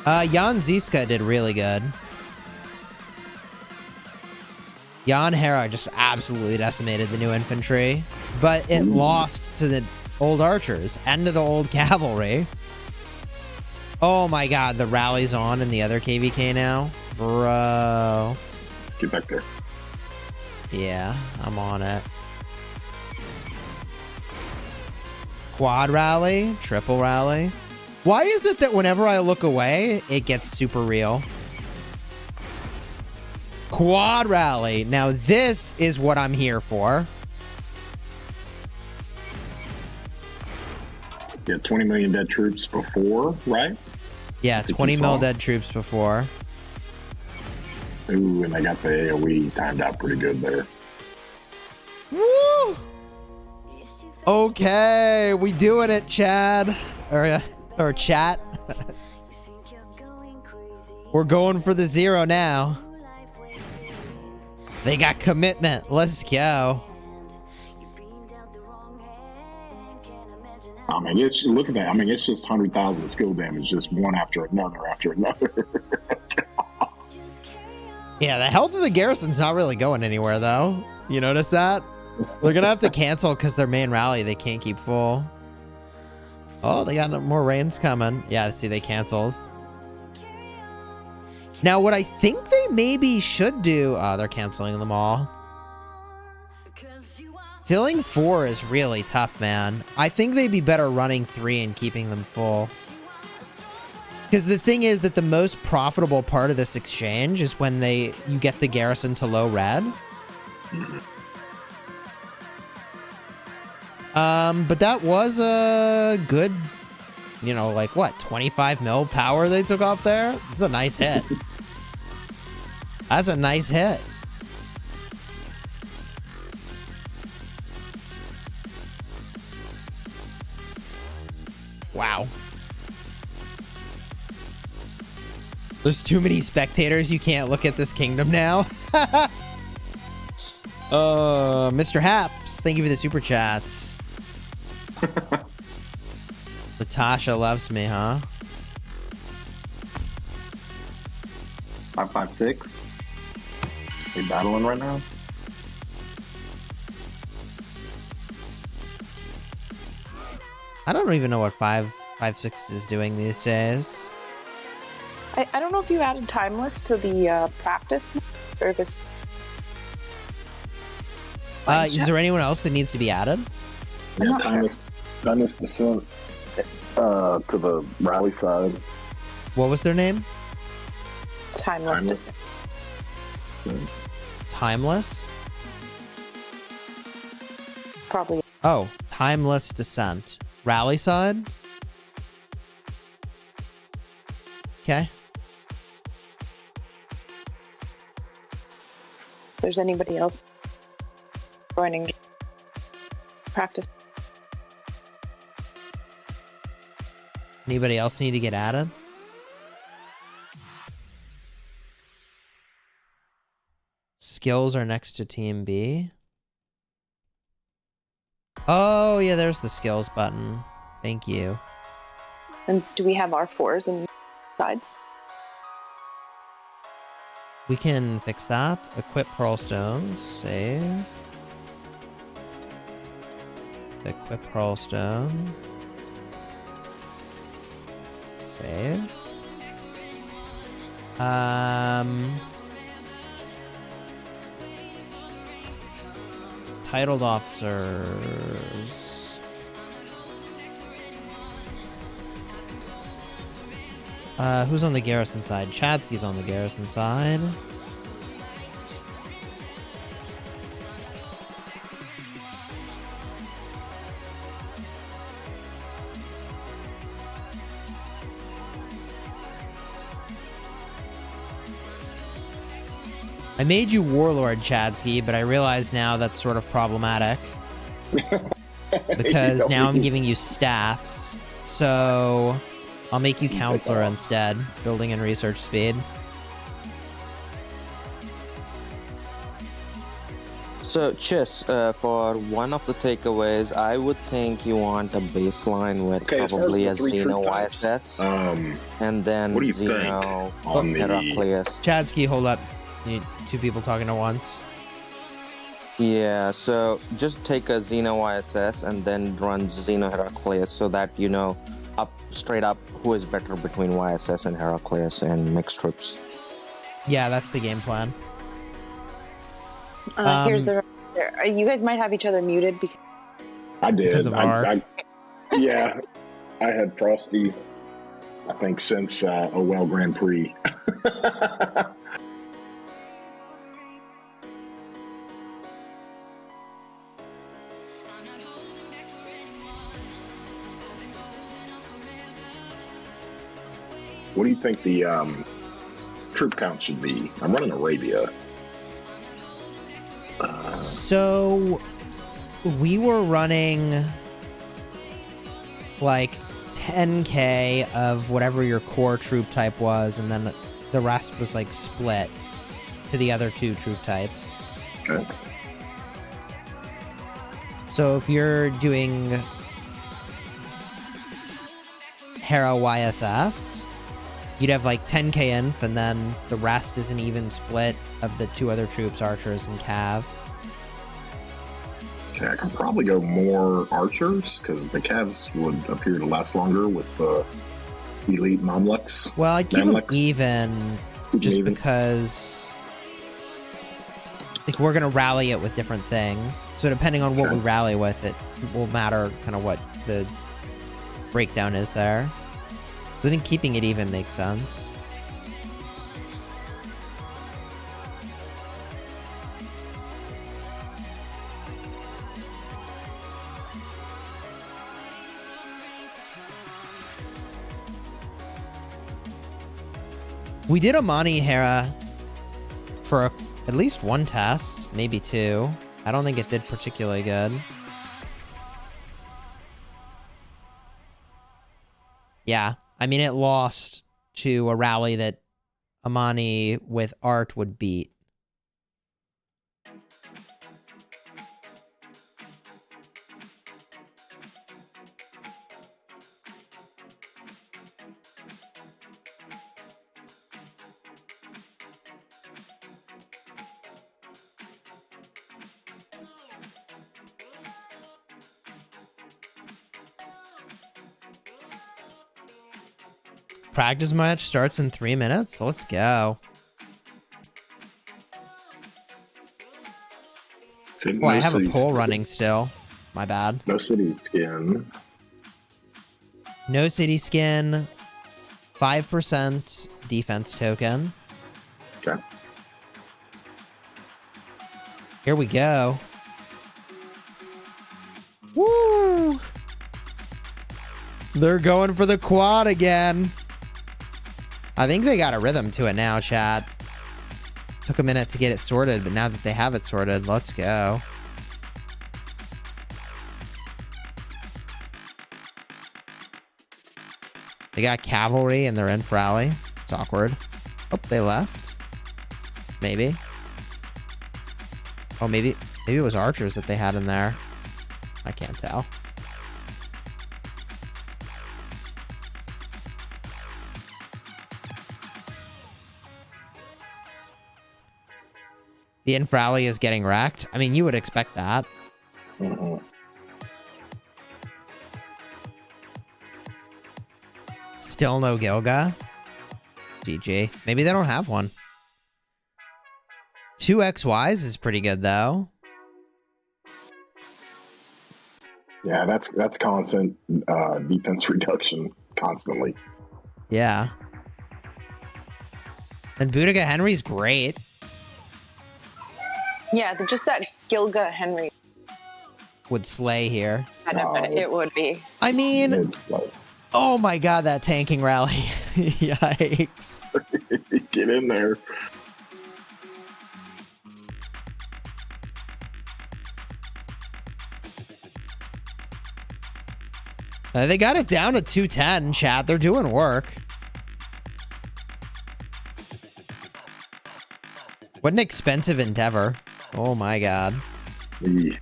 Jan Ziska did really good. Jan Hera just absolutely decimated the new infantry, but it lost to the old archers and to the old cavalry. Oh my god, the rally's on in the other KVK now. Bro. Get back there. Yeah, I'm on it. Quad rally, triple rally. Why is it that whenever I look away, it gets super real? Quad rally. Now this is what I'm here for. Yeah, 20 million dead troops before, right? Yeah, 20 mil dead troops before. Ooh, and they got the AoE timed out pretty good there. Woo! Okay, we doing it, Chad. Or chat. We're going for the 0 now. They got commitment. Let's go. I mean, look at that. I mean, it's just 100,000 skill damage, just one after another after another. Yeah, the health of the garrison's not really going anywhere, though. You notice that? They're going to have to cancel because their main rally, they can't keep full. Oh, they got more rains coming. Yeah, see, they canceled. Now, what I think they maybe should do... Oh, they're canceling them all. Filling 4 is really tough, man. I think they'd be better running 3 and keeping them full. Because the thing is that the most profitable part of this exchange is when you get the garrison to low red. But that was a good, you know, like what, 25 mil power they took off there? It's a nice hit. That's a nice hit. Wow. There's too many spectators. You can't look at this kingdom now. Mr. Haps, thank you for the super chats. Natasha loves me, huh? 556. They battling right now? I don't even know what 556 is doing these days. I don't know if you added timeless to the practice or if it's. Is there anyone else that needs to be added? Yeah, timeless descent to the rally side. What was their name? Timeless. Timeless? Probably. Oh, timeless descent. Rally side? Okay. If there's anybody else joining practice. Anybody else need to get added? Skills are next to Team B. Oh, yeah, there's the skills button. Thank you. And do we have R4s and sides? We can fix that. Equip Pearl Stones. Save. Equip Pearl Stone. Save. Titled officers. Who's on the garrison side? Chadsky's on the garrison side. I made you Warlord, Chadsky, but I realize now that's sort of problematic. because now I'm giving you stats. So I'll make you counselor instead, building and research speed. So, Chis, for one of the takeaways, I would think you want a baseline with probably a Xeno YSS, and then what do you Xeno think on Heraclius. Chadsky, hold up. You need two people talking at once. Yeah, so just take a Xeno YSS and then run Xeno Heraclius so that you know straight up who is better between YSS and Heraclius and mixed troops. Yeah, that's the game plan. Here's the. You guys might have each other muted because. I did. Because of yeah, I had Frosty. I think since OL Grand Prix. What do you think the troop count should be? I'm running Arabia. So we were running like 10k of whatever your core troop type was, and then the rest was like split to the other two troop types. Okay. So if you're doing Hera YSS, you'd have like 10k inf, and then the rest is an even split of the two other troops, archers and cav. Okay, I can probably go more archers because the Cavs would appear to last longer with the elite Mamluks. Well, I'd keep them Mamluks. even, just because like we're gonna rally it with different things. So depending on what we rally with, it will matter kind of what the breakdown is there. So I think keeping it even makes sense. We did Amani Hera for at least one test, maybe two. I don't think it did particularly good. Yeah, I mean, it lost to a rally that Amani with Art would beat. Practice match starts in 3 minutes. Let's go. Oh, I have a poll running still. My bad. No city skin. No city skin. 5% defense token. Okay. Here we go. Woo! They're going for the quad again. I think they got a rhythm to it now, chat. Took a minute to get it sorted, but now that they have it sorted, let's go. They got cavalry and they're in for rally. It's awkward. Oh, they left. Maybe. Oh, maybe it was archers that they had in there. I can't tell. The Infrally is getting wrecked. I mean, you would expect that. Mm-hmm. Still no Gilga. GG. Maybe they don't have one. 2 XYs is pretty good, though. Yeah, that's constant defense reduction constantly. Yeah. And Boudica Henry's great. Yeah, just that Gilga Henry. Would slay here. It would be. I mean, oh my god, that tanking rally. Yikes. Get in there. They got it down to 210, chat. They're doing work. What an expensive endeavor. Oh my god. Yeah.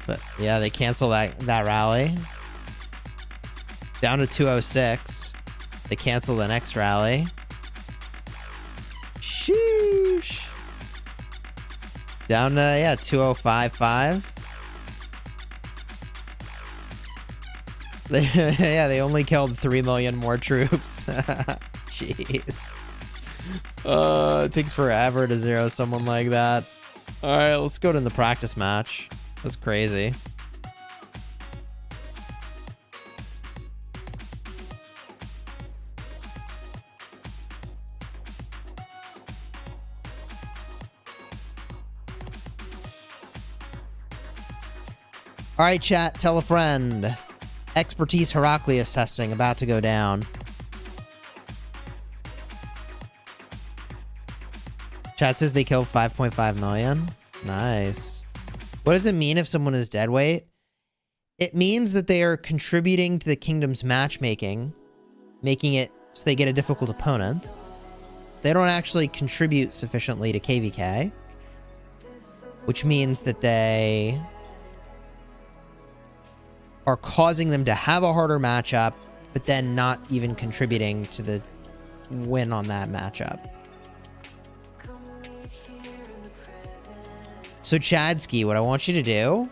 But yeah, they cancel that rally. Down to 206. They cancel the next rally. Sheesh. Down to, yeah, 2055. Yeah, they only killed 3 million more troops. Jeez. It takes forever to zero someone like that. All right, let's go to the practice match. That's crazy. All right, chat, tell a friend. Expertise Heraclius testing about to go down. Chat says they killed 5.5 million. Nice. What does it mean if someone is dead weight? It means that they are contributing to the kingdom's matchmaking, making it so they get a difficult opponent. They don't actually contribute sufficiently to KVK, which means that they are causing them to have a harder matchup, but then not even contributing to the win on that matchup. So Chadsky, what I want you to do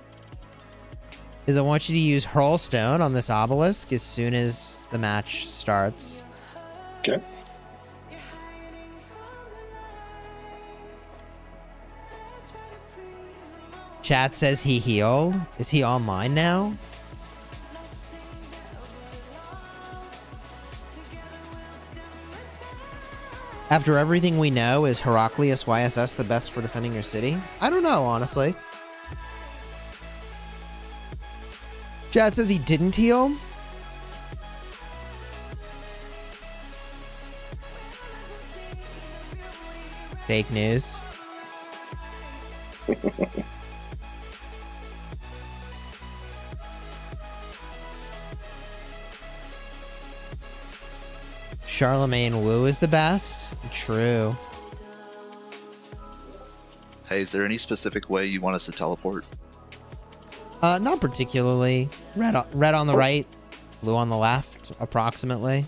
is I want you to use Hurlstone on this obelisk as soon as the match starts. Okay. Chat says he healed. Is he online now? After everything we know, is Heraclius YSS the best for defending your city? I don't know, honestly. Chad says he didn't heal. Fake news. Charlemagne Wu is the best. True. Hey, is there any specific way you want us to teleport? Not particularly. Red on the right, blue on the left, approximately.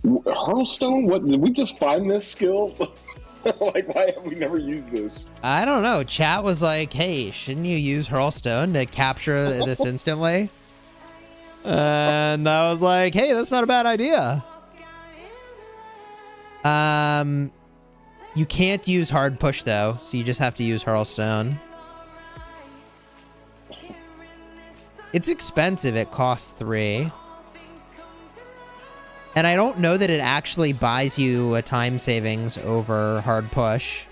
Hurlstone? What, did we just find this skill? Like, why have we never used this? I don't know. Chat was like, hey, shouldn't you use Hurlstone to capture this instantly? And I was like, hey, that's not a bad idea. You can't use hard push though, so you just have to use Hurlstone. It's expensive. It costs 3. And I don't know that it actually buys you a time savings over hard push.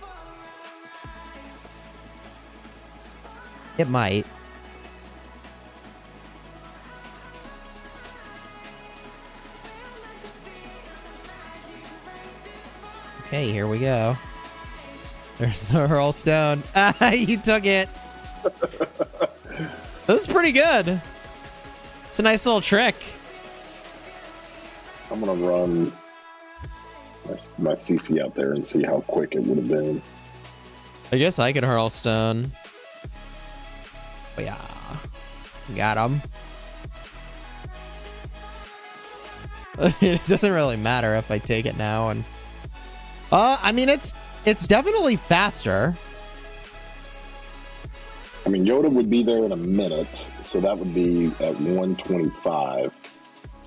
It might. Okay, here we go. There's the Hurlstone. Ah, you took it. That's pretty good. It's a nice little trick. I'm gonna run my CC out there and see how quick it would have been. I guess I could Hurlstone. Oh, yeah. Got him. It doesn't really matter if I take it now. And I mean, it's definitely faster. I mean, Yoda would be there in a minute, so that would be at 125.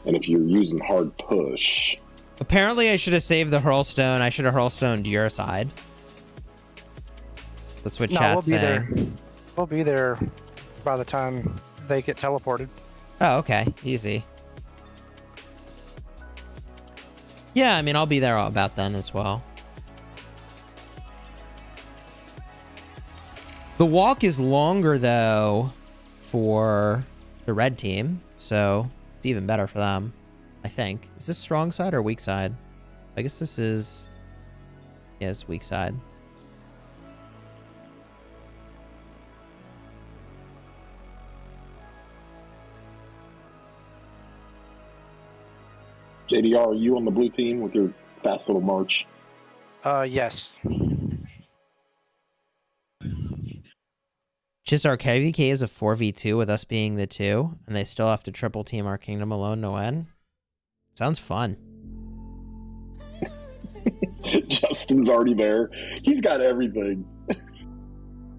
And if you're using hard push... Apparently, I should have saved the Hurlstone. I should have Hurlstoned your side. That's what chat's saying. We'll be there by the time they get teleported. Oh, okay. Easy. Yeah, I mean, I'll be there about then as well. The walk is longer, though, for the red team, so it's even better for them, I think. Is this strong side or weak side? I guess this is... Yes, weak side. JDR, are you on the blue team with your fast little march? Yes. Just our KVK is a 4v2 with us being the 2, and they still have to triple team our kingdom alone to win. Sounds fun. Justin's already there. He's got everything.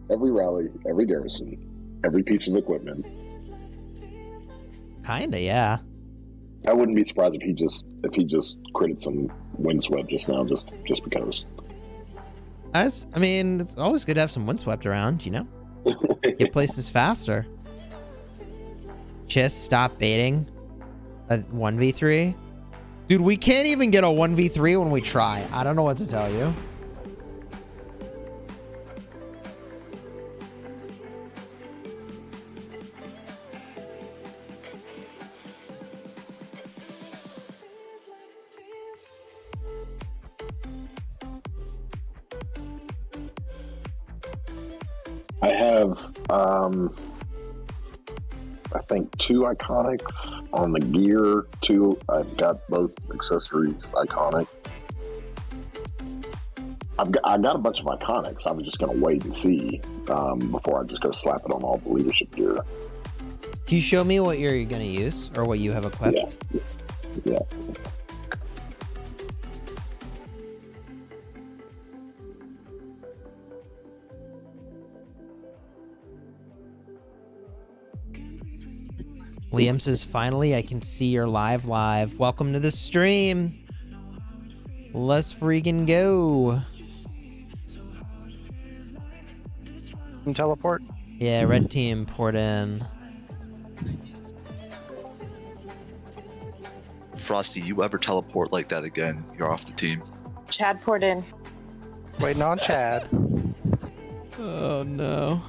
Every rally, every garrison, every piece of equipment. Kinda, yeah. I wouldn't be surprised if he just critted some windswept just now, just because. I mean, it's always good to have some windswept around, you know? Get places faster. Just stop baiting a 1v3. Dude, we can't even get a 1v3 when we try. I don't know what to tell you. I have, I think 2 iconics on the gear. 2, I've got both accessories iconic. I got a bunch of iconics. I was just going to wait and see before I just go slap it on all the leadership gear. Can you show me what you're going to use or what you have equipped? Yeah. Liam says, finally, I can see you're live. Welcome to the stream. Let's freaking go. Teleport? Yeah, red team port in. Frosty, you ever teleport like that again, you're off the team. Chad poured in. Waiting on Chad. Oh, no.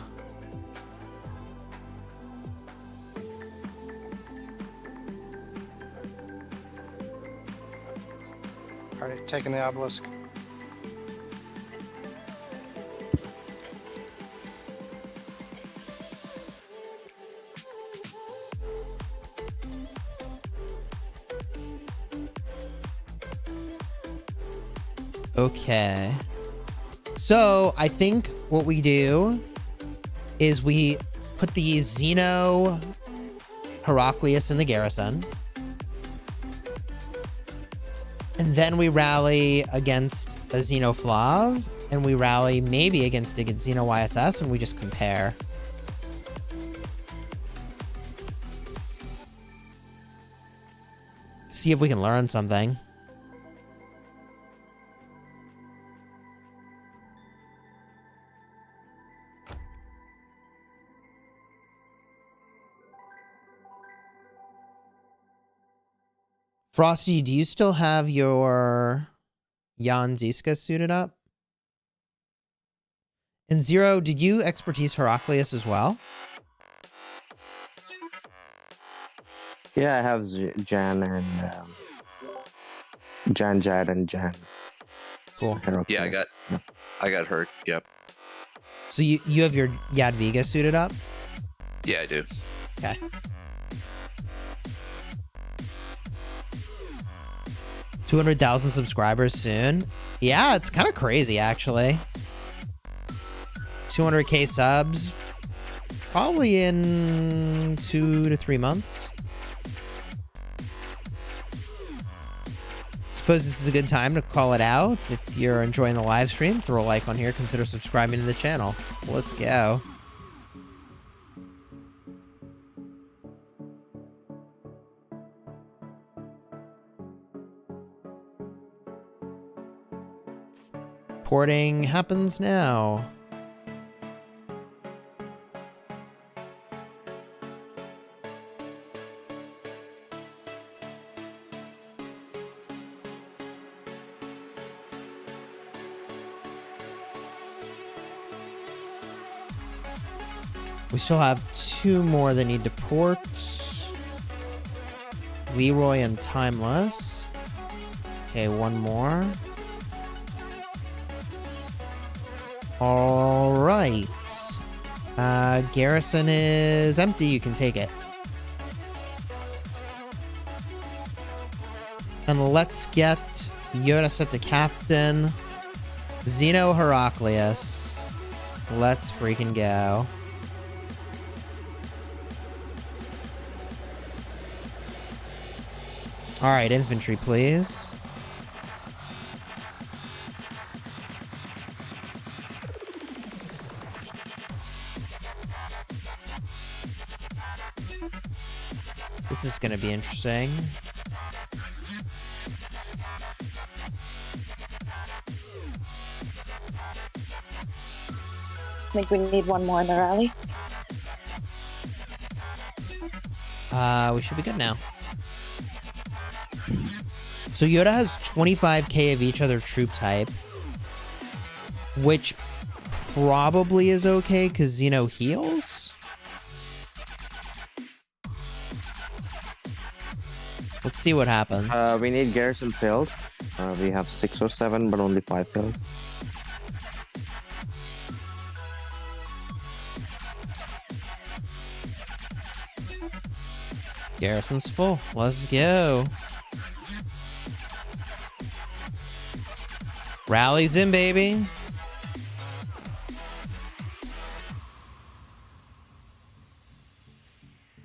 Alright, taking the obelisk. Okay. So, I think what we do is we put the Xeno Heraclius in the garrison. And then we rally against a Xenoflav, and we rally maybe against a Xeno YSS, and we just compare. See if we can learn something. Frosty, do you still have your Jan Ziska suited up? And Zero, did you expertise Heraclius as well? Yeah, I have Jan and Jan, Jad, and Jan. Cool. Yeah, I got hurt. Yep. So you have your Jadviga suited up? Yeah, I do. Okay. $200,000 subscribers soon. Yeah, it's kind of crazy, actually. 200K subs. Probably in 2 to 3 months. Suppose this is a good time to call it out. If you're enjoying the live stream, throw a like on here. Consider subscribing to the channel. Let's go. Porting happens now. We still have 2 more that need to port. Leroy and Timeless. Okay, 1 more. All right. Garrison is empty. You can take it. And let's get Yoda set to captain. Zeno Heraclius. Let's freaking go. All right, infantry, please. This is going to be interesting. I think we need one more in the rally. We should be good now. So Yoda has 25k of each other troop type, which probably is okay because Zeno heals. Let's see what happens. We need garrison filled. We have 6 or 7, but only 5 filled. Garrison's full. Let's go. Rallies in, baby.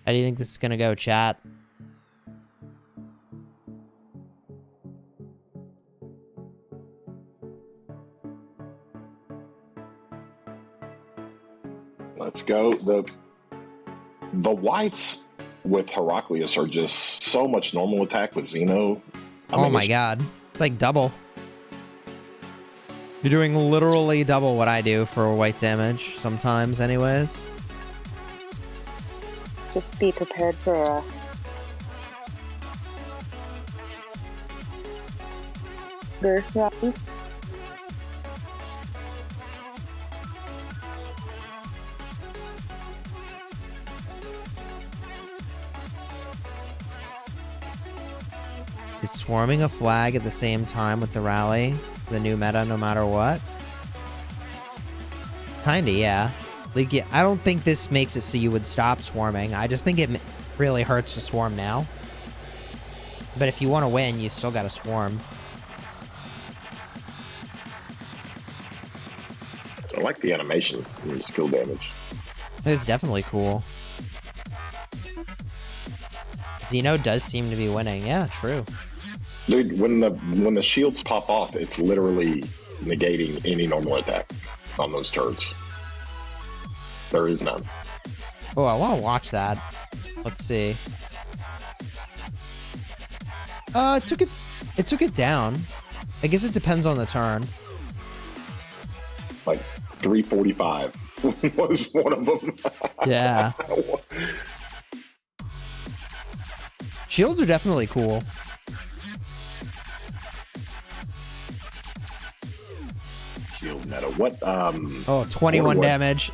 How do you think this is gonna go, chat? Let's go. The whites with Heraclius are just so much normal attack with Zeno. Oh my god. It's like double. You're doing literally double what I do for white damage, sometimes anyways. Just be prepared for a... birth rally. Is swarming a flag at the same time with the rally the new meta no matter what? Kinda, yeah. Like, yeah, I don't think this makes it so you would stop swarming. I just think it really hurts to swarm now. But if you want to win, you still gotta swarm. I like the animation and skill damage. It's definitely cool. Zeno does seem to be winning. Yeah, true. Dude, when the shields pop off, it's literally negating any normal attack on those turrets. There is none. Oh, I want to watch that. Let's see. It took it down. I guess it depends on the turn. Like 345 was one of them. Yeah. Shields are definitely cool. Shield meta. What? Oh, 21 damage.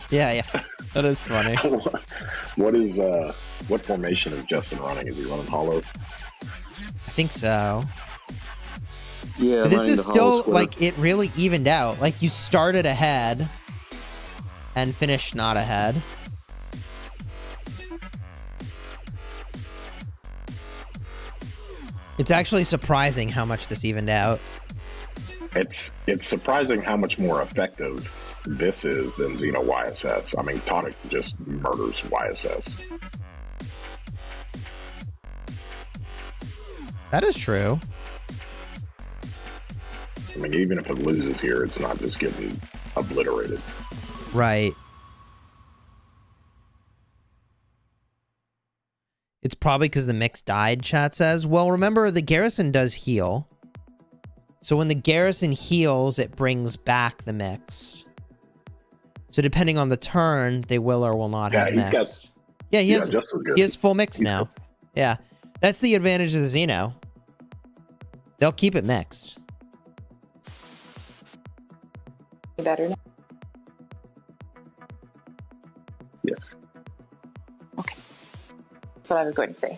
Yeah. That is funny. What formation is Justin running? Is he running hollow? I think so. Yeah, but this is still like it really evened out. Like you started ahead and finished not ahead. It's actually surprising how much this evened out. It's surprising how much more effective this is than Xeno YSS. I mean, Tariq just murders YSS. That is true. I mean, even if it loses here, it's not just getting obliterated. Right. It's probably because the mix died, chat says. Well, remember, the garrison does heal. So when the garrison heals, it brings back the mixed. So depending on the turn, they will or will not have mixed. Yeah, he has full mix now. Good. Yeah. That's the advantage of the Xeno. They'll keep it mixed. Better now? Yes. Okay. That's what I was going to say.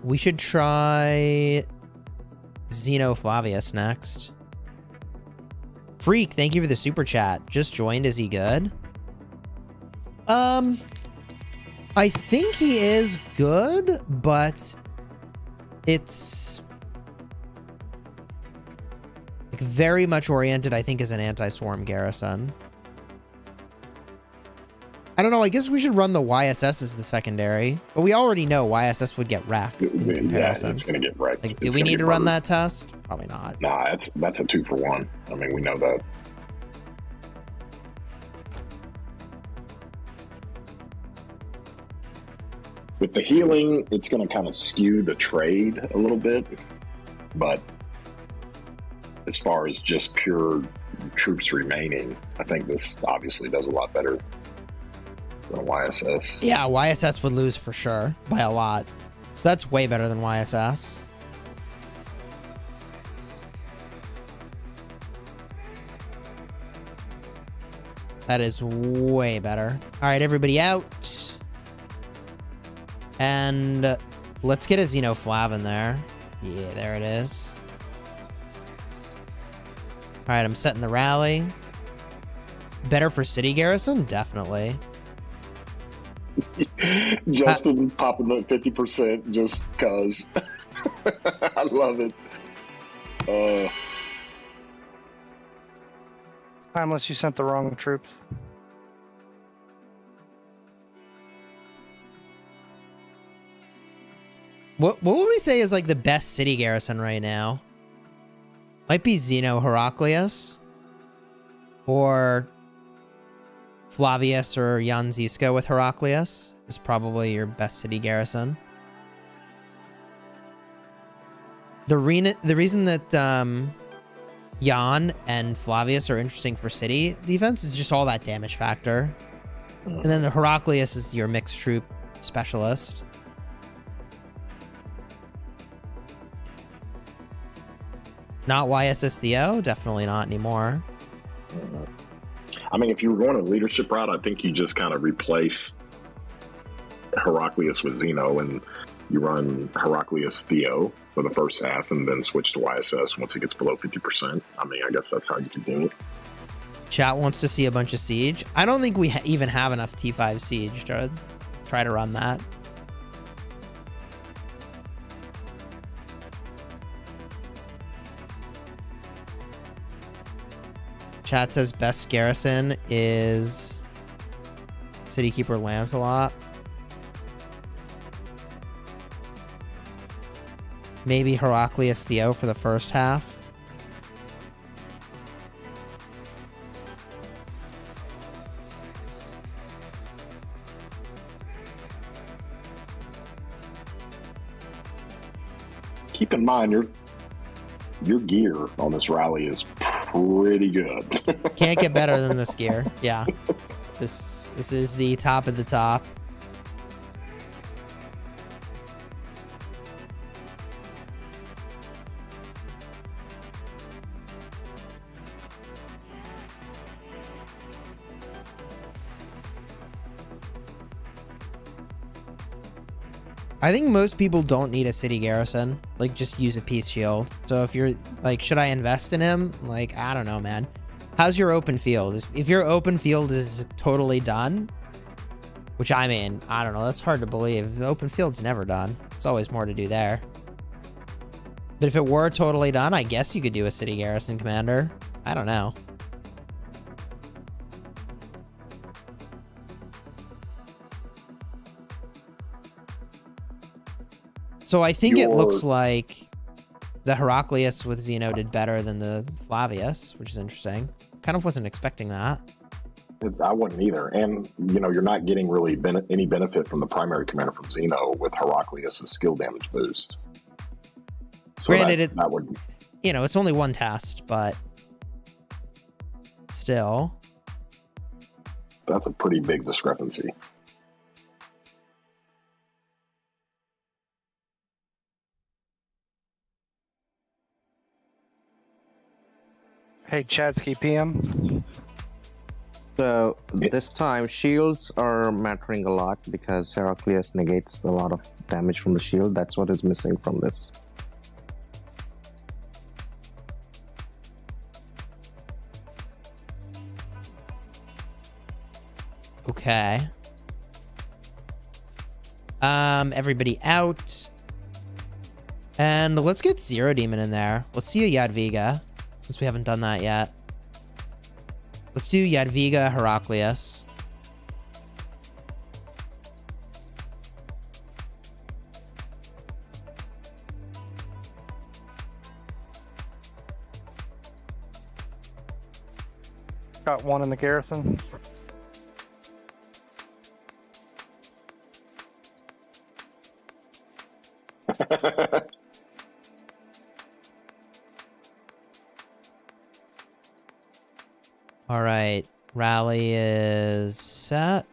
We should try Zeno Flavius next. Freak, thank you for the super chat. Just joined. Is he good? I think he is good, but it's like very much oriented, I think, as an anti-swarm garrison. I don't know. I guess we should run the YSS as the secondary, but we already know YSS would get wrecked. Yeah, it's going to get wrecked. Like, do we need to run that test? Probably not. Nah, that's a 2-for-1. I mean, we know that. With the healing, it's going to kind of skew the trade a little bit, but as far as just pure troops remaining, I think this obviously does a lot better than a YSS. Yeah, YSS would lose for sure by a lot. So that's way better than YSS. That is way better. All right, everybody out. And let's get a Xenoflav in there. Yeah, there it is. All right, I'm setting the rally. Better for city garrison? Definitely. Justin popping up 50% just because. I love it. Unless you sent the wrong troops. What would we say is like the best city garrison right now? Might be Zeno Heraclius or Flavius or Jan Ziska with Heraclius is probably your best city garrison. The reason that Jan and Flavius are interesting for city defense is just all that damage factor. And then the Heraclius is your mixed troop specialist. Not YSS Theo? Definitely not anymore. I mean, if you were going a leadership route, I think you just kind of replace Heraclius with Zeno and you run Heraclius Theo for the first half and then switch to YSS once it gets below 50%. I mean, I guess that's how you can do it. Chat wants to see a bunch of siege. I don't think we even have enough T5 siege to try to run that. Chat says best garrison is City Keeper Lancelot. Maybe Heraclius Theo for the first half. Keep in mind, your gear on this rally is pretty good. Can't get better than this gear. Yeah. This is the top of the top. I think most people don't need a city garrison. Like, just use a peace shield. So if you're like, should I invest in him? Like, I don't know, man. How's your open field? If your open field is totally done, which I mean, I don't know. That's hard to believe. The open field's never done. There's always more to do there. But if it were totally done, I guess you could do a city garrison commander. I don't know. So I think it looks like the Heraclius with Zeno did better than the Flavius, which is interesting. Kind of wasn't expecting that. I wouldn't either. And, you know, you're not getting really any benefit from the primary commander from Zeno with Heraclius' skill damage boost. So granted, that would... You know, it's only one test, but still. That's a pretty big discrepancy. Hey, Chadsky PM. So this time shields are mattering a lot because Heraclius negates a lot of damage from the shield. That's what is missing from this. Okay. Everybody out. And let's get Zero Demon in there. Let's see a Jadwiga, since we haven't done that yet. Let's do Jadwiga Heraclius. Got one in the garrison. All right, rally is set.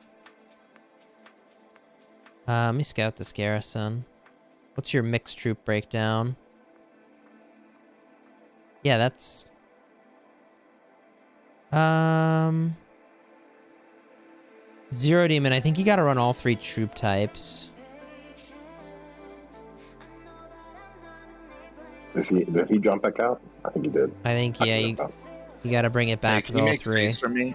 Let me scout this garrison. What's your mixed troop breakdown? Yeah, that's... Zero Demon, I think you gotta run all 3 troop types. Did he jump back out? I think he did. I think, yeah, you gotta bring it back Hey, to can you all make 3. space for me?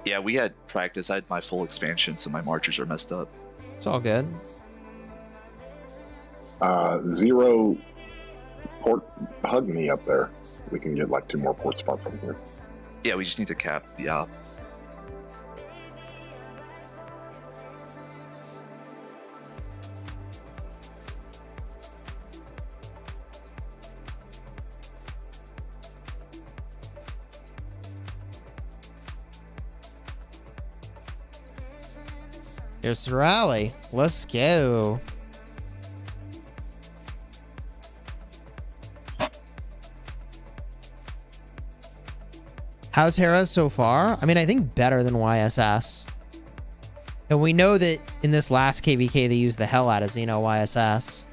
Yeah, we had practice. I had my full expansion, so my marchers are messed up. It's all good. Zero port, hug me up there. We can get like 2 more port spots in here. Yeah, we just need to cap the op. Here's the rally. Let's go. How's Hera so far? I mean, I think better than YSS. And we know that in this last KVK, they used the hell out of Xeno YSS.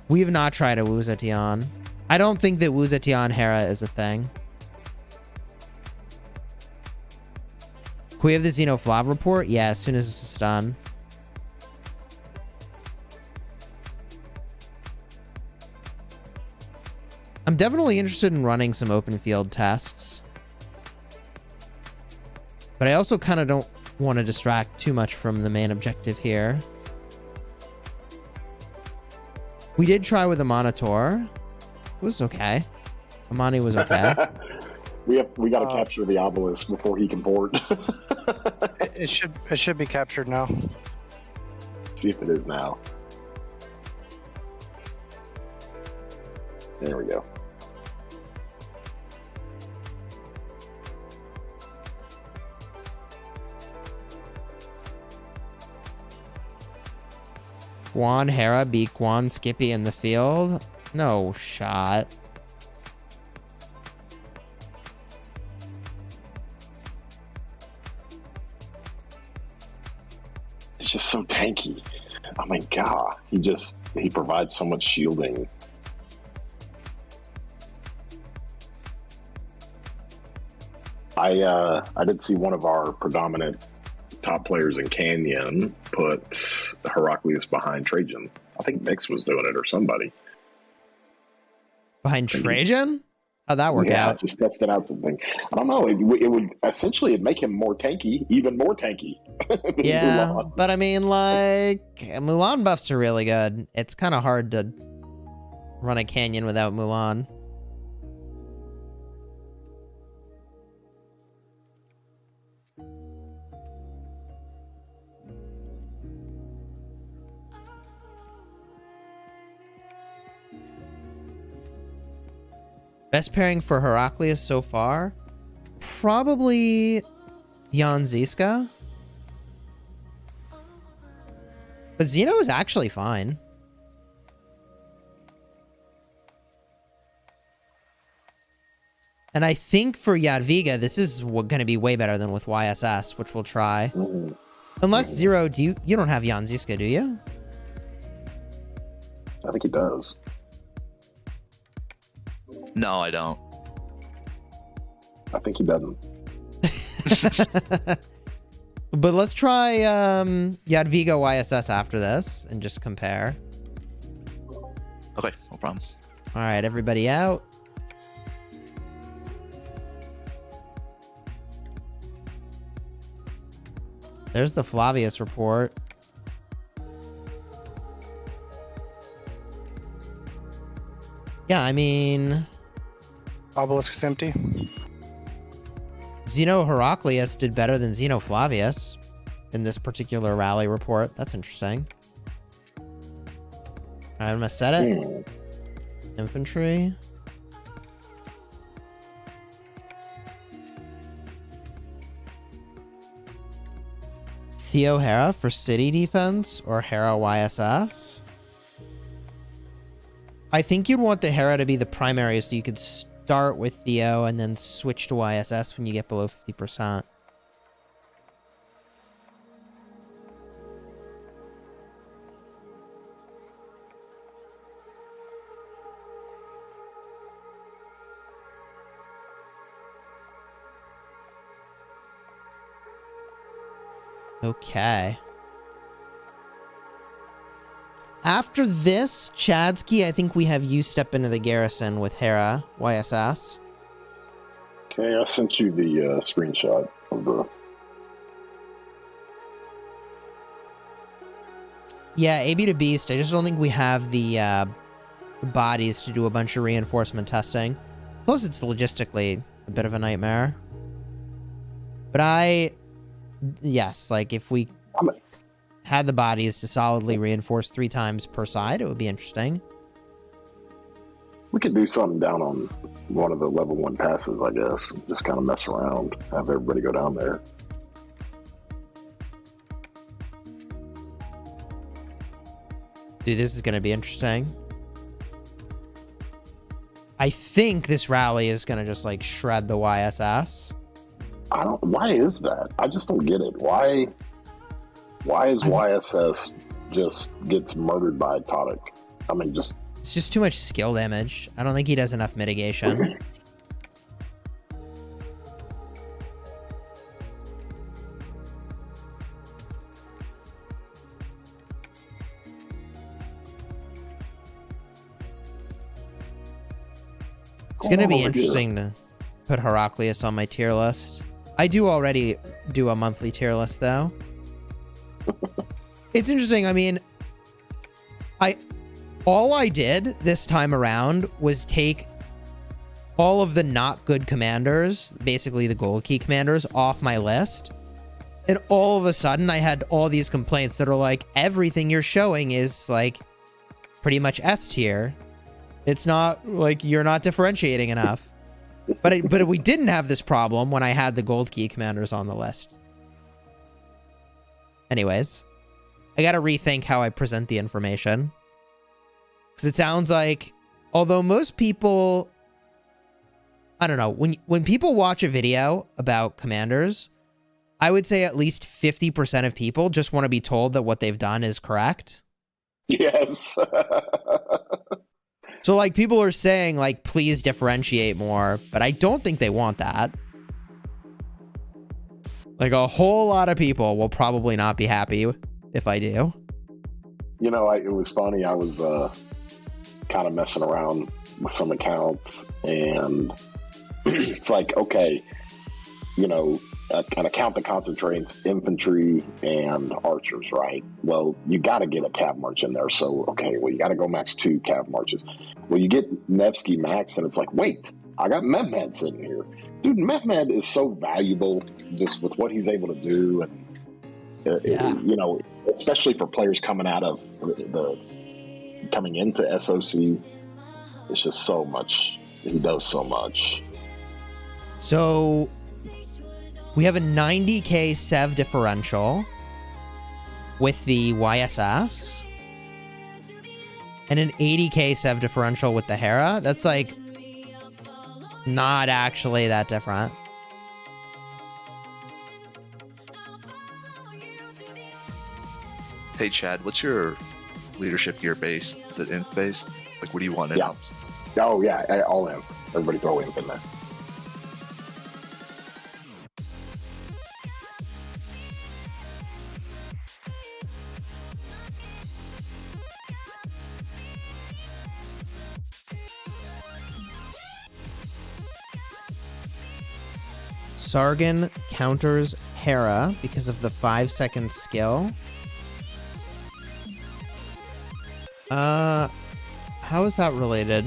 We have not tried a Wuzetian. I don't think that Wuzetian Hera is a thing. Can we have the Xenoflav report? Yeah, as soon as this is done. I'm definitely interested in running some open field tests. But I also kind of don't want to distract too much from the main objective here. We did try with a Monitor. It was okay. Amani was okay. we got to capture the obelisk before he can port. It should be captured now. See if it is now. There we go. Guan Hera beat Guan Skippy in the field? No shot. It's just so tanky. Oh my god. He provides so much shielding. I did see one of our predominant top players in Canyon put Heraclius behind Trajan. I think Mix was doing it or somebody. Behind Trajan? How'd that work out? Just tested out something. I don't know. It would essentially it'd make him more tanky, even more tanky. Yeah, Mulan. but I mean, like, Mulan buffs are really good. It's kind of hard to run a Canyon without Mulan. Best pairing for Heraclius so far? Probably Jan Ziska. But Zeno is actually fine. And I think for Jadwiga, this is going to be way better than with YSS, which we'll try. Unless Zero, you don't have Jan Ziska, do you? I think he does. No, I don't. I think he doesn't. But let's try Jadwiga YSS after this and just compare. Okay, no problem. All right, everybody out. There's the Flavius report. Yeah, I mean... Obelisk is empty. Zeno Heraclius did better than Zeno Flavius in this particular rally report. That's interesting. Alright, I'm gonna set it. Infantry. Theo Hera for city defense or Hera YSS. I think you'd want the Hera to be the primary so you could start with Theo and then switch to YSS when you get below 50%. Okay. After this, Chadsky, I think we have you step into the garrison with Hera, YSS. Okay, I sent you the screenshot of the... Yeah, AB to Beast. I just don't think we have the bodies to do a bunch of reinforcement testing. Plus, it's logistically a bit of a nightmare. But yes, like if we had the bodies to solidly reinforce 3 times per side, it would be interesting. We could do something down on one of the level 1 passes, I guess. Just kind of mess around, have everybody go down there. Dude, this is going to be interesting. I think this rally is going to just like shred the YSS. Why is that? I just don't get it. Why is YSS just gets murdered by Tariq? I mean, it's just too much skill damage. I don't think he does enough mitigation. It's going to be interesting to put Heraclius on my tier list. I do already do a monthly tier list, though. It's interesting. I mean, all I did this time around was take all of the not good commanders, basically the gold key commanders, off my list. And all of a sudden, I had all these complaints that are like, everything you're showing is like pretty much S tier. It's not like you're not differentiating enough. But we didn't have this problem when I had the gold key commanders on the list. Anyways, I got to rethink how I present the information. Because it sounds like, although most people, I don't know, when people watch a video about commanders, I would say at least 50% of people just want to be told that what they've done is correct. Yes. So, like, people are saying, like, please differentiate more, but I don't think they want that. Like, a whole lot of people will probably not be happy if I do. You know, it was funny. I was kind of messing around with some accounts, and it's like, okay, you know, an account that concentrates infantry and archers, right? Well, you got to get a cav march in there. So, okay, well, you got to go max 2 cav marches. Well, you get Nevsky max, and it's like, wait, I got Mehmed sitting here. Dude, Mehmed is so valuable just with what he's able to do. And, you know, especially for players coming out of coming into SOC, it's just so much. He does so much. So we have a 90k sev differential with the YSS and an 80k sev differential with the Hera. That's like not actually that different. Hey Chad, what's your leadership gear base? Is it inf based? Like, what do you want in? Yeah. Oh yeah, all in. Everybody throw inf in there. Sargon counters Hera because of the 5-second skill. How is that related?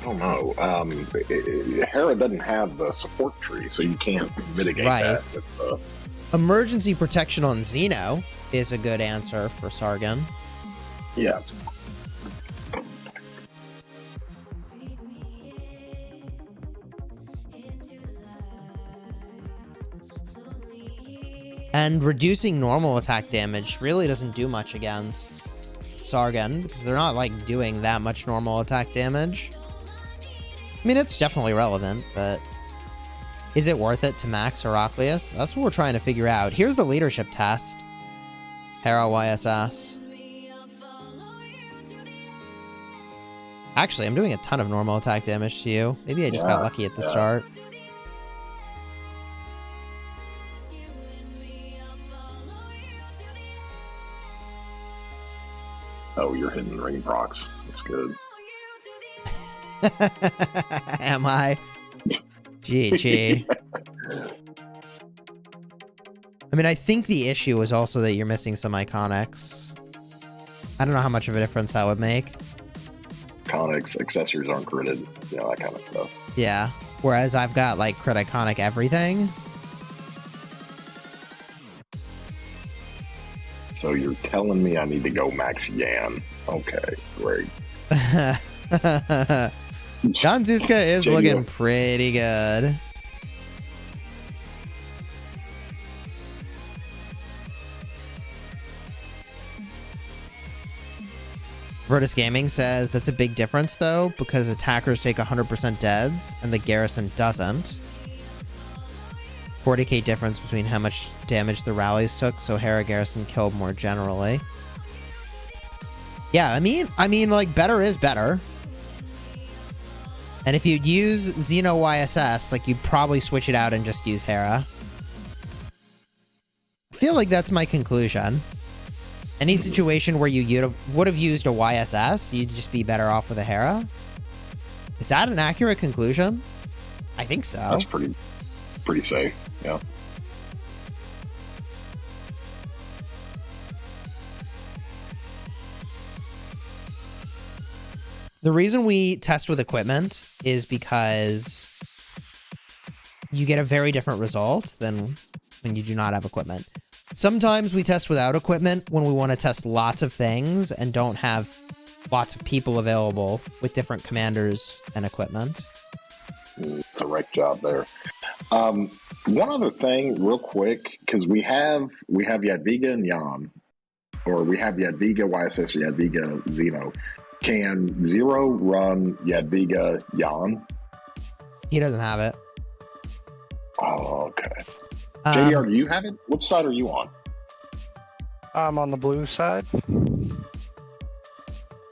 I don't know. Hera doesn't have the support tree, so you can't mitigate that. With, Emergency protection on Xeno is a good answer for Sargon. yeah. And reducing normal attack damage really doesn't do much against Sargon, because they're not, like, doing that much normal attack damage. I mean, it's definitely relevant, but is it worth it to max Heraclius? That's what we're trying to figure out. Here's the leadership test. Hera YSS. Actually, I'm doing a ton of normal attack damage to you. Maybe I just got lucky at the start. Oh, you're hitting ring procs. That's good. Am I? GG. I mean, I think the issue is also that you're missing some iconics. I don't know how much of a difference that would make. Iconics, accessories aren't critted, you know, that kind of stuff. Yeah. Whereas I've got, like, crit iconic everything. So you're telling me I need to go max Yan. Okay, great. John Ziska is looking pretty good. Virtus Gaming says that's a big difference, though, because attackers take 100% deads and the garrison doesn't. 40k difference between how much damage the rallies took, so Hera garrison killed more generally. Yeah, I mean, like, better is better. And if you'd use Xeno YSS, like, you'd probably switch it out and just use Hera. I feel like that's my conclusion. Any situation where you would have used a YSS, you'd just be better off with a Hera? Is that an accurate conclusion? I think so. That's pretty safe, yeah. The reason we test with equipment is because you get a very different result than when you do not have equipment. Sometimes we test without equipment when we want to test lots of things and don't have lots of people available with different commanders and equipment. It's a wreck job there. One other thing, real quick, because we have Yadviga and Yan, or we have Yadviga YSS or Yadviga Xeno. Can Zero run Yadviga Yan? He doesn't have it. Oh, okay. JDR, do you have it? Which side are you on? I'm on the blue side.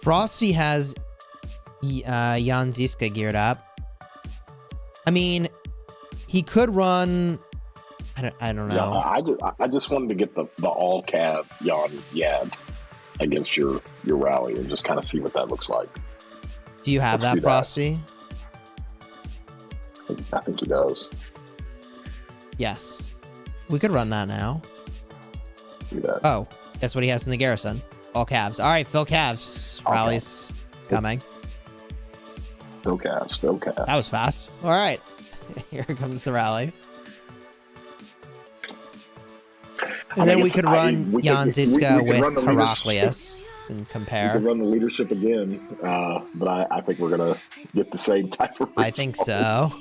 Frosty has Jan Ziska geared up. I mean, he could run. I don't know. Yeah, I just wanted to get the all cav Yad against your rally and just kind of see what that looks like. Do you have that, Frosty? I think he does. Yes. We could run that now. Do that. Oh, that's what he has in the garrison. All calves. All right, Phil Calves. Rallies coming. Phil Calves. That was fast. All right. Here comes the rally. And then we could run Jan Ziska with Heraclius and compare. We could run the leadership again, but I think we're going to get the same type of result. I think so.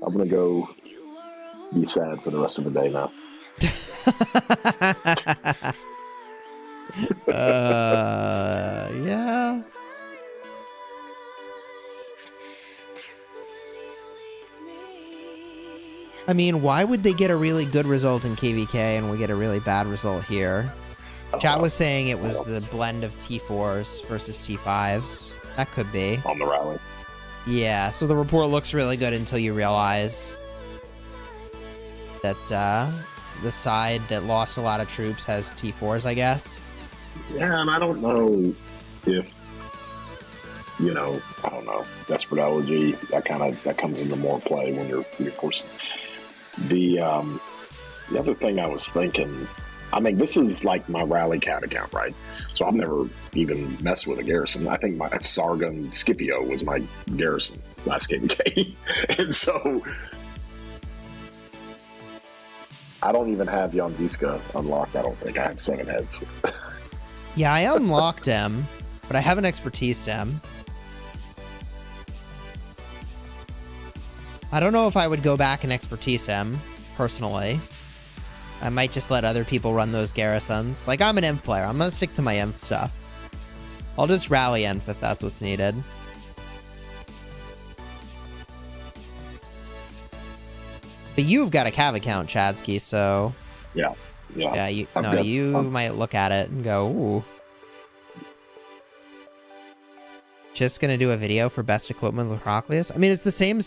I'm going to go be sad for the rest of the day now. Yeah. I mean, why would they get a really good result in KVK and we get a really bad result here? Chat was saying it was the blend of T4s versus T5s. That could be. On the rally. Yeah, so the report looks really good until you realize that the side that lost a lot of troops has T4s, I guess. Yeah, and I don't know. if I don't know, desperate elegy, that comes into more play when you're forcing. The other thing I was thinking, I mean, this is like my rally cat account, right? So I've never even messed with a garrison. I think my Sargon Scipio was my garrison last KVK. And so I don't even have Jan Ziska unlocked. I don't think I have 7 heads. Yeah, I unlocked him, but I haven't expertised him. I don't know if I would go back and expertise him, personally. I might just let other people run those garrisons. Like, I'm an Inf player. I'm going to stick to my Inf stuff. I'll just rally Inf if that's what's needed. But you've got a Cav account, Chadsky, so... Yeah. You might look at it and go, ooh. Just going to do a video for best equipment with Heraclius? I mean, it's the same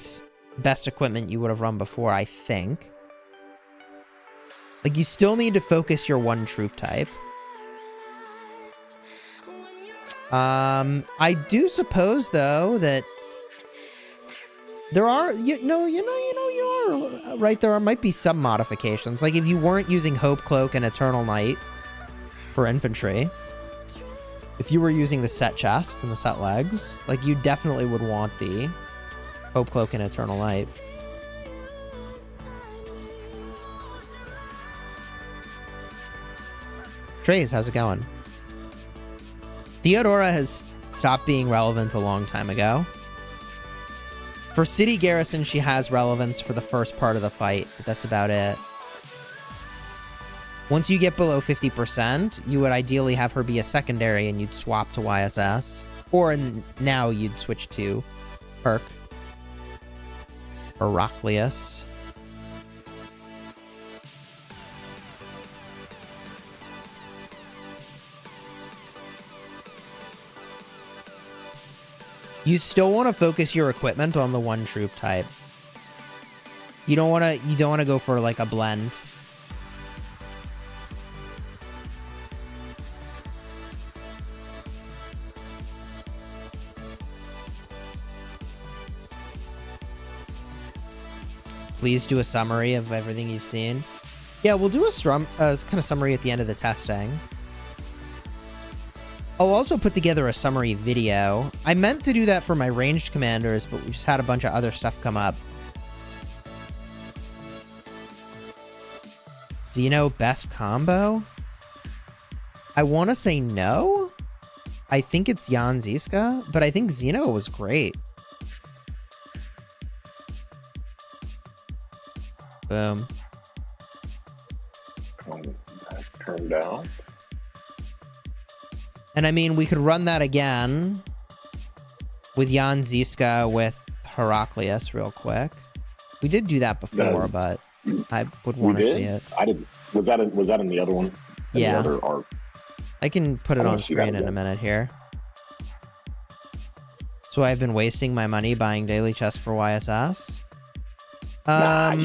best equipment you would have run before, I think. Like, you still need to focus your one troop type. I do suppose, though, that there are, you are right. There might be some modifications. Like, if you weren't using Hope Cloak and Eternal Knight for infantry, if you were using the set chest and the set legs, like, you definitely would want the Hope Cloak and Eternal Knight. Trace, how's it going? Theodora has stopped being relevant a long time ago. For City Garrison, she has relevance for the first part of the fight, but that's about it. Once you get below 50%, you would ideally have her be a secondary and you'd swap to YSS. Or now you'd switch to Heraclius. You still want to focus your equipment on the one troop type. You don't want to go for like a blend. Please do a summary of everything you've seen. Yeah, we'll do a kind of summary at the end of the testing. I'll also put together a summary video. I meant to do that for my ranged commanders, but we just had a bunch of other stuff come up. Xeno best combo? I want to say no. I think it's Jan Ziska, but I think Xeno was great. Boom. Turned out. And I mean, we could run that again with Jan Ziska with Heraclius real quick. We did do that before, but I would want to see it. I didn't. Was that in the other one? Yeah. The other arc? I can put it on screen in a minute here. So I've been wasting my money buying daily chests for YSS. I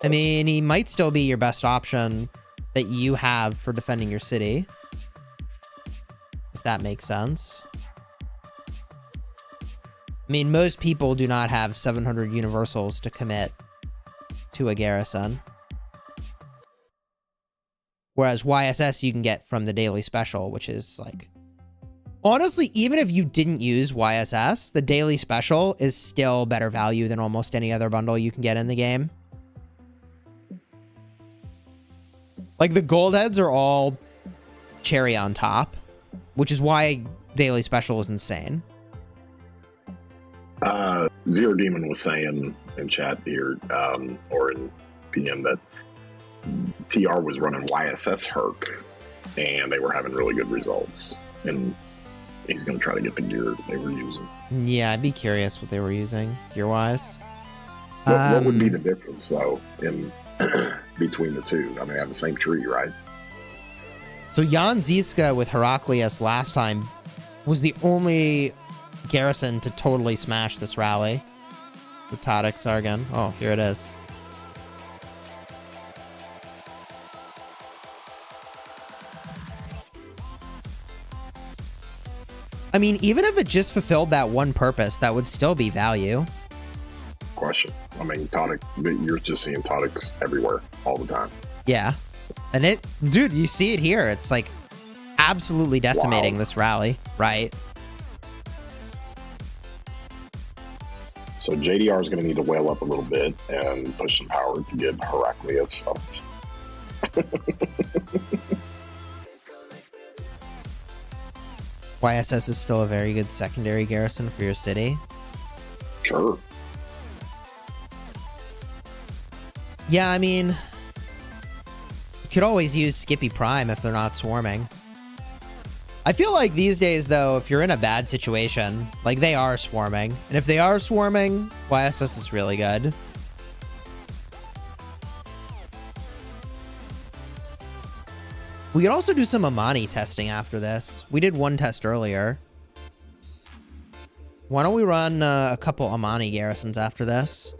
mean, he might still be your best option that you have for defending your city. If that makes sense. I mean, most people do not have 700 universals to commit to a garrison. Whereas YSS you can get from the daily special, which is like... Honestly, even if you didn't use YSS, the daily special is still better value than almost any other bundle you can get in the game. Like, the gold heads are all cherry on top, which is why daily special is insane. Zero Demon was saying in chat here, or in PM, that TR was running YSS Herc, and they were having really good results. And he's going to try to get the gear they were using. Yeah, I'd be curious what they were using, gear-wise. What would be the difference, though, in between the two? I mean, they have the same tree, right? So Jan Ziska with Heraclius last time was the only garrison to totally smash this rally with Tariq Sargon. Oh, here it is. I mean, even if it just fulfilled that one purpose, that would still be value. Question. I mean, Tariq, you're just seeing Tariqs everywhere all the time. Yeah. And it, dude, you see it here. It's like absolutely decimating this rally, right? So JDR is going to need to whale up a little bit and push some power to get Heraclius up. YSS is still a very good secondary garrison for your city. Sure. Yeah, I mean, you could always use Skippy Prime if they're not swarming. I feel like these days, though, if you're in a bad situation, like they are swarming. And if they are swarming, YSS is really good. We could also do some Amani testing after this. We did one test earlier. Why don't we run a couple Amani garrisons after this?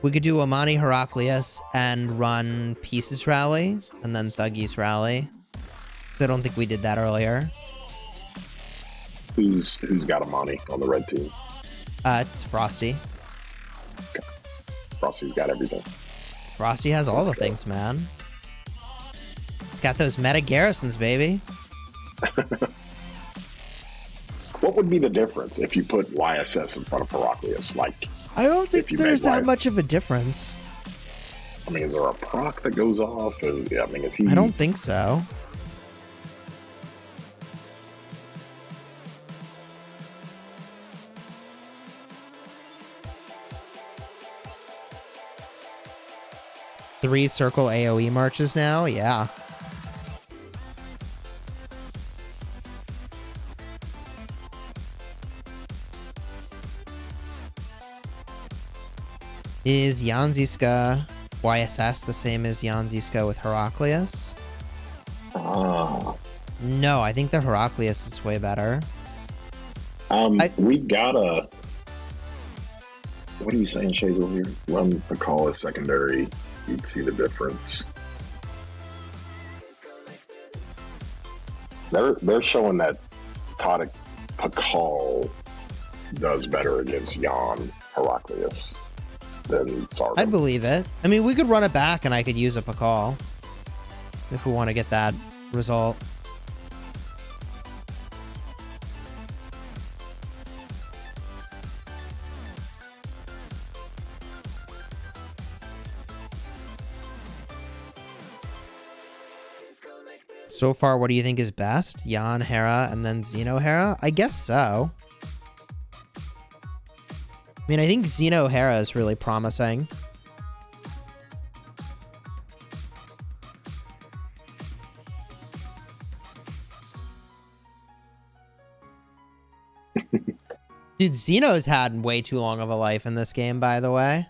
We could do Amani Heraclius and run Pieces Rally and then Thuggies Rally. Because I don't think we did that earlier. Who's got Amani on the red team? It's Frosty. Okay. Frosty's got everything. Frosty has all the things, man. He's got those meta garrisons, baby. What would be the difference if you put YSS in front of Heraclius? Like, I don't think there's that much of a difference. I mean, is there a proc that goes off? I mean, is he? I don't think so. Three circle AoE marches now? Yeah. Is Janziska YSS the same as Janziska with Heraclius? Ah. No, I think the Heraclius is way better. We gotta. What are you saying, Chisgule here? Run the call as secondary. You'd see the difference. They're showing that Tariq Pakal does better against Jan Heraclius than Sargon. I'd believe it. I mean, we could run it back and I could use a Pakal if we want to get that result. So far, what do you think is best? Jan, Hera, and then Xeno Hera? I guess so. I mean, I think Xeno Hera is really promising. Dude, Xeno's had way too long of a life in this game, by the way.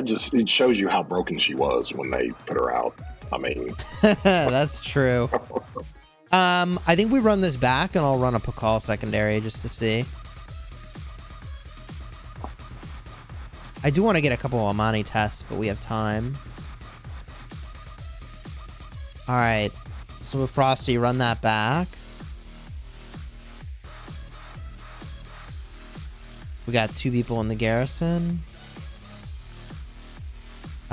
It shows you how broken she was when they put her out. I mean, that's true. I think we run this back and I'll run a Pakal secondary just to see. I do want to get a couple of Amani tests, but we have time. All right. So with Frosty, run that back. We got 2 people in the garrison.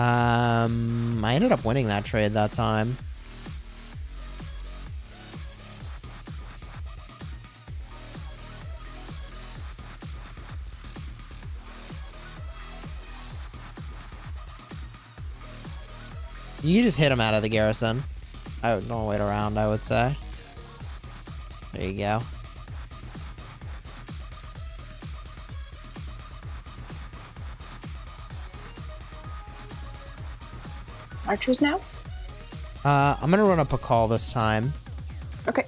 I ended up winning that trade that time. You just hit him out of the garrison. Don't wait around, I would say. There you go. Archers now? I'm gonna run up a call this time. Okay.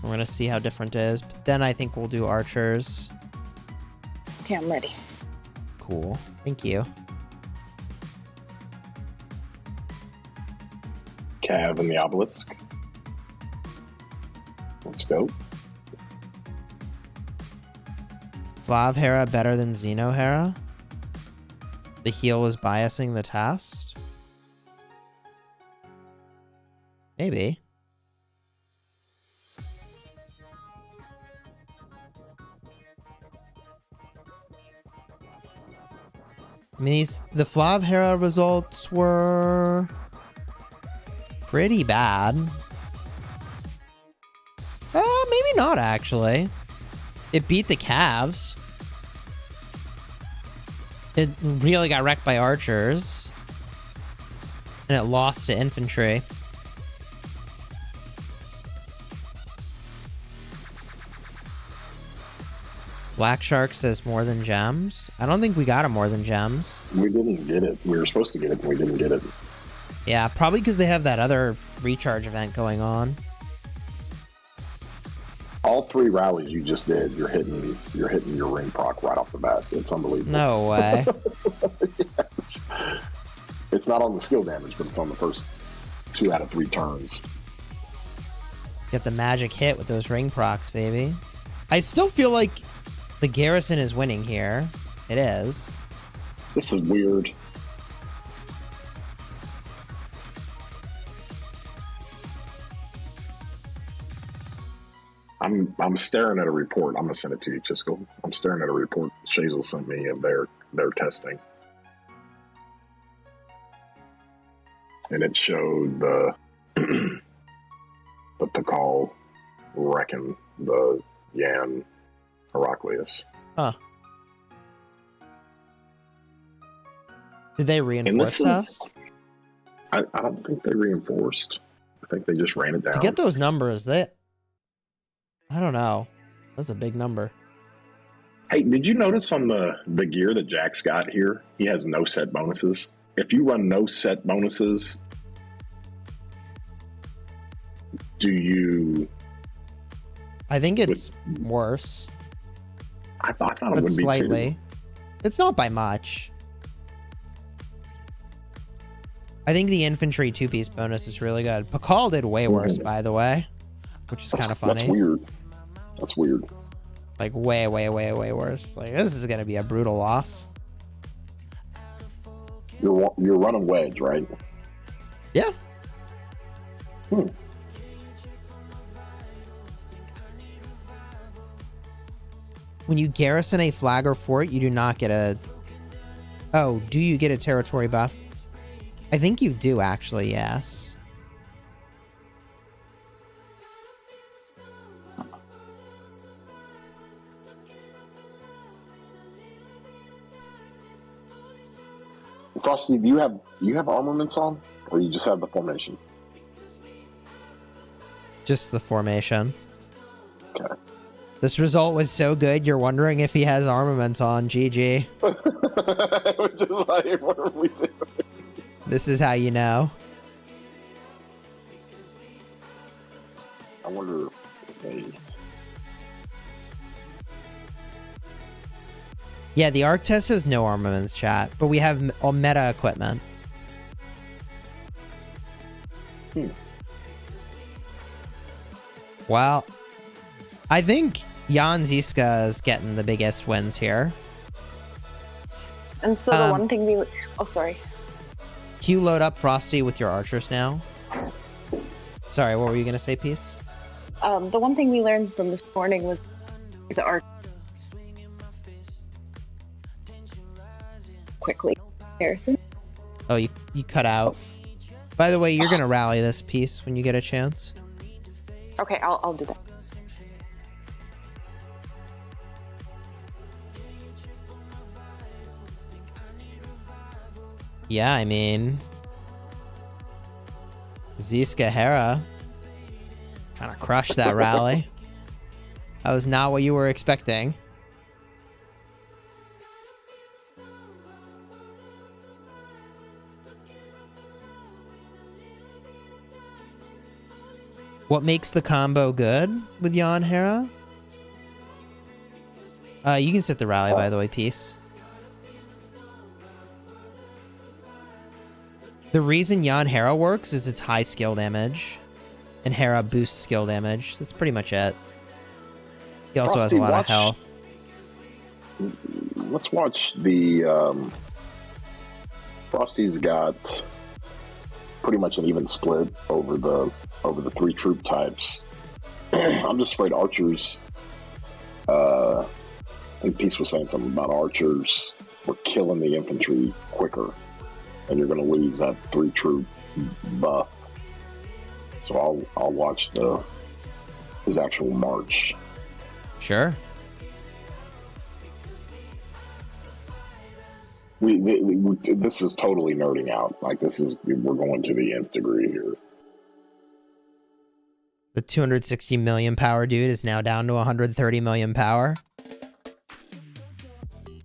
We're gonna see how different it is, but then I think we'll do archers. Okay, I'm ready. Cool. Thank you. Cav and the obelisk. Let's go. Flav Hera better than Xeno Hera? The heal is biasing the test? Maybe. I mean, the Flav Hera results were pretty bad. Maybe not, actually. It beat the Cavs. It really got wrecked by archers. And it lost to infantry. Black Shark says more than gems. I don't think we got a more than gems. We didn't get it. We were supposed to get it, and we didn't get it. Yeah, probably because they have that other recharge event going on. All 3 rallies you just did, you're hitting your ring proc right off the bat. It's unbelievable. No way. Yes. It's not on the skill damage, but it's on the first 2 out of 3 turns. Get the magic hit with those ring procs, baby. I still feel like the garrison is winning here. It is. This is weird. I'm staring at a report. I'm gonna send it to you, Chisgule. I'm staring at a report Shazel sent me of their testing, and it showed the Pakal wrecking the Yan Heraclius. Huh. Did they reinforce that? I don't think they reinforced. I think they just ran it down. To get those numbers, I don't know. That's a big number. Hey, did you notice on the gear that Jack's got here, he has no set bonuses? If you run no set bonuses, do you... I think it's worse. I thought it But wouldn't slightly. be too. It's not by much. I think the infantry 2-piece bonus is really good. Pakal did way worse, by the way, which is kind of funny. That's weird. That's weird. Like way, way, way, way worse. Like this is gonna be a brutal loss. You're running wedge, right? Yeah. When you garrison a flag or fort, you do not get a... Oh, do you get a territory buff? I think you do, actually, yes. Frosty, do you have armaments on, or you just have the formation? Just the formation. Okay. This result was so good, you're wondering if he has armaments on. GG. Just like, what are we doing? This is how you know. I wonder if they... Yeah, the Arc test has no armaments, chat, but we have all meta equipment. Well, I think Jan Ziska is getting the biggest wins here. And so the one thing we... Oh, sorry. Can you load up Frosty with your archers now? Sorry, what were you going to say, Peace? The one thing we learned from this morning was the arc quickly. Harrison? Oh, you cut out. By the way, you're going to rally this piece when you get a chance. Okay, I'll do that. Yeah, I mean... Ziska Hera kind of crushed that rally. That was not what you were expecting. What makes the combo good with Jan Hera? You can set the rally, by the way, Peace. The reason Jan Hera works is it's high skill damage, and Hera boosts skill damage. That's pretty much it. He also has a lot of health. let's watch the. Frosty's got pretty much an even split over the 3 troop types. I'm just afraid archers. I think Peace was saying something about archers were killing the infantry quicker, and you're going to lose that 3 troop buff. So I'll watch his actual march. Sure. This is totally nerding out. Like we're going to the nth degree here. The 260 million power dude is now down to 130 million power.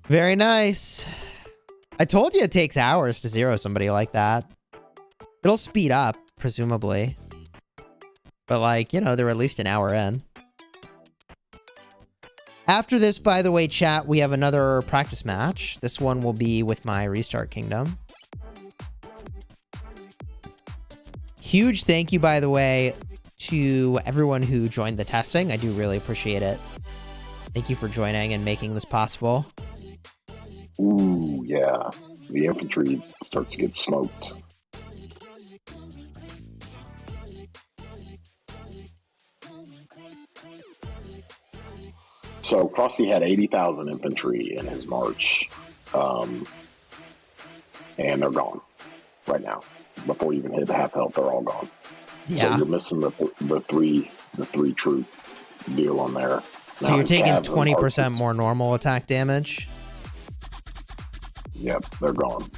Very nice. I told you it takes hours to zero somebody like that. It'll speed up, presumably. But like, you know, they're at least an hour in. After this, by the way, chat, we have another practice match. This one will be with my Restart Kingdom. Huge thank you, by the way, to everyone who joined the testing. I do really appreciate it. Thank you for joining and making this possible. Ooh, yeah. The infantry starts to get smoked. So Frosty had 80,000 infantry in his march, and they're gone right now. Before you even hit half health, they're all gone. Yeah. So you're missing the three troop deal on there. So now you're taking Cavs and 20% Archers, more normal attack damage. Yep, they're gone.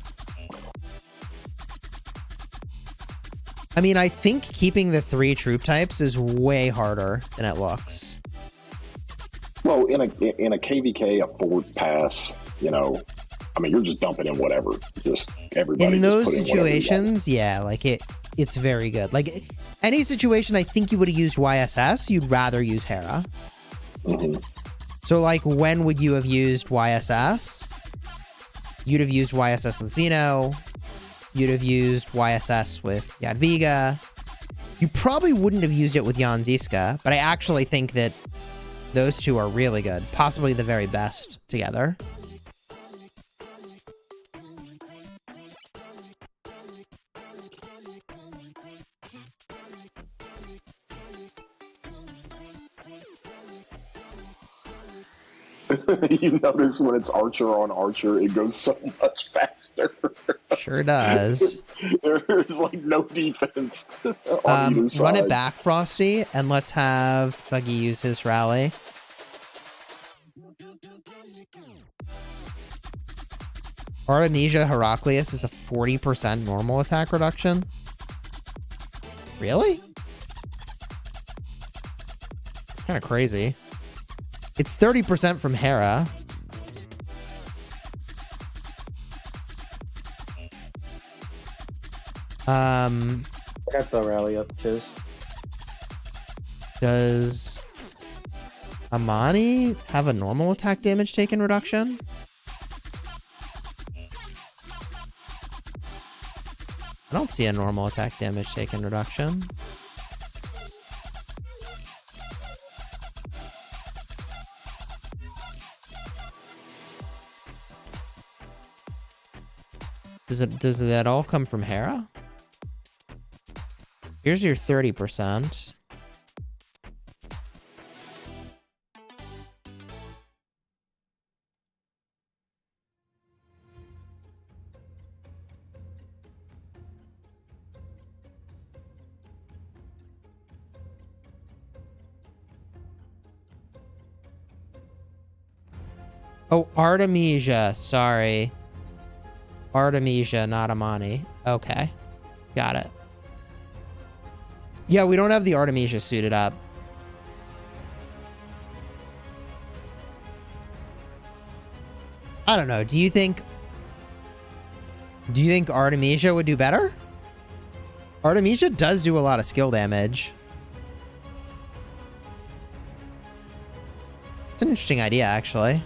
I mean, I think keeping the 3 troop types is way harder than it looks. Well, in a KVK, a forward pass, you know, I mean, you're just dumping in whatever. Just everybody. In just those put in whatever you want. situations, yeah, like it's very good. Like any situation, I think you would have used YSS. You'd rather use Hera. Mm-hmm. So, like, when would you have used YSS? You'd have used YSS with Xeno. You'd have used YSS with Jadwiga. You probably wouldn't have used it with Jan Ziska, but I actually think that those two are really good. Possibly the very best together. You notice when it's archer on archer, it goes so much faster. Sure does. There's like no defense on either side. Run it back, Frosty, and let's have Thuggy use his rally. Artemisia Heraclius is a 40% normal attack reduction. Really? It's kind of crazy. It's 30% from Hera. I got the rally up, Chiz. Does Amani have a normal attack damage taken reduction? I don't see a normal attack damage taken reduction. Does that all come from Hera? Here's your 30%. Oh, Artemisia. Sorry. Artemisia, not Amani. Okay. Got it. Yeah, we don't have the Artemisia suited up. I don't know. Do you think Artemisia would do better? Artemisia does do a lot of skill damage. It's an interesting idea, actually.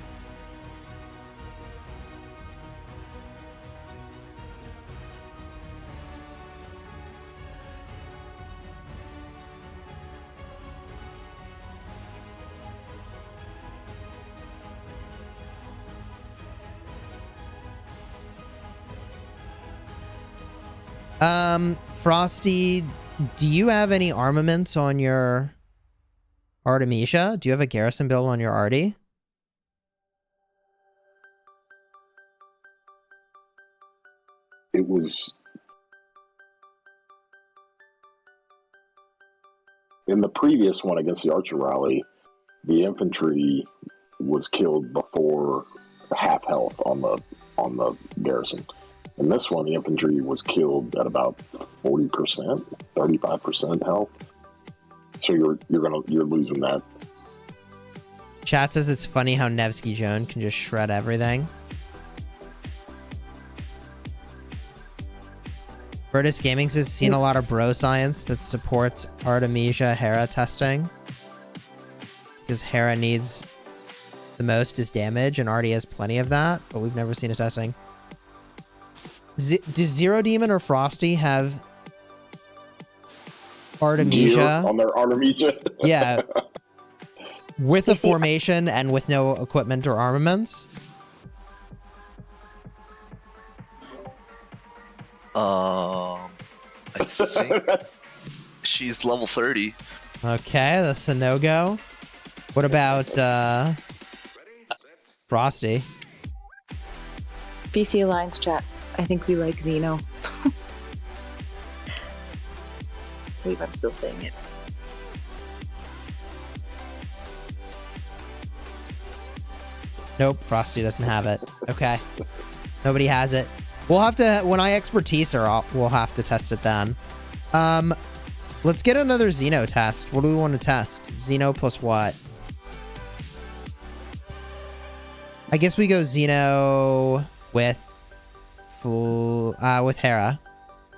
Frosty, do you have any armaments on your Artemisia? Do you have a garrison build on your Artie? It was in the previous one against the Archer rally, the infantry was killed before half health on the garrison. In this one, the infantry was killed at about 40%, 35% health. So you're losing that. Chat says it's funny how Nevsky Joan can just shred everything. Virtus Gaming says seen a lot of bro science that supports Artemisia Hera testing. Because Hera needs the most is damage and already has plenty of that, but we've never seen a testing. Does Zero Demon or Frosty have Artemisia on their Artemisia? Yeah. With a formation and with no equipment or armaments? I think she's level 30. Okay, that's a no-go. What about Frosty? BC Alliance chat. I think we like Xeno. I believe I'm still saying it. Nope, Frosty doesn't have it. Okay. Nobody has it. We'll have to, when I expertise her, we'll have to test it then. Let's get another Xeno test. What do we want to test? Xeno plus what? I guess we go Xeno with Hera.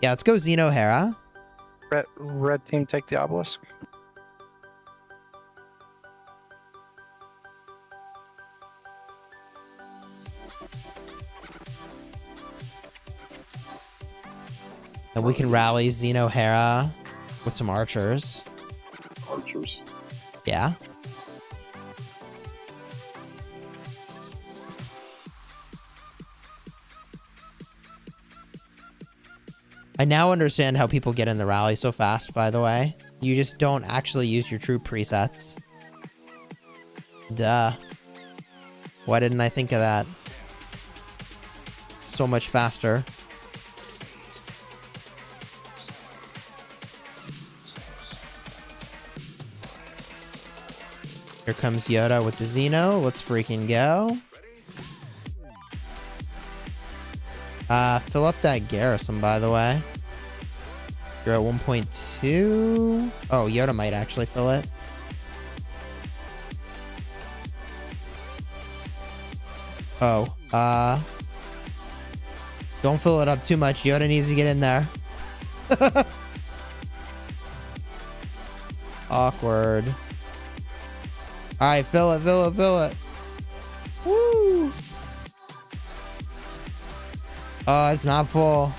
Yeah, let's go Xeno Hera. Red team take the obelisk. And we can rally Xeno Hera with some archers. Archers. Yeah. I now understand how people get in the rally so fast, by the way. You just don't actually use your troop presets. Duh. Why didn't I think of that? So much faster. Here comes Yoda with the Xeno. Let's freaking go. Fill up that garrison, by the way. You're at 1.2. Oh, Yoda might actually fill it. Oh, don't fill it up too much. Yoda needs to get in there. Awkward. Alright, fill it, fill it, fill it. Woo! Oh, it's not full.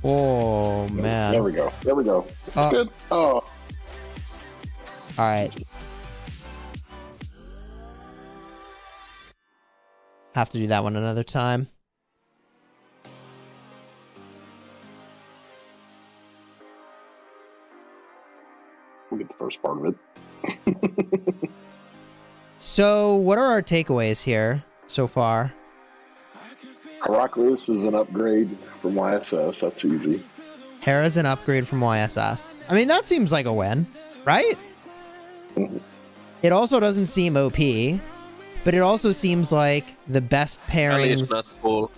Oh, man. There we go. There we go. It's good. Oh. Alright. Have to do that one another time. We'll get the first part of it. So, what are our takeaways here so far? Heraclius is an upgrade from YSS. That's easy. Hera's an upgrade from YSS. I mean, that seems like a win, right? Mm-hmm. It also doesn't seem OP, but it also seems like the best pairings. It's not full.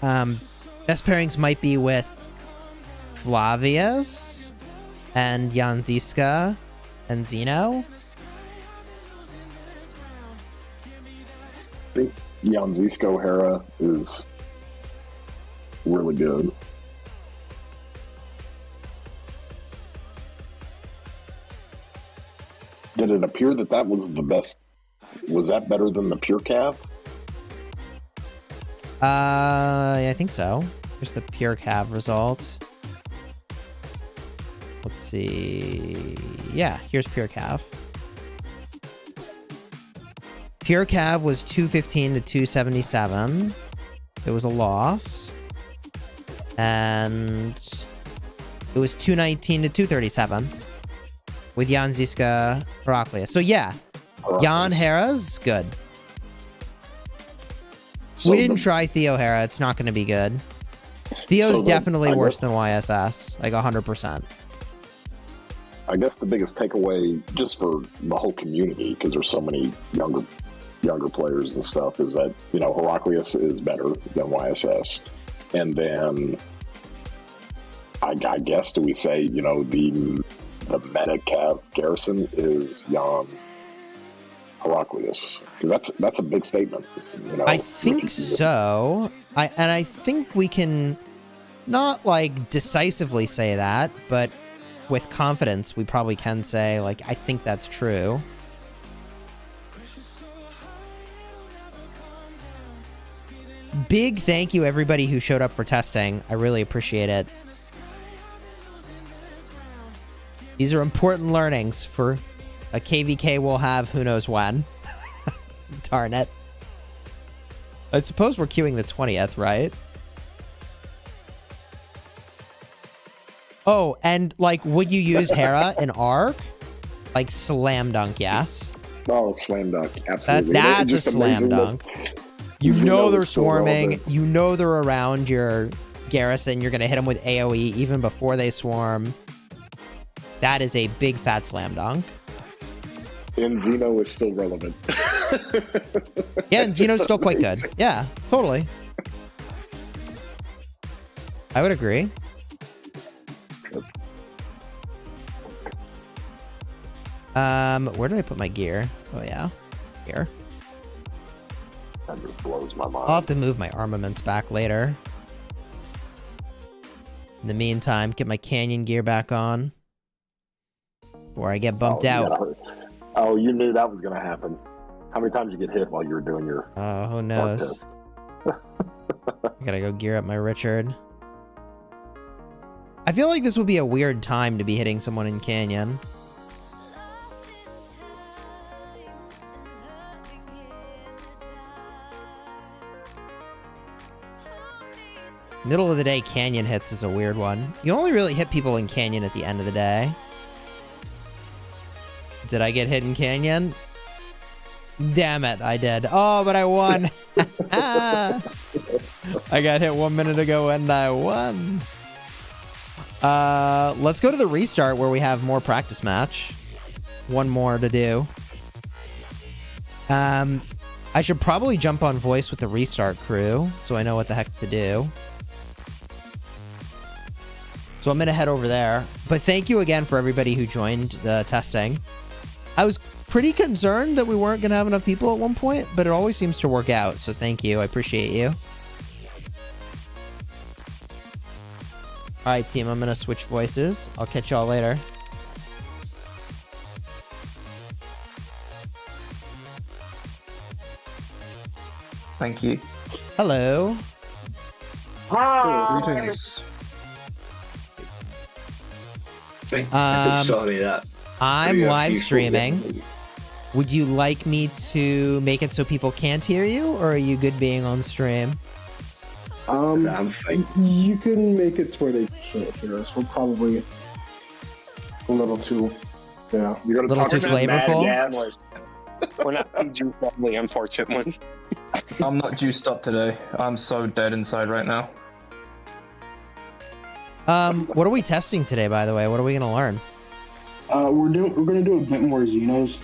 Best pairings might be with Flavius and Janziska and Xeno. I think Janzisko Hera is really good. Did it appear that that was the best? Was that better than the pure cav? I think so. Here's the pure cav result. Let's see. Yeah, here's pure cav. Pure cav was 215 to 277. There was a loss. And it was 219 to 237 with Jan Ziska Heraclius. So yeah, Jan Hera's good. So we didn't try Theo Hera. It's not going to be good. Theo's definitely worse than YSS, like 100%. I guess the biggest takeaway, just for the whole community, because there's so many younger players and stuff, is that, you know, Heraclius is better than YSS. And then I guess, do we say, you know, the meta cav garrison is Jan Heraclius? Because that's a big statement. You know, I think so. I think we can not like decisively say that, but with confidence we probably can say, like, I think that's true. Big thank you everybody who showed up for testing. I really appreciate it. These are important learnings for a KVK we'll have who knows when. Darn it. I suppose we're queuing the 20th, right? Oh, and like, would you use Hera in Arc? Like, slam dunk, yes. Oh, slam dunk, absolutely. That's a slam dunk. You know they're swarming. You know they're around your garrison. You're going to hit them with AoE even before they swarm. That is a big fat slam dunk. And Xeno is still relevant. Yeah, and Xeno's still quite good. Yeah, totally. I would agree. Where did I put my gear? Oh yeah, here. That just blows my mind. I'll have to move my armaments back later. In the meantime, get my canyon gear back on before I get bumped out. Yeah. Oh, you knew that was going to happen. How many times you get hit while you were doing your... Oh, who knows? I gotta go gear up my Richard. I feel like this would be a weird time to be hitting someone in Canyon. Middle of the day Canyon hits is a weird one. You only really hit people in Canyon at the end of the day. Did I get hit in Canyon? Damn it, I did. Oh, but I won. I got hit 1 minute ago and I won. Let's go to the restart where we have more practice match. One more to do. I should probably jump on voice with the restart crew so I know what the heck to do. So I'm going to head over there. But thank you again for everybody who joined the testing. I was pretty concerned that we weren't going to have enough people at one point, but it always seems to work out. So thank you. I appreciate you. All right, team. I'm going to switch voices. I'll catch y'all later. Thank you. Hello. Hi. I'm live streaming. Would you like me to make it so people can't hear you, or are you good being on stream? I'm fine. You can make it to where they can't hear us. We're probably a little too, yeah. You're gonna a little too flavorful. We're not juiced up, unfortunately. I'm not juiced up today. I'm so dead inside right now. What are we testing today, by the way? What are we gonna learn? We're gonna do a bit more Xenos.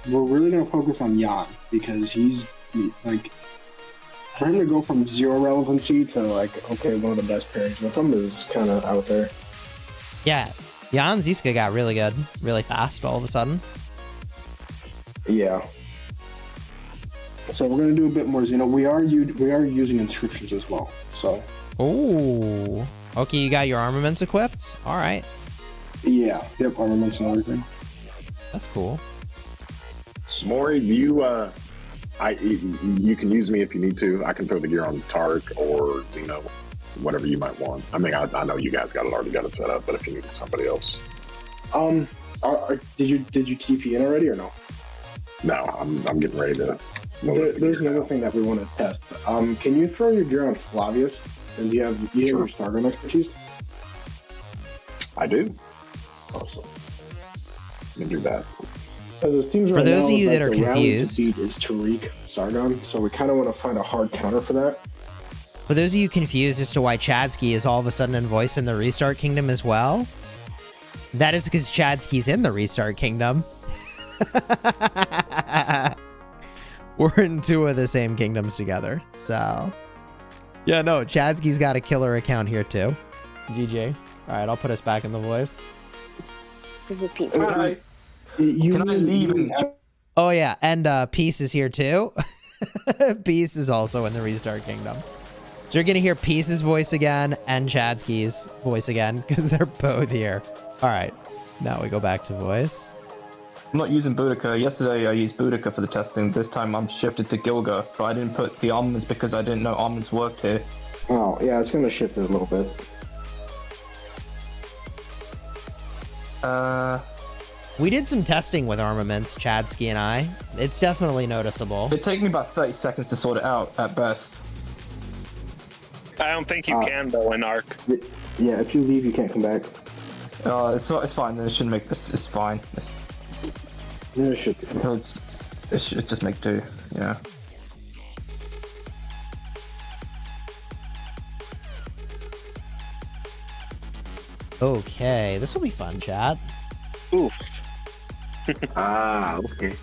We're really gonna focus on Jan because he's like, for him to go from 0 relevancy to like, okay, one of the best pairings with him is kind of out there. Yeah, Jan Ziska got really good, really fast all of a sudden. Yeah. So we're gonna do a bit more Xeno. We are using inscriptions as well. So. Oh. Okay, you got your armaments equipped? All right. Yeah. Yep. Armaments and everything. That's cool. Smori, do you can use me if you need to. I can throw the gear on Tariq or Xeno, whatever you might want. I mean, I know you guys already got it set up, but if you need somebody else. Did you TP in already or no? No, I'm getting ready to There's another thing that we want to test. Can you throw your gear on Flavius? And do you have your Sargon expertise? I do. Awesome. Let me do that. As it seems For right those now, of you that are the rally to confused, beat is Tariq Sargon, so we kind of want to find a hard counter for that. for those of you confused as to why Chadsky is all of a sudden in voice in the Restart Kingdom as well, that is because Chadsky's in the Restart Kingdom. We're in 2 of the same kingdoms together, so... Yeah, no, Chadsky's got a killer account here, too. GG. Alright, I'll put us back in the voice. This is Pete. Can I leave? Oh, yeah, and Peace is here, too. Peace is also in the Restart Kingdom. So you're going to hear Peace's voice again and Chadsky's voice again, because they're both here. Alright, now we go back to voice. I'm not using Boudica. Yesterday I used Boudica for the testing. This time I'm shifted to Gilga, but I didn't put the armaments because I didn't know armaments worked here. Oh, yeah, it's going to shift it a little bit. We did some testing with armaments, Chadsky and I. It's definitely noticeable. It'd take me about 30 seconds to sort it out, at best. I don't think you can, though, in Arc. Yeah, if you leave, you can't come back. It's fine, then it shouldn't make... It's fine. Yeah, it should be fine. It should just make do, yeah. Okay, this will be fun, chat. Oof. Okay.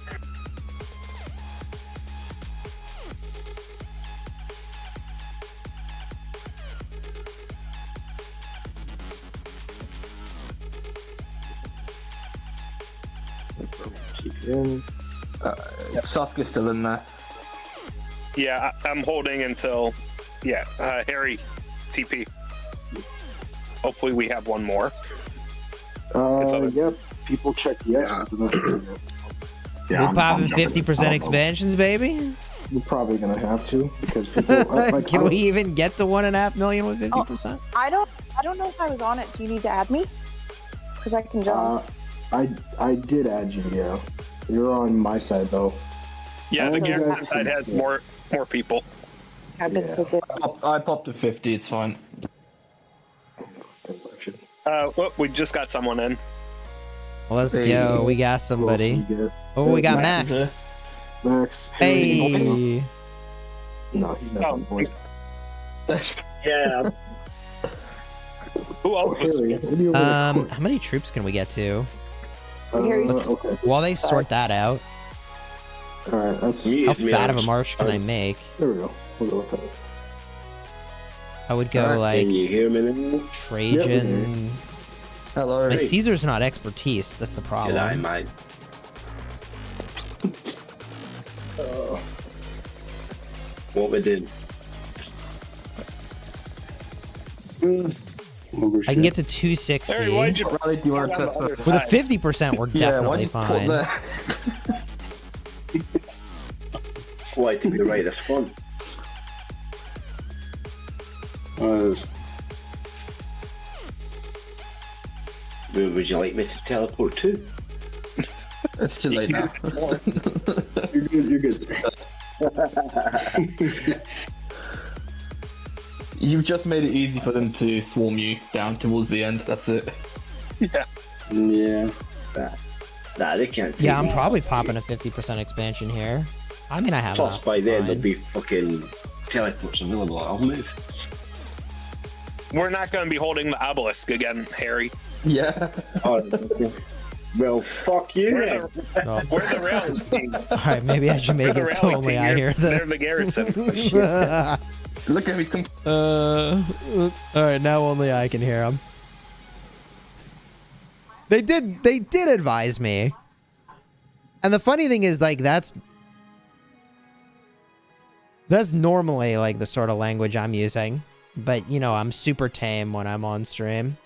Sasuke's still in there. Yeah, I'm holding until... Yeah, Harry, TP. Hopefully we have one more. Yep. People check yes. We're popping 50% expansions, baby? We're probably going to have to, because people... Can we even get to 1.5 million with 50%? I don't know if I was on it. Do you need to add me? Because I can jump. I did add you, yeah. You're on my side, though. Yeah, the garrison side has more people. I've been so good. I popped to 50, it's fine. Well, we just got someone in. Well, let's go. We got somebody. Oh, we got Max. Max. Hey. No, he's not. Yeah. Who else was? How many troops can we get to? Okay. While they sort that out. Alright, that's... How fat of a march can I make? There we go. We'll go with that. I would go like... Can you hear me now? Trajan... Hello. My Caesar's not expertise. That's the problem. G'day, mate. What we did? I can get to 260. Harry, why'd you Rally, do you want to test first? With a 50%, we're definitely fine. It's flight to be right at the front. Where would you like me to teleport to? It's too late now. You're good. You've just made it easy for them to swarm you down towards the end, that's it. Yeah. Yeah. Nah, they can't. Yeah, I'm probably popping a 50% expansion here. I mean, I have Plus, enough. by then, Fine. there'll be fucking teleports available. I'll move. We're not going to be holding the obelisk again, Harry. Yeah. Well, fuck you. We're the rallies team. Alright, maybe I should make We're it the so rally only team. I hear They're the garrison. Look at him, he's alright, now only I can hear him. They did advise me. And the funny thing is, like, that's normally, like, the sort of language I'm using. But, you know, I'm super tame when I'm on stream.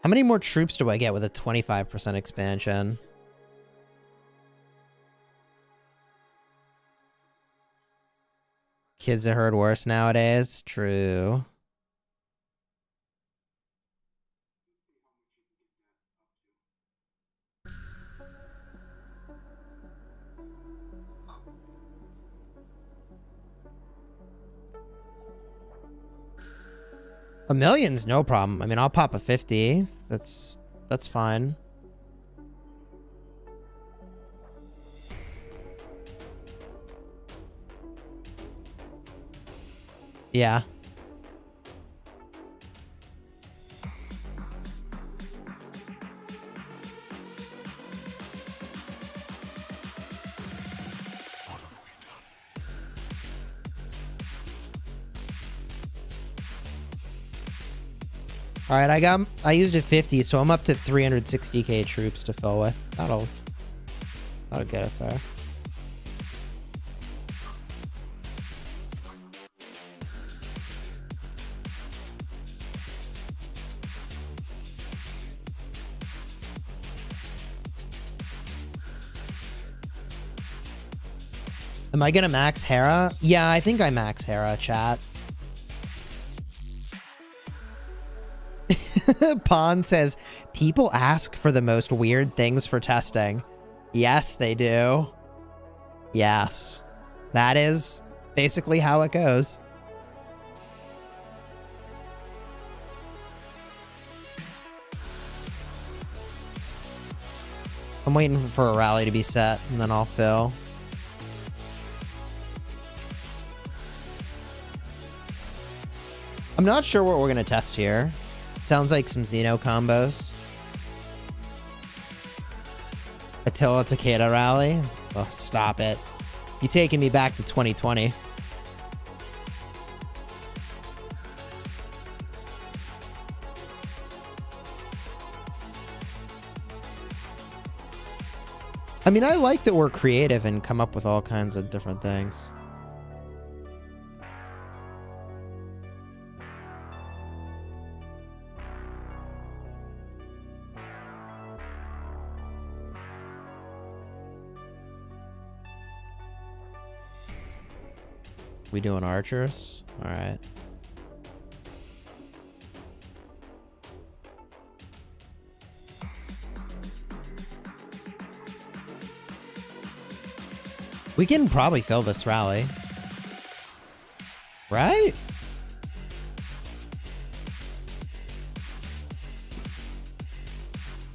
How many more troops do I get with a 25% expansion? Kids have heard worse nowadays. True. A million's no problem. I mean, I'll pop a 50. That's fine. Yeah. All right, I used it 50, so I'm up to 360k troops to fill with. That'll get us there. Am I gonna max Hera? Yeah, I think I max Hera, chat. Pond says, people ask for the most weird things for testing. Yes, they do. Yes. That is basically how it goes. I'm waiting for a rally to be set, and then I'll fill. I'm not sure what we're going to test here. Sounds like some Xeno combos. Attila Takeda rally? Oh, stop it. You're taking me back to 2020. I mean, I like that we're creative and come up with all kinds of different things. We doing archers? All right. We can probably fill this rally. Right?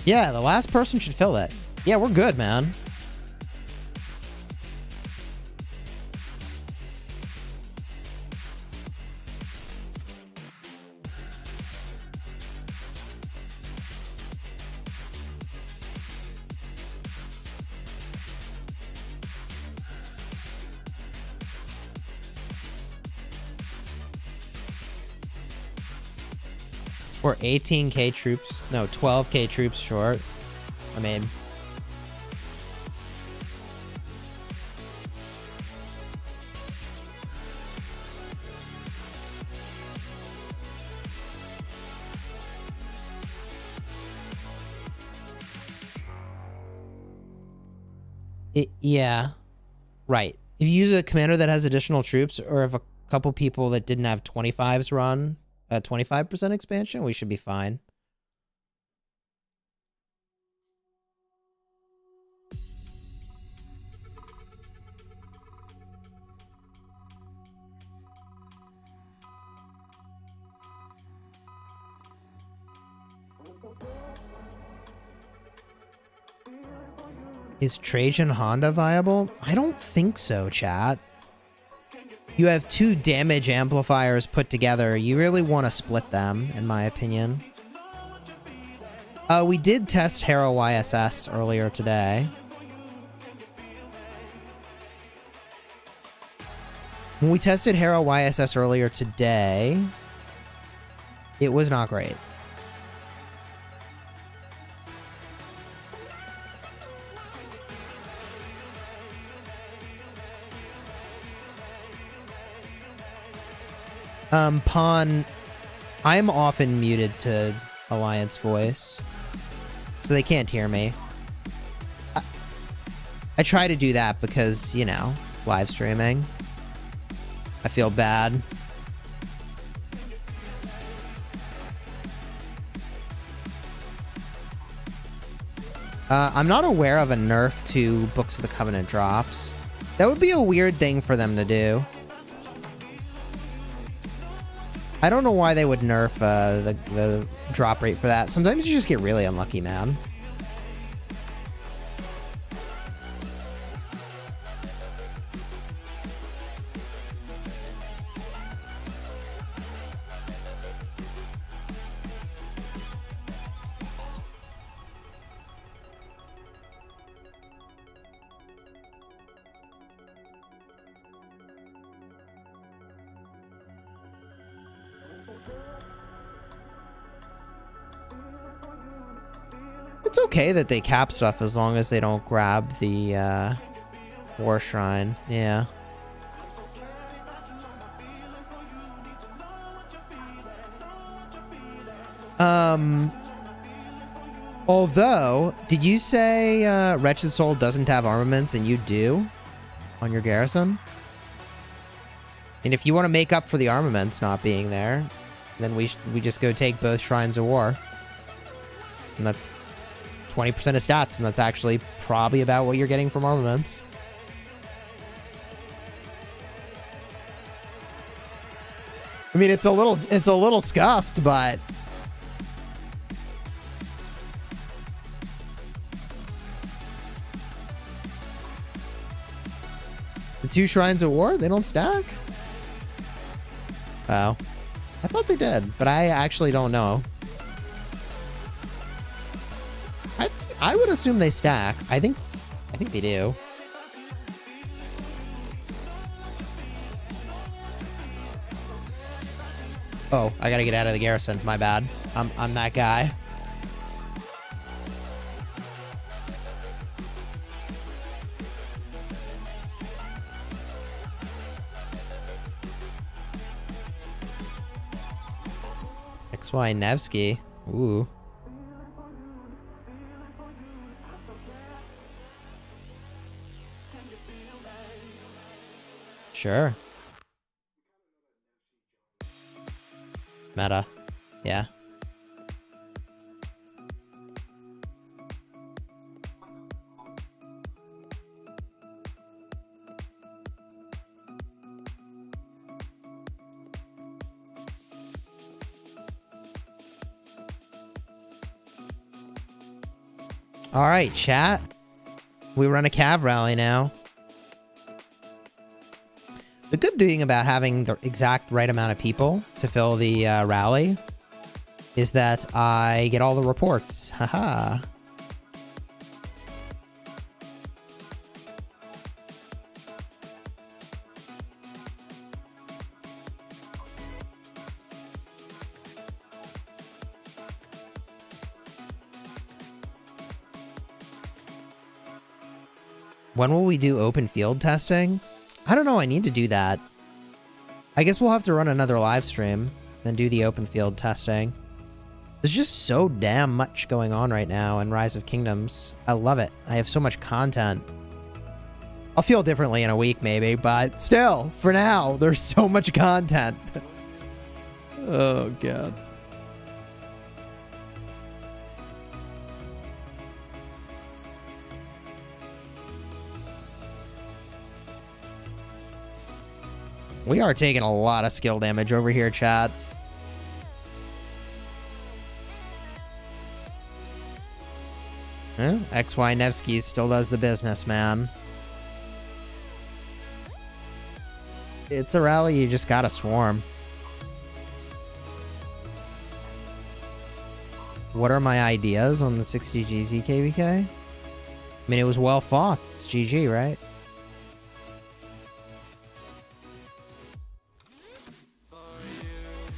Yeah, the last person should fill it. Yeah, we're good, man. We're 18k troops. No, 12k troops short. I mean... yeah. Right. If you use a commander that has additional troops, or if a couple people that didn't have 25s run... 25% expansion, we should be fine. Is Trajan Honda viable? I don't think so, chat. You have two damage amplifiers put together. You really want to split them, in my opinion. We did test Hera YSS earlier today. When we tested Hera YSS earlier today, it was not great. Pawn, I'm often muted to Alliance voice, so they can't hear me. I try to do that because, you know, live streaming. I feel bad. I'm not aware of a nerf to Books of the Covenant drops. That would be a weird thing for them to do. I don't know why they would nerf the drop rate for that. Sometimes you just get really unlucky, man. It's okay that they cap stuff as long as they don't grab the War Shrine. Yeah. Although, did you say Wretched Soul doesn't have armaments and you do on your garrison? And if you want to make up for the armaments not being there, then we just go take both Shrines of War. And that's 20% of stats, and that's actually probably about what you're getting from armaments. I mean, it's a little scuffed, but the 2 Shrines of War, they don't stack? Oh. I thought they did, but I actually don't know. I would assume they stack. I think they do. Oh, I gotta get out of the garrison. My bad. I'm that guy. XY Nevsky. Ooh. Sure. Meta. Yeah. All right, chat. We run a cav rally now. The good thing about having the exact right amount of people to fill the rally is that I get all the reports. Haha. When will we do open field testing? I don't know. I need to do that. I guess we'll have to run another live stream and do the open field testing. There's just so damn much going on right now in Rise of Kingdoms. I love it. I have so much content. I'll feel differently in a week maybe, but still, for now, there's so much content. Oh, God. We are taking a lot of skill damage over here, chat. XY Nevsky still does the business, man. It's a rally, you just gotta swarm. What are my ideas on the 60 GZ KVK? I mean, it was well fought. It's GG, right?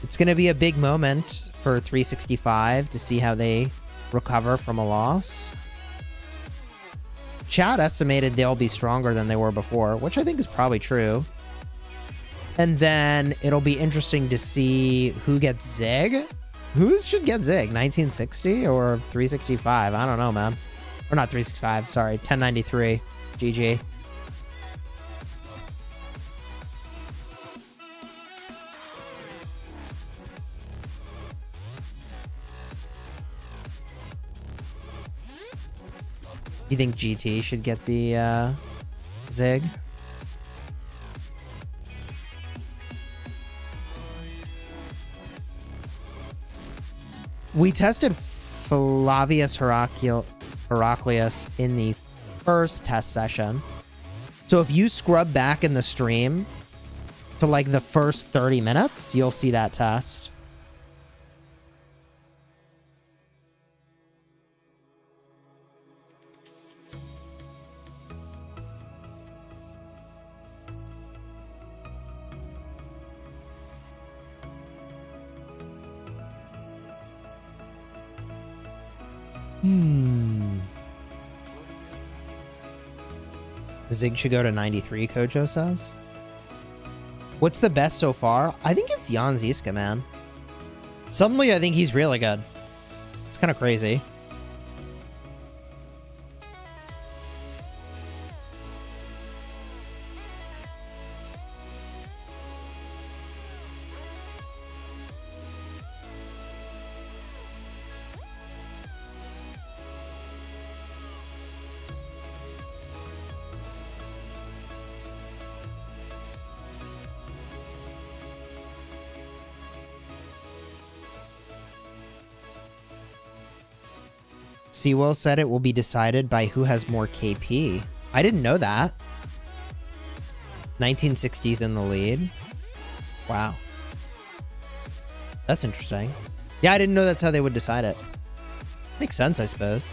It's going to be a big moment for 365 to see how they recover from a loss. Chat estimated they'll be stronger than they were before, which I think is probably true. And then it'll be interesting to see who gets Zig. Who should get Zig? 1960 or 365? I don't know, man. Or not 365, sorry. 1093. GG. You think GT should get the Zig? We tested Flavius Heraclius in the first test session. So if you scrub back in the stream to like the first 30 minutes, you'll see that test. Zig should go to 93, Kojo says. What's the best so far? I think it's Jan Ziska, man. Suddenly, I think he's really good. It's kind of crazy. Sewell said it will be decided by who has more KP. I didn't know that. 1960s in the lead. Wow. That's interesting. Yeah, I didn't know that's how they would decide it. Makes sense, I suppose.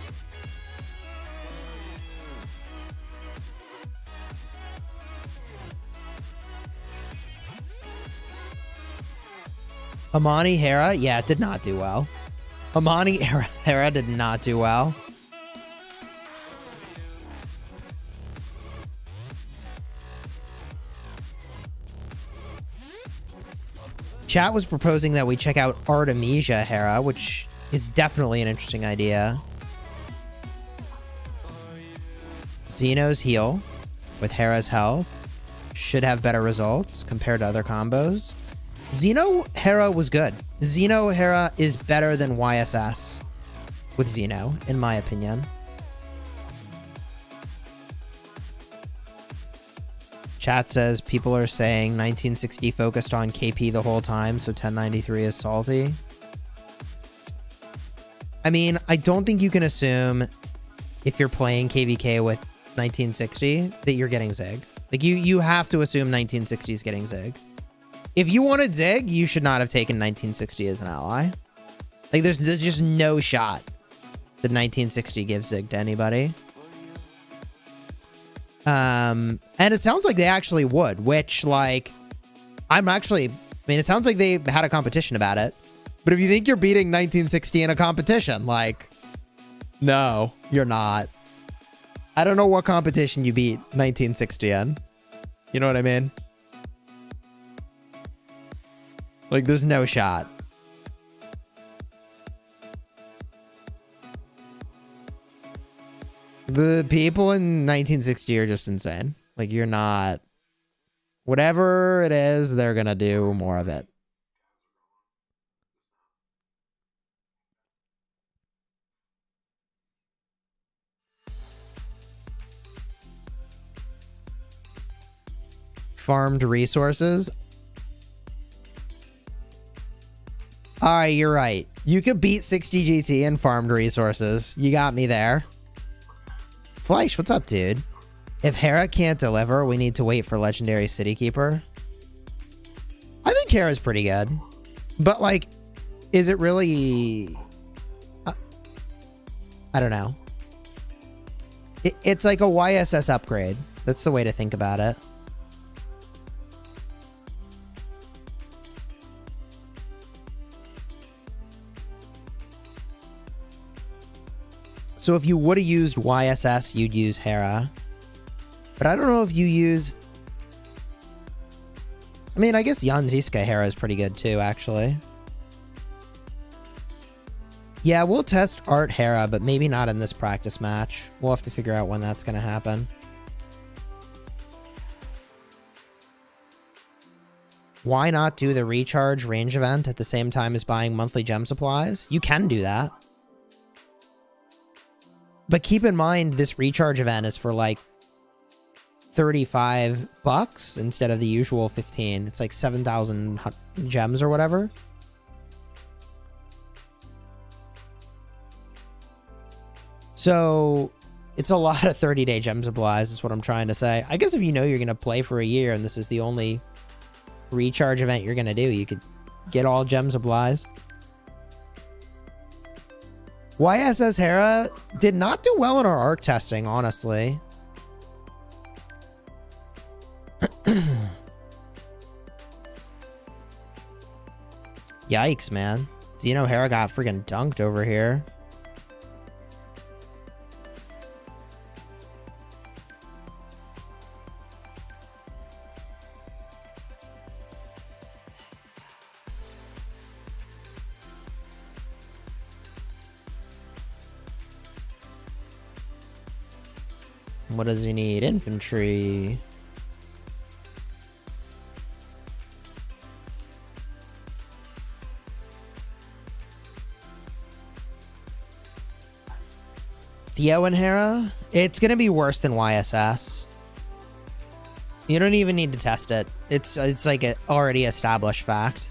Amani Hera, yeah, it did not do well. Amani Hera did not do well. Chat was proposing that we check out Artemisia Hera, which is definitely an interesting idea. Xeno's heal with Hera's health should have better results compared to other combos. Xeno Hera was good. Xeno Hera is better than YSS with Xeno, in my opinion. Chat says people are saying 1960 focused on KP the whole time, so 1093 is salty. I mean, I don't think you can assume if you're playing KVK with 1960 that you're getting Zig. Like, you have to assume 1960 is getting Zig. If you wanted Zig, you should not have taken 1960 as an ally. Like, there's just no shot that 1960 gives Zig to anybody. And it sounds like they actually would, which, like, I mean, it sounds like they had a competition about it. But if you think you're beating 1960 in a competition, like, no, you're not. I don't know what competition you beat 1960 in. You know what I mean? Like, there's no shot. The people in 1960 are just insane. Like, you're not... Whatever it is, they're gonna do more of it. Farmed resources. Alright, you're right. You could beat 60 GT and farmed resources. You got me there. Fleisch, what's up, dude? If Hera can't deliver, we need to wait for Legendary City Keeper. I think Hera's pretty good. But, like, is it really... I don't know. It's like a YSS upgrade. That's the way to think about it. So if you would have used YSS, you'd use Hera. But I don't know if you use... I mean, I guess Jan Ziska Hera is pretty good too, actually. Yeah, we'll test Art Hera, but maybe not in this practice match. We'll have to figure out when that's going to happen. Why not do the recharge range event at the same time as buying monthly gem supplies? You can do that. But keep in mind, this recharge event is for like $35 instead of the usual 15. It's like 7,000 gems or whatever. So it's a lot of 30-day gem supplies is what I'm trying to say. I guess if you know you're going to play for a year and this is the only recharge event you're going to do, you could get all gem supplies. YSS Hera did not do well in our arc testing, honestly. Yikes, man. Xeno Hera got freaking dunked over here. What does he need? Infantry. Theo and Hera? It's going to be worse than YSS. You don't even need to test it. It's like an already established fact.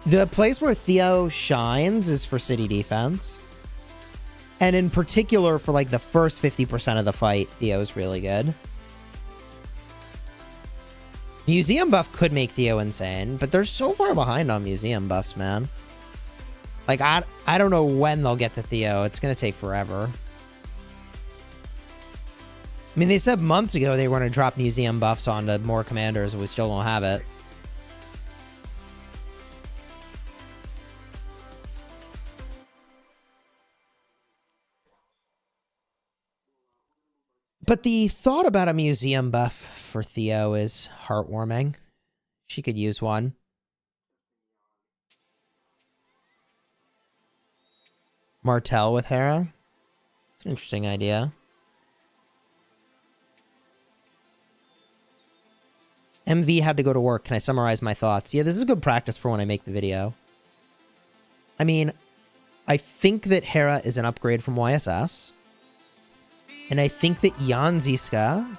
The place where Theo shines is for city defense. And in particular, for like the first 50% of the fight, Theo's really good. Museum buff could make Theo insane, but they're so far behind on museum buffs, man. Like, I don't know when they'll get to Theo. It's going to take forever. I mean, they said months ago they were going to drop museum buffs onto more commanders, and we still don't have it. But the thought about a museum buff for Theo is heartwarming. She could use one. Martel with Hera. It's an interesting idea. MV had to go to work. Can I summarize my thoughts? Yeah, this is good practice for when I make the video. I mean, I think that Hera is an upgrade from YSS. And I think that Jan Ziska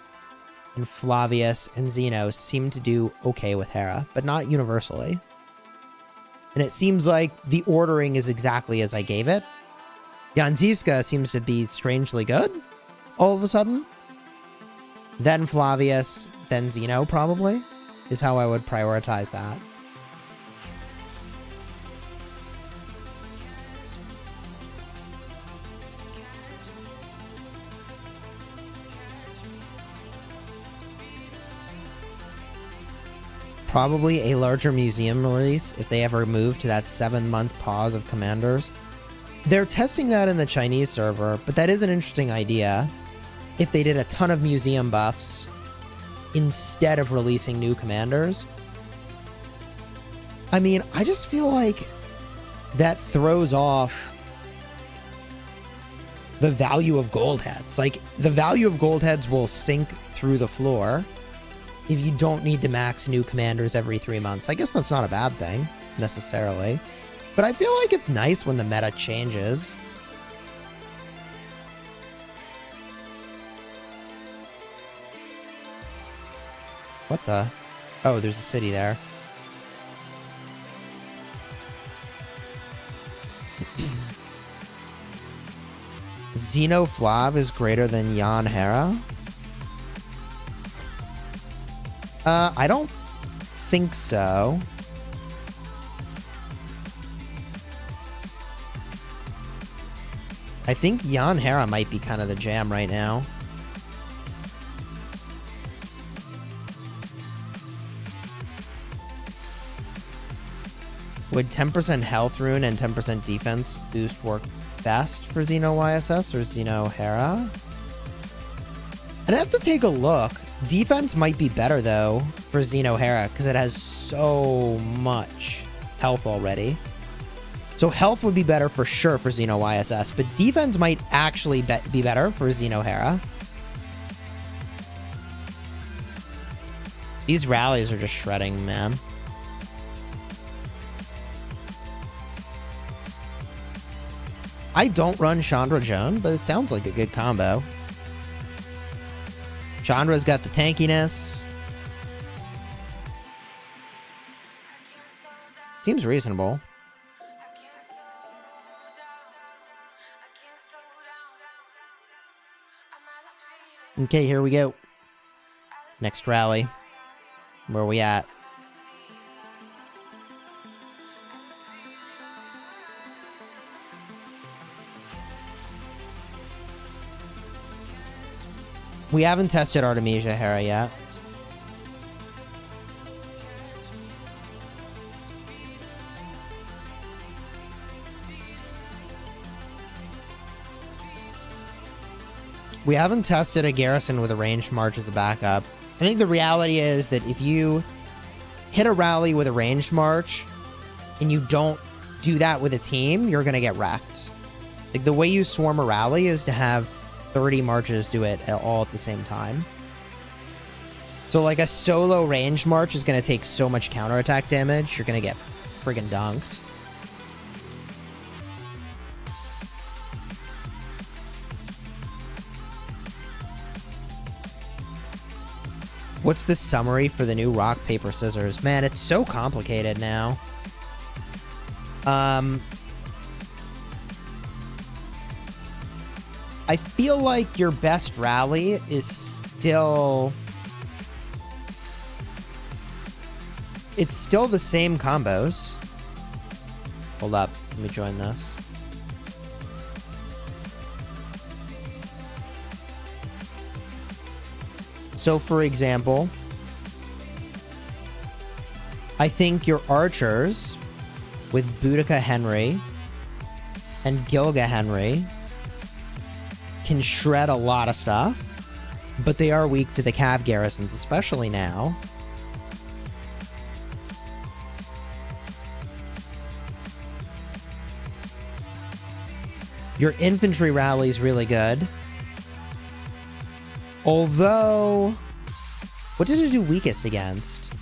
and Flavius and Zeno seem to do okay with Hera, but not universally. And it seems like the ordering is exactly as I gave it. Jan Ziska seems to be strangely good all of a sudden. Then Flavius, then Zeno probably, is how I would prioritize that. Probably a larger museum release if they ever move to that 7-month pause of commanders. They're testing that in the Chinese server, but that is an interesting idea. If they did a ton of museum buffs instead of releasing new commanders. I mean, I just feel like that throws off the value of gold heads. Like, the value of gold heads will sink through the floor if you don't need to max new commanders every 3 months. I guess that's not a bad thing, necessarily. But I feel like it's nice when the meta changes. What the? Oh, there's a city there. Zeno Flav is greater than Jan Hera? I don't think so. I think Jan Hera might be kind of the jam right now. Would 10% health rune and 10% defense boost work best for Xeno YSS or Xeno Hera? I'd have to take a look. Defense might be better, though, for Xeno Hera, because it has so much health already. So health would be better for sure for Xeno YSS, but defense might actually be better for Xeno Hera. These rallies are just shredding, man. I don't run Chandra Joan, but it sounds like a good combo. Chandra's got the tankiness. Seems reasonable. Okay, here we go. Next rally. Where are we at? We haven't tested Artemisia Hera yet. We haven't tested a garrison with a ranged march as a backup. I think the reality is that if you hit a rally with a ranged march and you don't do that with a team, you're going to get wrecked. Like, the way you swarm a rally is to have 30 marches do it all at the same time. So, like, a solo ranged march is going to take so much counterattack damage, you're going to get friggin' dunked. What's the summary for the new rock, paper, scissors? Man, it's so complicated now. I feel like your best rally is still... It's still the same combos. Hold up. Let me join this. So, for example, I think your archers with Boudica Henry and Gilga Henry can shred a lot of stuff, but they are weak to the cav garrisons, especially now. Your infantry rally is really good. Although, what did it do weakest against?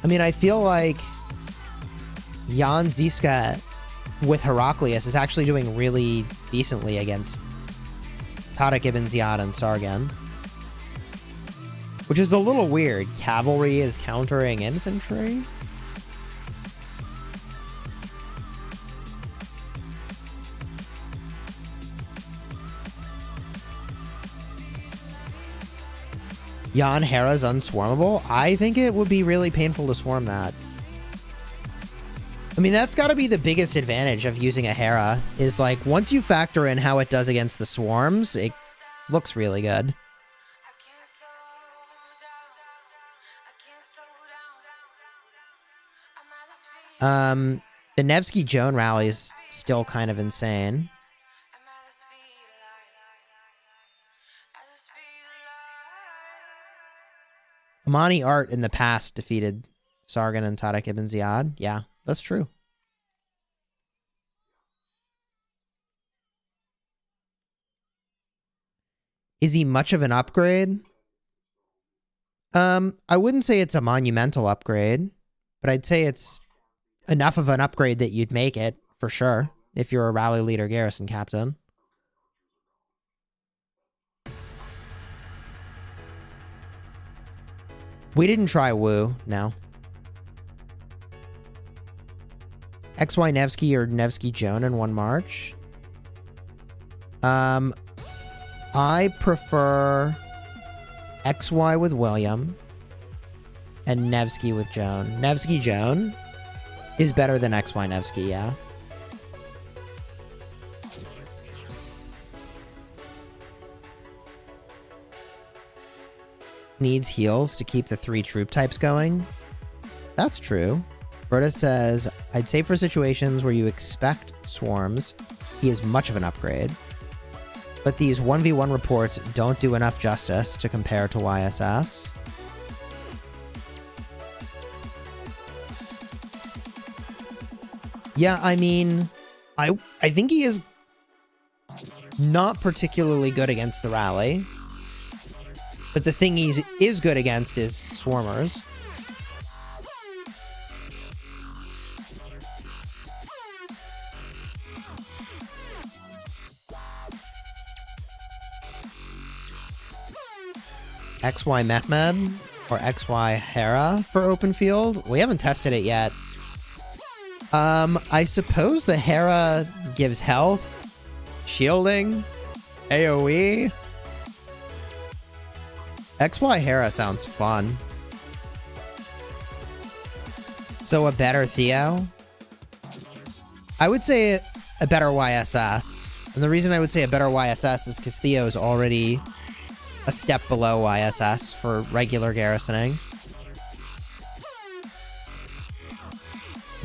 I mean, I feel like Jan Ziska with Heraclius is actually doing really decently against Tariq ibn Ziyad and Sargon. Which is a little weird. Cavalry is countering infantry? Jan Hera's unswarmable? I think it would be really painful to swarm that. I mean, that's got to be the biggest advantage of using a Hera, is like, once you factor in how it does against the swarms, it looks really good. The Nevsky Joan rally is still kind of insane. Amani Art in the past defeated Sargon and Tariq ibn Ziyad. Yeah, that's true. Is he much of an upgrade? I wouldn't say it's a monumental upgrade, but I'd say it's enough of an upgrade that you'd make it, for sure, if you're a rally leader garrison captain. We didn't try Wu, no. XY Nevsky or Nevsky Joan in one march? I prefer XY with William and Nevsky with Joan. Nevsky Joan is better than XY Nevsky, yeah. Needs heals to keep the 3 troop types going. That's true. Berta says, I'd say for situations where you expect swarms, he is much of an upgrade. But these 1v1 reports don't do enough justice to compare to YSS. Yeah, I mean, I think he is not particularly good against the rally. But the thing he is good against is swarmers. XY Mehmed or XY Hera for open field? We haven't tested it yet. I suppose the Hera gives health, shielding, AoE. XY Hera sounds fun. So a better Theo? I would say a better YSS. And the reason I would say a better YSS is because Theo is already a step below YSS for regular garrisoning.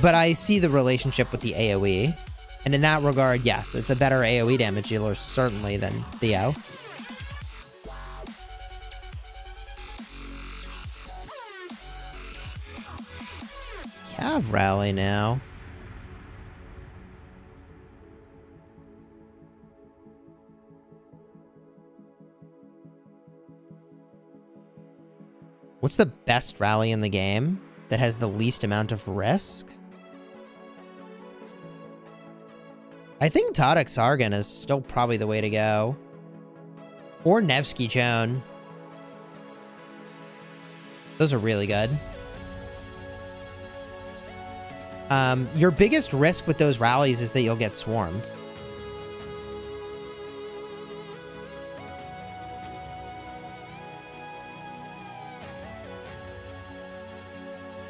But I see the relationship with the AoE. And in that regard, yes, it's a better AoE damage dealer, certainly, than Theo. Cav rally now. What's the best rally in the game that has the least amount of risk? I think Tariq Sargon is still probably the way to go. Or Nevsky Joan. Those are really good. Your biggest risk with those rallies is that you'll get swarmed.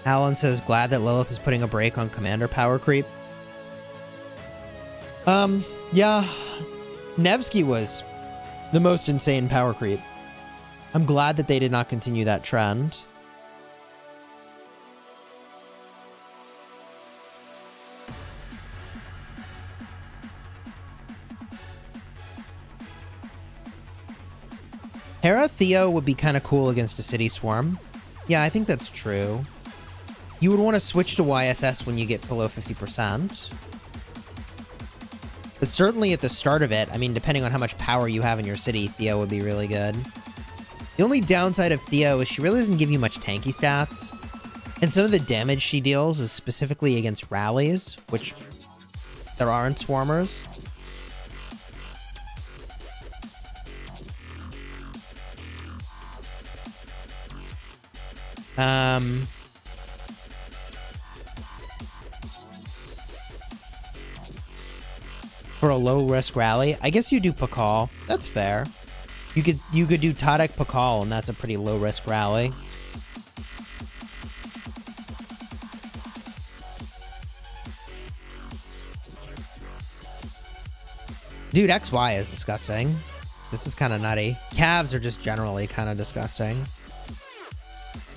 Alan says, glad that Lilith is putting a break on commander power creep. Yeah. Nevsky was the most insane power creep. I'm glad that they did not continue that trend. Hera Theo would be kind of cool against a city swarm. Yeah, I think that's true. You would want to switch to YSS when you get below 50%. But certainly at the start of it, I mean, depending on how much power you have in your city, Theo would be really good. The only downside of Theo is she really doesn't give you much tanky stats. And some of the damage she deals is specifically against rallies, which there aren't swarmers. For a low risk rally, I guess you do Pakal. That's fair. You could do Tariq Pakal, and that's a pretty low risk rally. Dude, XY is disgusting. This is kind of nutty. Calves are just generally kind of disgusting.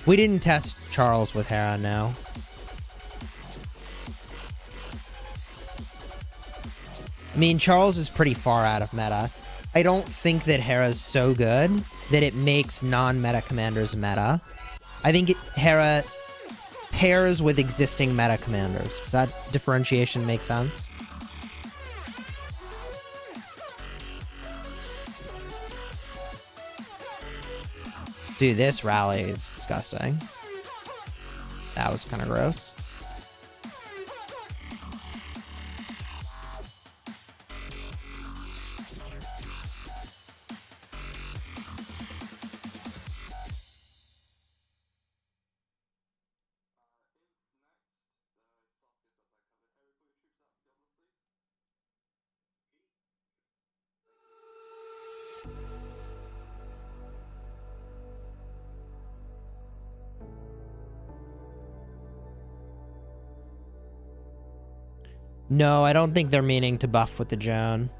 We didn't test Charles with Hera, no. I mean, Charles is pretty far out of meta. I don't think that Hera's so good that it makes non-meta commanders meta. I think Hera pairs with existing meta commanders. Does that differentiation make sense? Dude, this rally is disgusting. That was kind of gross. No, I don't think they're meaning to buff with the Joan.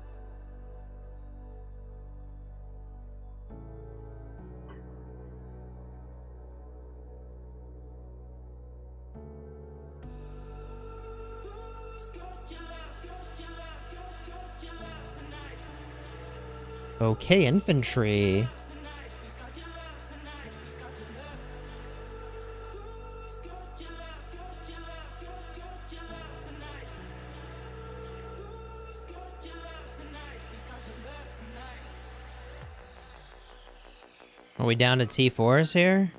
Okay, infantry. Are we down to T4s here?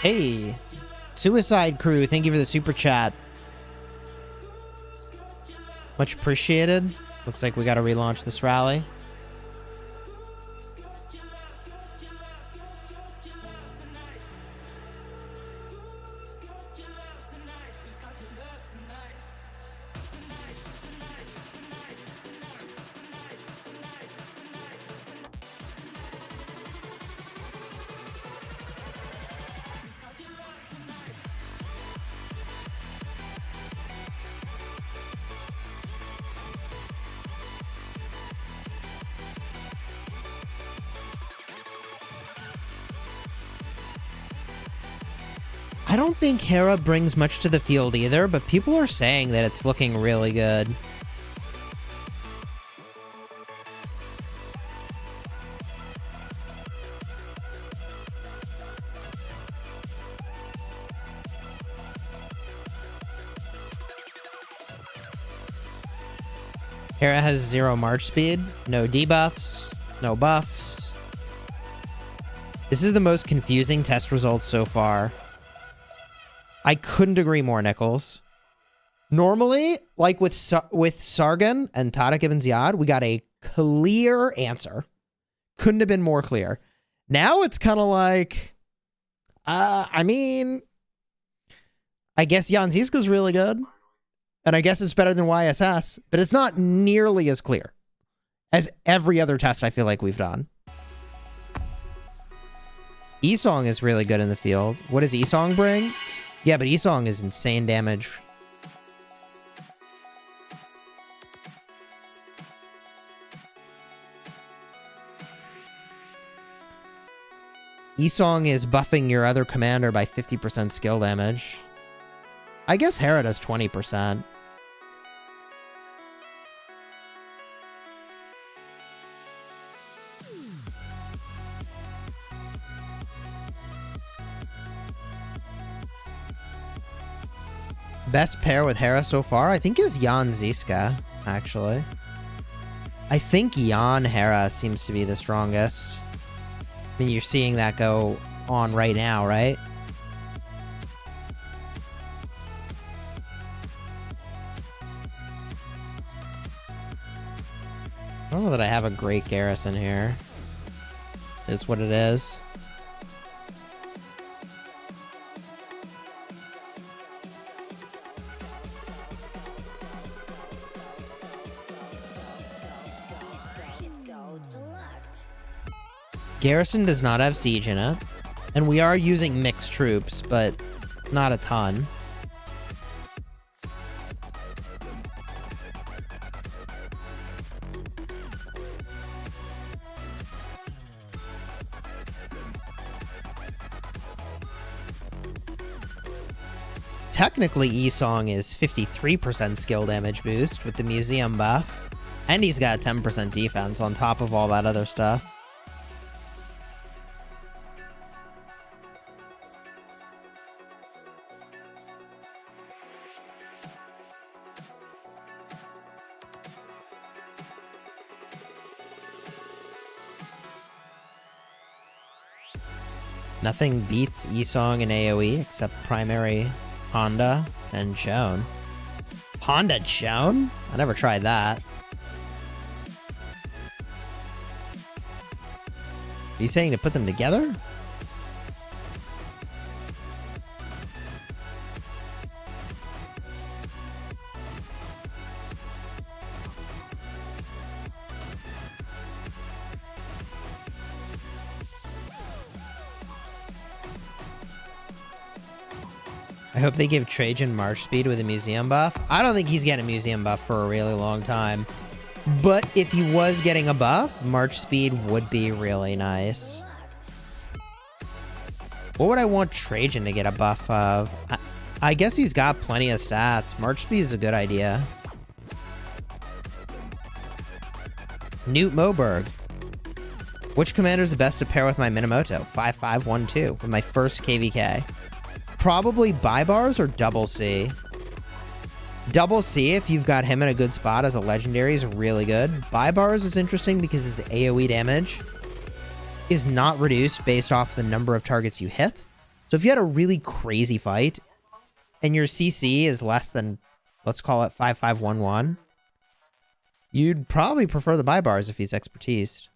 Hey, Suicide Crew, thank you for the super chat. Much appreciated. Looks like we got to relaunch this rally. I don't think Hera brings much to the field either, but people are saying that it's looking really good. Hera has 0 march speed, no debuffs, no buffs. This is the most confusing test results so far. I couldn't agree more, Nichols. Normally, like with Sargon and Tariq ibn Ziyad, we got a clear answer. Couldn't have been more clear. Now it's kind of like, I mean, I guess Jan Zizka's really good. And I guess it's better than YSS, but it's not nearly as clear as every other test I feel like we've done. Esong is really good in the field. What does Esong bring? Yeah, but Esong is insane damage. Esong is buffing your other commander by 50% skill damage. I guess Hera does 20%. Best pair with Hera so far, I think, is Jan Zizka, actually. I think Jan Hera seems to be the strongest. I mean, you're seeing that go on right now, right? I don't know that I have a great garrison here. Is what it is. Garrison does not have siege in it, and we are using mixed troops, but not a ton. Technically, Esong is 53% skill damage boost with the museum buff, and he's got 10% defense on top of all that other stuff. Nothing beats Esong in AoE except primary Honda and Joan. Honda Joan? I never tried that. Are you saying to put them together? I hope they give Trajan march speed with a museum buff. I don't think he's getting a museum buff for a really long time. But if he was getting a buff, march speed would be really nice. What would I want Trajan to get a buff of? I guess he's got plenty of stats. March speed is a good idea. Newt Moberg. Which commander is the best to pair with my Minamoto? 5512 with my first KVK. Probably Bybars or Double C. Double C, if you've got him in a good spot as a legendary, is really good. Buy bars is interesting because his AoE damage is not reduced based off the number of targets you hit. So if you had a really crazy fight and your CC is less than, let's call it 5511, you'd probably prefer the buy bars if he's expertised.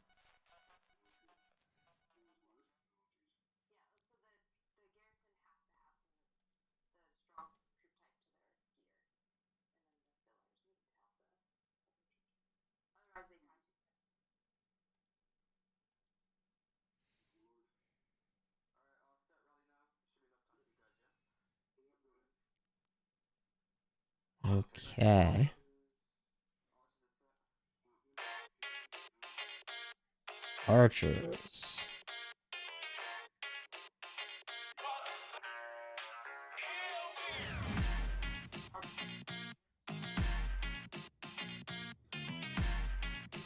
Okay. Archers.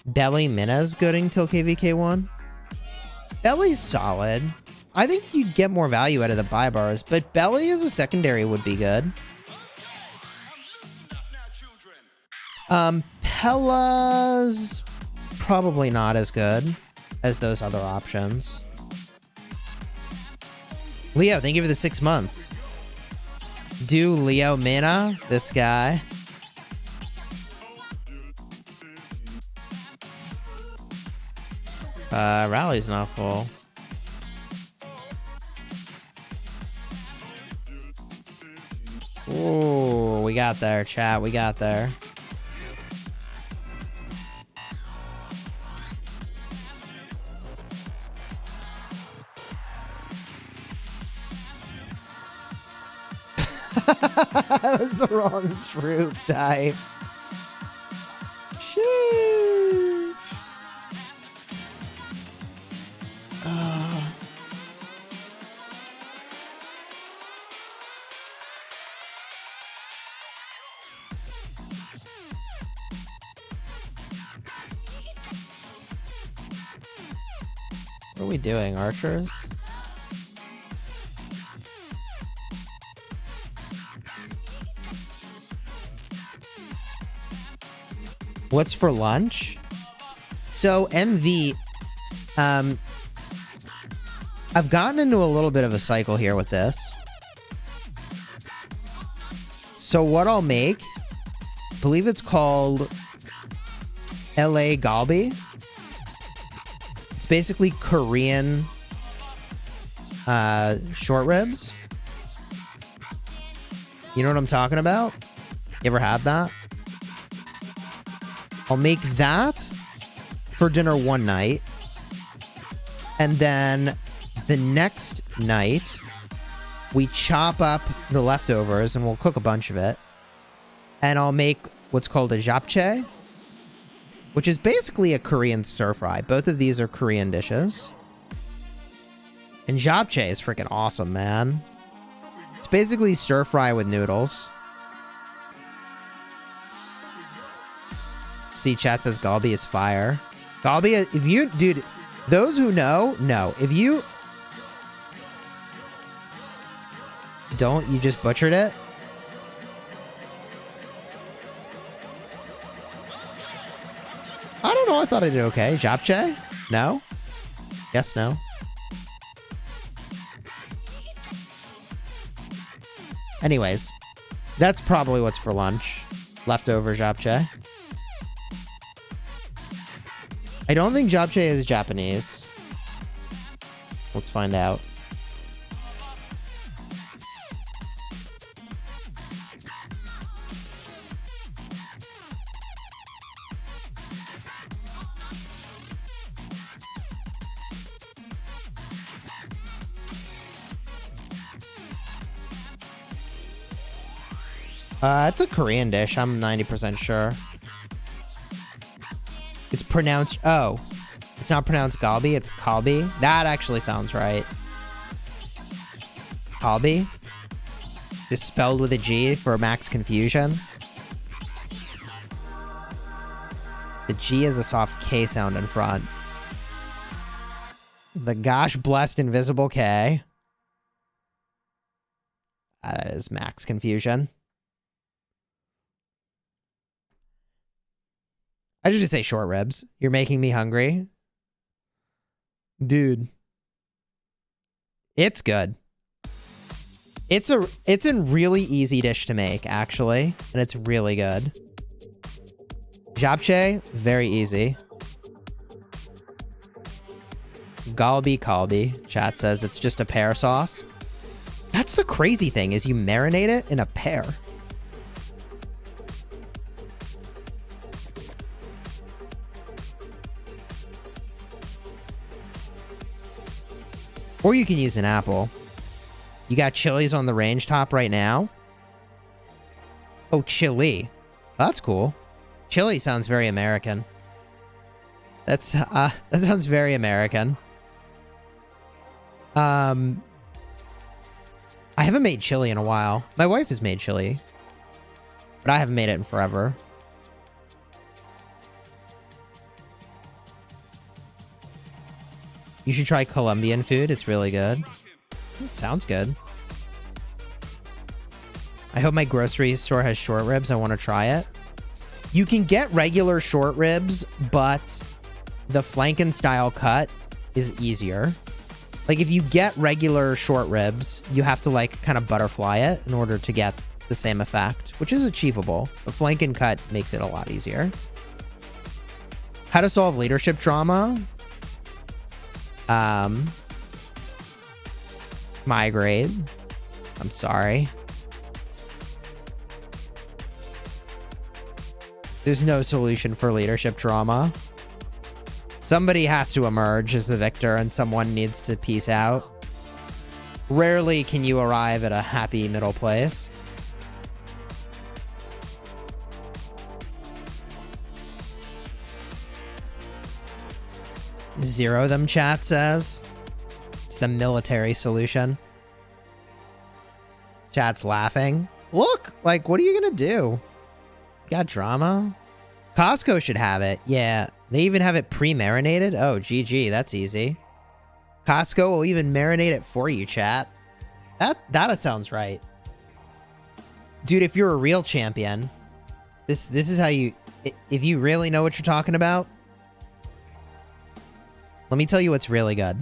Belly Mina's good until KVK1. Belly's solid. I think you'd get more value out of the buy bars, but Belly as a secondary would be good. Pella's probably not as good as those other options. Leo, thank you for the 6 months. Do Leo Mina, this guy. Rally's not full. Ooh, we got there, chat. We got there. That was the wrong troop type. Sheesh. What are we doing, archers? What's for lunch? So MV, I've gotten into a little bit of a cycle here with this. So what I'll make, I believe it's called LA Galbi. It's basically Korean short ribs. You know what I'm talking about? You ever had that? I'll make that for dinner one night. And then the next night, we chop up the leftovers and we'll cook a bunch of it. And I'll make what's called a japchae, which is basically a Korean stir fry. Both of these are Korean dishes. And japchae is freaking awesome, man. It's basically stir fry with noodles. See, chat says Galbi is fire. Galbi, if you, dude, those who know, if you don't, you just butchered it. I don't know, I thought I did okay. Japchae? No? Yes, no. Anyways, that's probably what's for lunch. Leftover japchae. I don't think japchae is Japanese. Let's find out. It's a Korean dish, I'm 90% sure. It's pronounced, oh, it's not pronounced galbi, it's kalbi. That actually sounds right. Kalbi? Is spelled with a G for max confusion. The G is a soft K sound in front. The gosh blessed invisible K. That is max confusion. I should just say short ribs. You're making me hungry. Dude. It's good. It's a really easy dish to make, actually. And it's really good. Japchae, very easy. Galbi kalbi, chat says it's just a pear sauce. That's the crazy thing, is you marinate it in a pear. Or you can use an apple. You got chilies on the range top right now. Oh, chili. That's cool. Chili sounds very American. That sounds very American. I haven't made chili in a while. My wife has made chili, but I haven't made it in forever. You should try Colombian food. It's really good. It sounds good. I hope my grocery store has short ribs. I want to try it. You can get regular short ribs, but the flanken style cut is easier. Like, if you get regular short ribs, you have to, like, kind of butterfly it in order to get the same effect, which is achievable. The flanken cut makes it a lot easier. How to solve leadership drama. Migrate. I'm sorry. There's no solution for leadership trauma. Somebody has to emerge as the victor and someone needs to peace out. Rarely can you arrive at a happy middle place. Zero them, chat says. It's the military solution. Chat's laughing. Look, like, what are you gonna do? Got drama? Costco should have it. Yeah, they even have it pre-marinated. Oh, GG, that's easy. Costco will even marinate it for you, chat. That sounds right. Dude, if you're a real champion, this is how you... If you really know what you're talking about, let me tell you what's really good.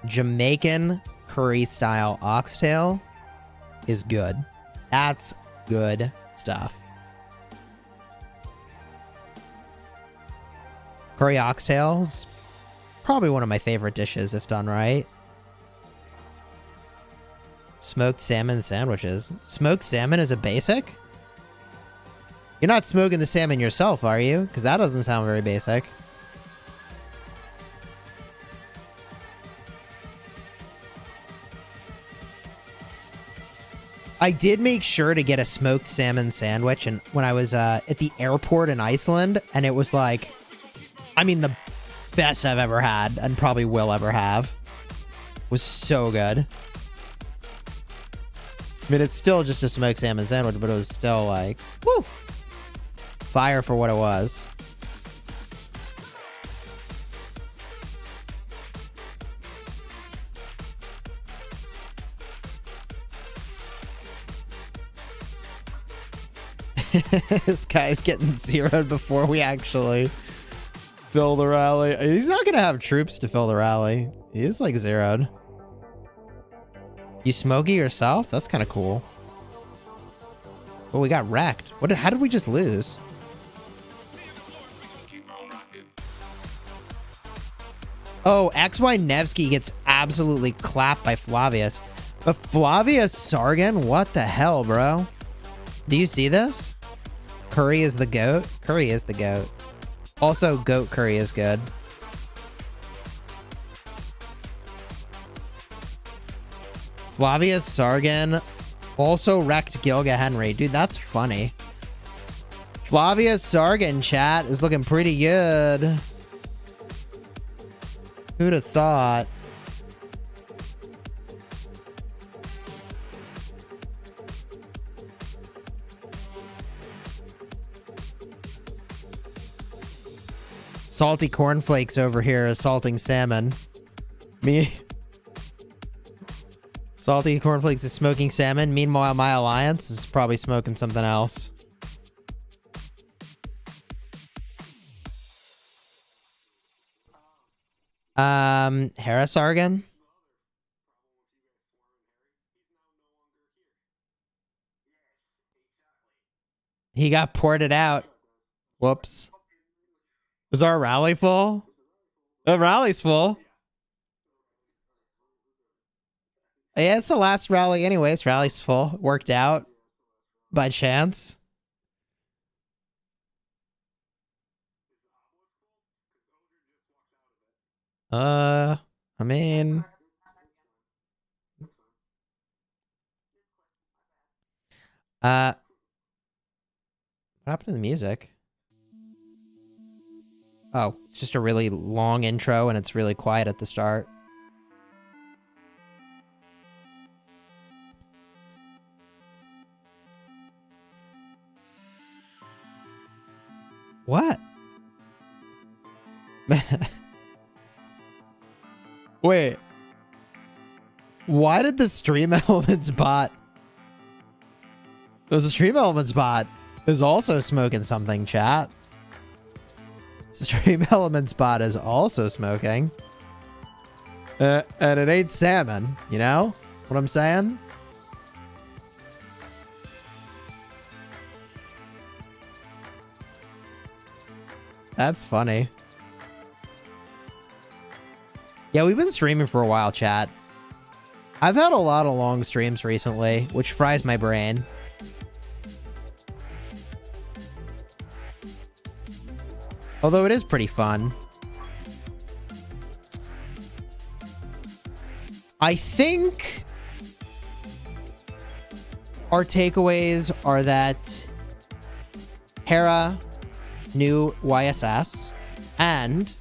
Jamaican curry-style oxtail is good. That's good stuff. Curry oxtails, probably one of my favorite dishes if done right. Smoked salmon sandwiches. Smoked salmon is a basic? You're not smoking the salmon yourself, are you? Because that doesn't sound very basic. I did make sure to get a smoked salmon sandwich and when I was at the airport in Iceland, and it was like, I mean, the best I've ever had and probably will ever have. It was so good. I mean, it's still just a smoked salmon sandwich, but it was still like, woo! Fire for what it was. This guy's getting zeroed before we actually fill the rally. He's not going to have troops to fill the rally. He's like zeroed. You smoky yourself? That's kind of cool. Oh, we got wrecked. How did we just lose? Oh, XY Nevsky gets absolutely clapped by Flavius. But Flavius Sargon? What the hell, bro? Do you see this? Curry is the goat? Curry is the goat. Also, goat curry is good. Flavius Sargon also wrecked Gilga Henry. Dude, that's funny. Flavius Sargon, chat, is looking pretty good. Who'd have thought? Salty cornflakes over here assaulting salmon. Me. Salty cornflakes is smoking salmon. Meanwhile, my alliance is probably smoking something else. Hera Sargon. He got ported out. Whoops. Is our rally full? The rally's full. Yeah, it's the last rally anyways. Rally's full. Worked out. By chance. I mean... What happened to the music? Oh, it's just a really long intro and it's really quiet at the start. What? Wait. Why did the Stream Elements bot... The Stream Elements bot is also smoking something, chat. Stream Elements bot is also smoking. And it ain't salmon, you know what I'm saying? That's funny. Yeah, we've been streaming for a while, chat. I've had a lot of long streams recently, which fries my brain. Although it is pretty fun. I think our takeaways are that Hera knew YSS, and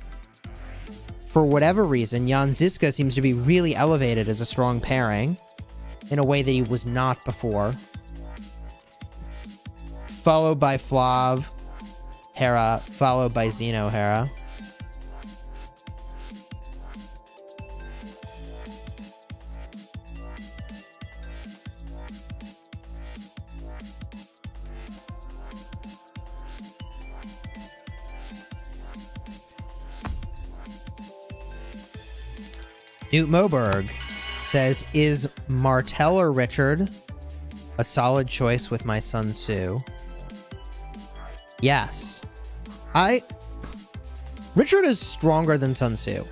for whatever reason, Jan Ziska seems to be really elevated as a strong pairing in a way that he was not before. Followed by Flav, Hera, followed by Xeno Hera. Newt Moberg says, is Martell or Richard a solid choice with my Sun Tzu? Yes. Richard is stronger than Sun Tzu.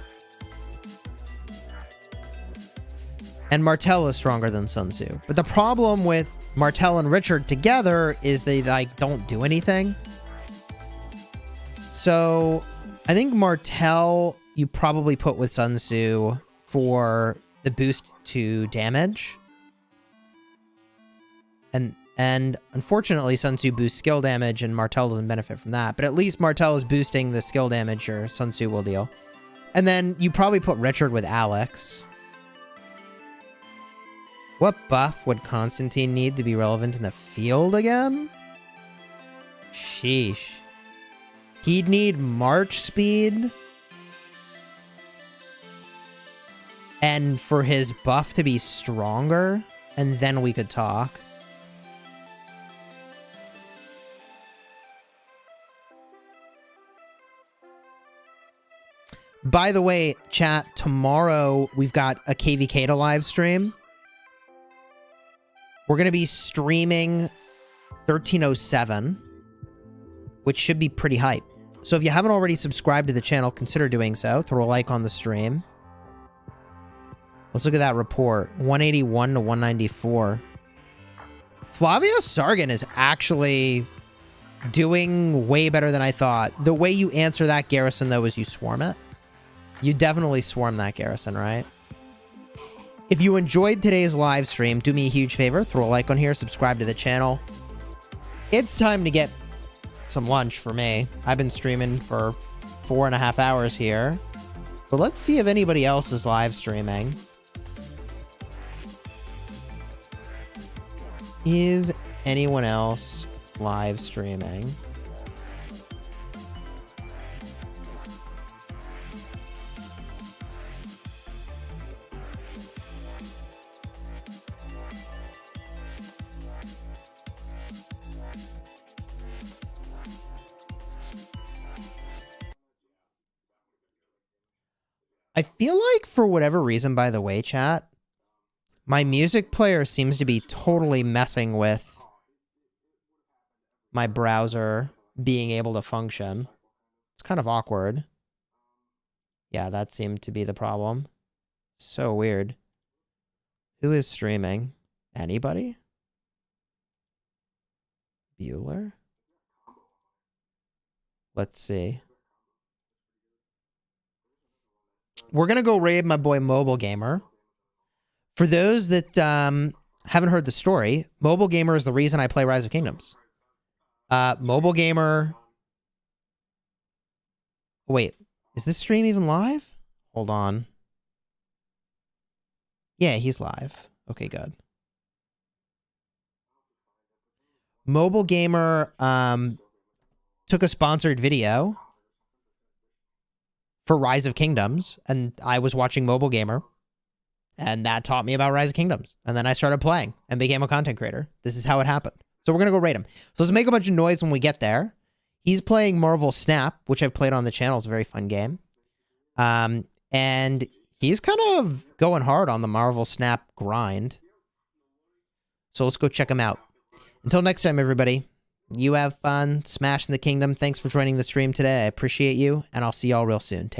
And Martell is stronger than Sun Tzu. But the problem with Martell and Richard together is they like don't do anything. So I think Martell you probably put with Sun Tzu for the boost to damage. And unfortunately, Sun Tzu boosts skill damage, and Martell doesn't benefit from that. But at least Martell is boosting the skill damage your Sun Tzu will deal. And then you probably put Richard with Alex. What buff would Constantine need to be relevant in the field again? Sheesh. He'd need March speed. And for his buff to be stronger, and then we could talk. By the way, chat, tomorrow we've got a KVK to live stream. We're going to be streaming 1307, which should be pretty hype. So if you haven't already subscribed to the channel, consider doing so. Throw a like on the stream. Let's look at that report. 181 to 194. Flavia Sargon is actually doing way better than I thought. The way you answer that garrison, though, is you swarm it. You definitely swarm that garrison, right? If you enjoyed today's live stream, do me a huge favor. Throw a like on here. Subscribe to the channel. It's time to get some lunch for me. I've been streaming for 4.5 hours here. But let's see if anybody else is live streaming. Is anyone else live streaming? I feel like for whatever reason, by the way, chat, my music player seems to be totally messing with my browser being able to function. It's kind of awkward. Yeah, that seemed to be the problem. So weird. Who is streaming? Anybody? Bueller? Let's see. We're going to go raid my boy Mobile Gamer. For those that haven't heard the story, Mobile Gamer is the reason I play Rise of Kingdoms. Mobile Gamer... Wait, is this stream even live? Hold on. Yeah, he's live. Okay, good. Mobile Gamer took a sponsored video for Rise of Kingdoms, and I was watching Mobile Gamer, and that taught me about Rise of Kingdoms. And then I started playing and became a content creator. This is how it happened. So we're going to go raid him. So let's make a bunch of noise when we get there. He's playing Marvel Snap, which I've played on the channel. It's a very fun game. And he's kind of going hard on the Marvel Snap grind. So let's go check him out. Until next time, everybody, you have fun smashing the kingdom. Thanks for joining the stream today. I appreciate you, and I'll see y'all real soon. Take